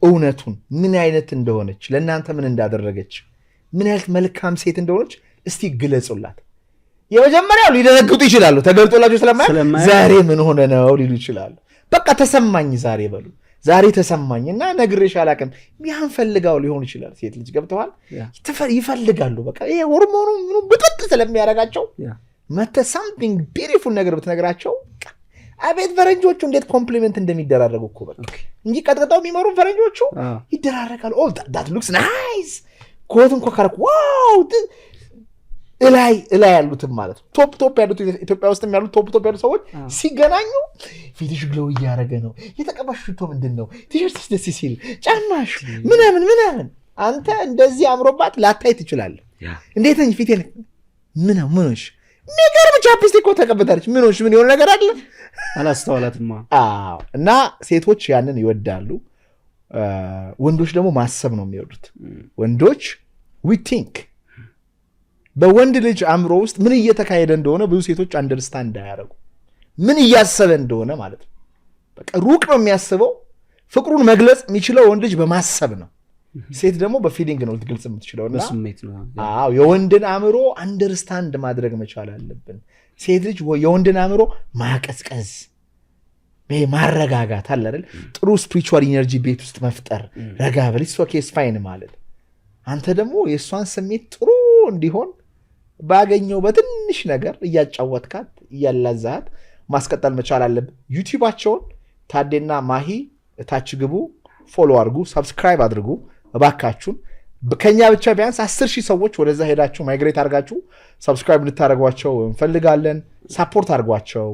እውነቱን ምን አይነት እንደሆነች ለእናንተ ምን እንዳደረገች ምን አይነት መልካም ሴት እንደሆነች እስቲ ግለጹላት የመጀመሪያው ሊደነግጡ ይችላሉ ተገልጦላችሁ ስለማይ ዛሬ ምን ሆነ ነው ሊሉ ይችላሉ በቃ ተሰማኝ ዛሬ በሉ ዛሬ ተሰማኝና ነግሬሽ አላቀም ያን ፈልጋው ሊሆን ይችላል ሴት ልጅ ገብተዋል ይፈልጋሉ በቃ ይሄ ሆርሞኑ ምኑ ብጥጥ ስለሚያረጋቸው መተ something beautiful ነገር ብትነግራቸው አቤት ፈረንጆቹ እንዴት ኮምፕሊመንት እንደሚደራረጉ እኮ በቃ እንጂ ቀጥቅጣው የሚመሩ ፈረንጆቹ ይደራረጋሉ all that looks nice ኮት እንኳን ካረኩ ዋው እላይ ያሉትም ማለት ነው ቶፕ ያሉት ኢትዮጵያ ውስጥም ያሉት ቶፕ ያሉት ሰዎች ሲገናኙ ፊትሽ ግሎው እያደረገ ነው የተቀባሽ ሽቶ ምንድነው ቲሸርትስ ደስ ሲል ጫማሽ ምናምን አንተ እንደዚህ አምሮባት ላታይ ትችላለህ እንዴት ነኝ ፊቴ ምንሽ የሚገርም ቻፕስቲክ እኮ ተቀበታለች ምንሽ ምን የሆነ ነገር አለ አላስተዋላትማ እና ሴቶች ያንን ይወዳሉ ወንዶች ደግሞ ማሰብ ነው የሚወዱት ወንዶች we think በወንድ ልጅ አእምሮ ውስጥ ምን እየተካሄደ እንደሆነ ብዙ ሴቶች አንደርስታንድ አያደርጉ ምን እያሰበ እንደሆነ ማለት ነው በቃ ሩቅ ነው የሚያስበው ፍቅሩን መግለጽ የሚችለው ወንድ ልጅ በማሰብ ነው ሴት ደግሞ በፊሊንግ ነው ልትገልጽ የምትችለውና በስሜት ነው የወንድን አእምሮ አንደርስታንድ ማድረግ መቻል አለብን ሴት ልጅ የወንድን አእምሮ ማቀዝቀዝ ማረጋጋት አለ አይደል ጥሩ ስፒሪቹዋል ኢነርጂ ቤት ውስጥ መፍጠር ረጋ በል it's okay it's fine ማለት አንተ ደግሞ የሷን ስሜት ጥሩ እንዲሆን ባገኘው በትንሽ ነገር እያጫወትካት እያላዛት ማስቀጠል መቻል አለብን ዩቲዩባቸውን ታዴና ማሂ ታች ግቡ ፎሎ አድርጉ ሰብስክራይብ አድርጉ እባካችሁን ከኛ ብቻ ቢያንስ 10,000 ሰዎች ወደዛ ሄዳችሁ ማይግሬት አድርጋችሁ ሰብስክራይብ እንድታደርጓቸው እንፈልጋለን ሰፖርት አድርጓቸው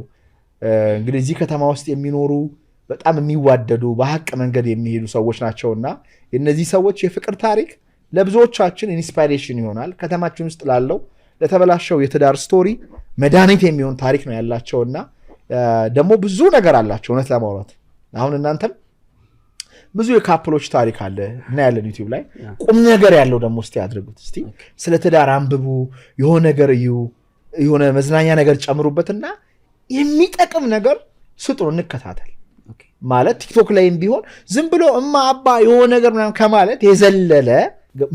እንግዲህ እዚህ ከተማ ውስጥ የሚኖሩ በጣም የሚዋደዱ በሐቅ መንገድ የሚሄዱ ሰዎች ናቸውና እነዚህ ሰዎች የፍቅር ታሪክ ለብዙዎቻችን ኢንስፓይሬሽን ይሆናል ከተማችን ውስጥ ላለው ለተበላሸው የትዳር ስቶሪ መድኃኒት የሚሆን ታሪክ ነው ያላቸውና ደግሞ ብዙ ነገር አላቸው እውነት ለማውራት አሁን እናንተም ብዙ የካፕሎች ታሪክ አለ እና ያለን ዩቲዩብ ላይ ቁም ነገር ያለው ደግሞ እስቲ አድርጉት እስቲ ስለ ትዳር አንብቡ የሆነ ነገር የሆነ መዝናኛ ነገር ጨምሩበትና የሚጠቅም ነገር ስጡ እንከታተል ማለት ቲክቶክ ላይም ቢሆን ዝም ብሎ እማ አባ የሆነ ነገር ምናምን ከማለት የዘለለ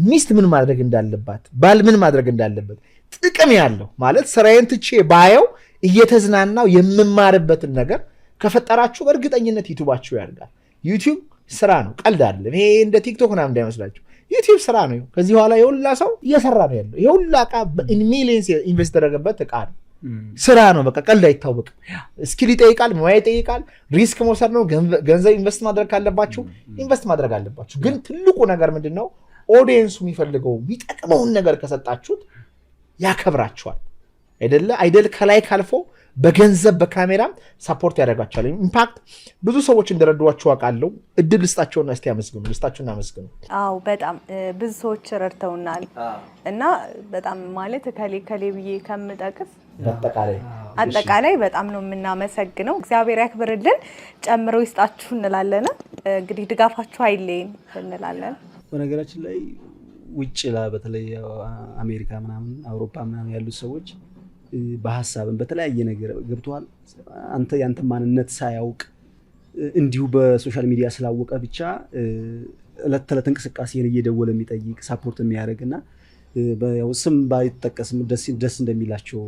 ሚስት ምን ማድረግ እንዳለባት ባል ምን ማድረግ እንዳለበት ጥቅም ያለው ማለት ስራዬን ትቼ ባየው እየተዝናናው የምማርበትን ነገር ከፈጠራችሁ በእርግጠኝነት ዩቲዩባችሁ ያድጋል ዩቲዩብ ስራ ነው ቀልድ አይደለም ይሄ እንደ ቲክቶክ ምናምን እንዳይመስላችሁ ዩቲዩብ ስራ ነው ከዚህ በኋላ የሁላ ሰው እየሰራ ነው ያለው የሁላ ዕቃ ሚሊየንስ ኢንቨስት ያደረገበት ዕቃ ነው ስራ ነው በቃ ቀልድ አይታወቅም ስኪል ይጠይቃል ሙያ ይጠይቃል ሪስክ መውሰድ ነው ገንዘብ ኢንቨስት ማድረግ ካለባችሁ ኢንቨስት ማድረግ አለባችሁ ግን ትልቁ ነገር ምንድነው ኦዲየንሱ የሚፈልገው የሚጠቅመውን ነገር ከሰጣችሁት ያከብራችኋል አይደል ከላይ ካልፎ በገንዘብ በካሜራም ሰፖርት ያደርጋቸዋል ኢምፓክት ብዙ ሰዎች እንደረዷቸው አውቃለሁ እድል ልስጣቸውና እስቲ ያመስግኑ ልስጣቸውና ያመስግኑ አው በጣም ብዙ ሰዎች ረድተውናል እና በጣም ማለት ከሌ ብዬ ከምጠቅስ አጠቃላይ በጣም ነው የምናመሰግነው እግዚአብሔር ያክብርልን ጨምሮ ይስጣችሁ እንላለን እንግዲህ ድጋፋችሁ አይለይን እንላለን በነገራችን ላይ ውጭ በተለይ አሜሪካ ምናምን አውሮፓ ምናምን ያሉ ሰዎች በሐሳብን በተለያየ ነገር ገብቷል አንተ ያንተ ማንነት ሳያውቅ እንዲሁ በሶሻል ሚዲያ ስላወቀ ብቻ ለተለት እንቅስቃሴን እየደወለ የሚጠይቅ ሰፖርት የሚያደርግና ያው ስም ባይጠቀስም ደስ እንደሚላቸው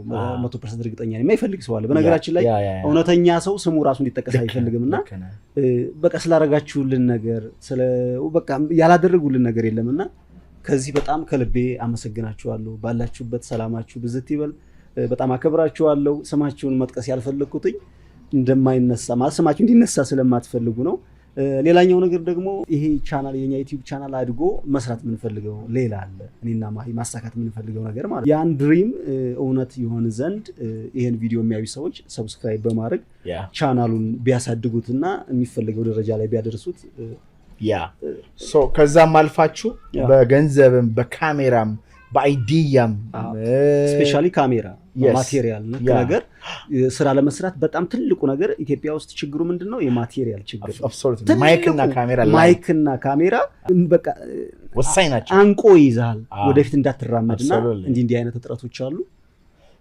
100% እርግጠኛ ነኝ የማይፈልግ ሰው አለ በነገራችን ላይ እውነተኛ ሰው ስሙ ራሱ እንዲጠቀስ አይፈልግምና በቃ ስላረጋችሁልን ነገር በቃ ያላደረጉልን ነገር የለምና ከዚህ በጣም ከልቤ አመሰግናችኋለሁ ባላችሁበት ሰላማችሁ ብዝት ይበል በጣም አከብራችኋለሁ። ስማችሁን መጥቀስ ያልፈለኩትኝ እንደማይነሳ ማለት ስማችሁ እንዲነሳ ስለማትፈልጉ ነው። ሌላኛው ነገር ደግሞ ይሄ ቻናል የኛ ዩቲዩብ ቻናል አድጎ መስራት የምንፈልገው ሌላ አለ። እኔና ማሂ ማሳካት የምንፈልገው ነገር ማለት ያን ድሪም እውነት ይሆን ዘንድ ይሄን ቪዲዮ የሚያዩ ሰዎች ሰብስክራይብ በማድረግ ቻናሉን ቢያሳድጉትና የሚፈልገው ደረጃ ላይ ቢያደርሱት ከዛም አልፋችሁ በገንዘብም በካሜራም በአይዲያም ስፔሻሊ ካሜራ ማቴሪያል ነገር ስራ ለመስራት በጣም ትልቁ ነገር ኢትዮጵያ ውስጥ ችግሩ ምንድነው? የማቴሪያል ችግር። ማይክና ካሜራ በቃ ወሳኝ ናቸው። አንቆ ይዛል ወደፊት እንዳትራመድና እንዲህ አይነት እጥረቶች አሉ።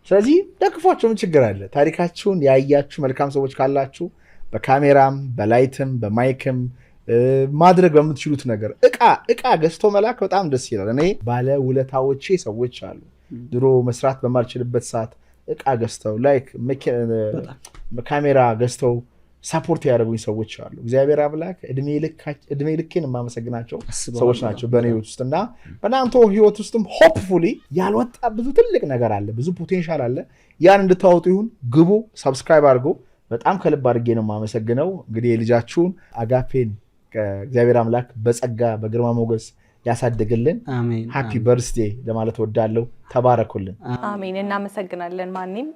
ስለዚህ ደግፏቸው። ምን ችግር አለ? ታሪካችሁን ያያችሁ መልካም ሰዎች ካላችሁ በካሜራም በላይትም በማይክም ማድረግ በምትችሉት ነገር እቃ ገዝቶ መላክ በጣም ደስ ይላል። እኔ ባለ ውለታዎቼ ሰዎች አሉ። ድሮ መስራት በማልችልበት ሰዓት እቃ ገዝተው ላይክ ካሜራ ገዝተው ሰፖርት ያደረጉኝ ሰዎች አሉ። እግዚአብሔር አምላክ እድሜ ልኬን የማመሰግናቸው ሰዎች ናቸው በእኔ ህይወት ውስጥ እና በእናንተ ህይወት ውስጥም ሆፕፉሊ ያልወጣ ብዙ ትልቅ ነገር አለ፣ ብዙ ፖቴንሻል አለ። ያን እንድታወጡ ይሁን ግቡ፣ ሰብስክራይብ አድርጎ በጣም ከልብ አድርጌ ነው የማመሰግነው። እንግዲህ የልጃችሁን አጋፔን እግዚአብሔር አምላክ በጸጋ በግርማ ሞገስ ያሳድግልን። ሃፒ በርዝዴ ለማለት ወዳለው። ተባረኩልን። አሜን። እናመሰግናለን። ማንንም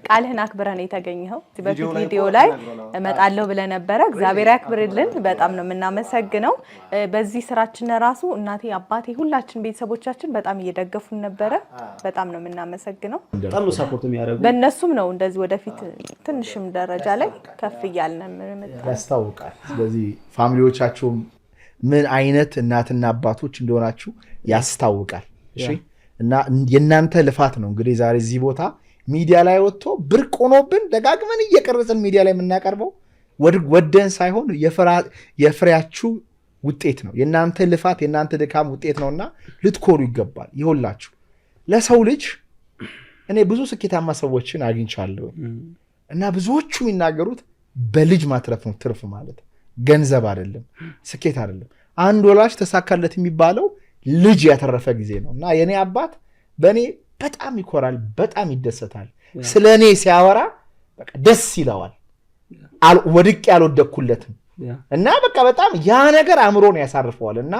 ቃልህን አክብረን የተገኘኸው በፊት ቪዲዮ ላይ እመጣለሁ ብለህ ነበረ። እግዚአብሔር ያክብርልን። በጣም ነው የምናመሰግነው። በዚህ ስራችን ራሱ እናቴ፣ አባቴ፣ ሁላችን ቤተሰቦቻችን በጣም እየደገፉን ነበረ። በጣም ነው የምናመሰግነው። በጣም ነው ሰፖርት የሚያደርጉ። በእነሱም ነው እንደዚህ ወደፊት ትንሽም ደረጃ ላይ ከፍ እያልን ያስታውቃል። ስለዚህ ፋሚሊዎቻችሁም ምን አይነት እናትና አባቶች እንደሆናችሁ ያስታውቃል። እሺ እና የእናንተ ልፋት ነው እንግዲህ ዛሬ እዚህ ቦታ ሚዲያ ላይ ወጥቶ ብርቅ ሆኖብን ደጋግመን እየቀረጽን ሚዲያ ላይ የምናቀርበው ወደን ሳይሆን የፍሬያችሁ ውጤት ነው። የእናንተ ልፋት የእናንተ ድካም ውጤት ነውና ልትኮሩ ይገባል። ይሁላችሁ ለሰው ልጅ እኔ ብዙ ስኬታማ ሰዎችን አግኝቻለሁ እና ብዙዎቹ የሚናገሩት በልጅ ማትረፍ ነው። ትርፍ ማለት ገንዘብ አይደለም፣ ስኬት አይደለም። አንድ ወላጅ ተሳካለት የሚባለው ልጅ ያተረፈ ጊዜ ነው እና የኔ አባት በእኔ በጣም ይኮራል፣ በጣም ይደሰታል። ስለ እኔ ሲያወራ በቃ ደስ ይለዋል። ወድቄ ያልወደኩለትም እና በቃ በጣም ያ ነገር አእምሮን ያሳርፈዋል። እና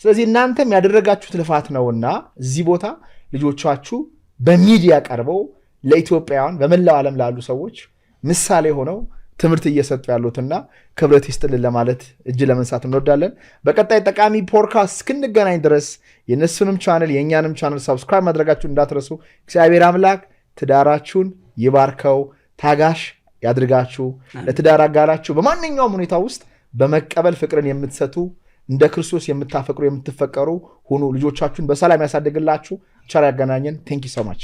ስለዚህ እናንተም ያደረጋችሁት ልፋት ነውና እዚህ ቦታ ልጆቻችሁ በሚዲያ ቀርበው ለኢትዮጵያውያን በመላው ዓለም ላሉ ሰዎች ምሳሌ ሆነው ትምህርት እየሰጡ ያሉትና ክብረት ይስጥልን ለማለት እጅ ለመንሳት እንወዳለን። በቀጣይ ጠቃሚ ፖድካስት እስክንገናኝ ድረስ የነሱንም ቻናል የእኛንም ቻናል ሰብስክራይብ ማድረጋችሁን እንዳትረሱ። እግዚአብሔር አምላክ ትዳራችሁን ይባርከው፣ ታጋሽ ያድርጋችሁ። ለትዳር አጋራችሁ በማንኛውም ሁኔታ ውስጥ በመቀበል ፍቅርን የምትሰጡ እንደ ክርስቶስ የምታፈቅሩ የምትፈቀሩ ሁኑ። ልጆቻችሁን በሰላም ያሳድግላችሁ። ቸር ያገናኘን። ቴንክ ዩ ሶ ማች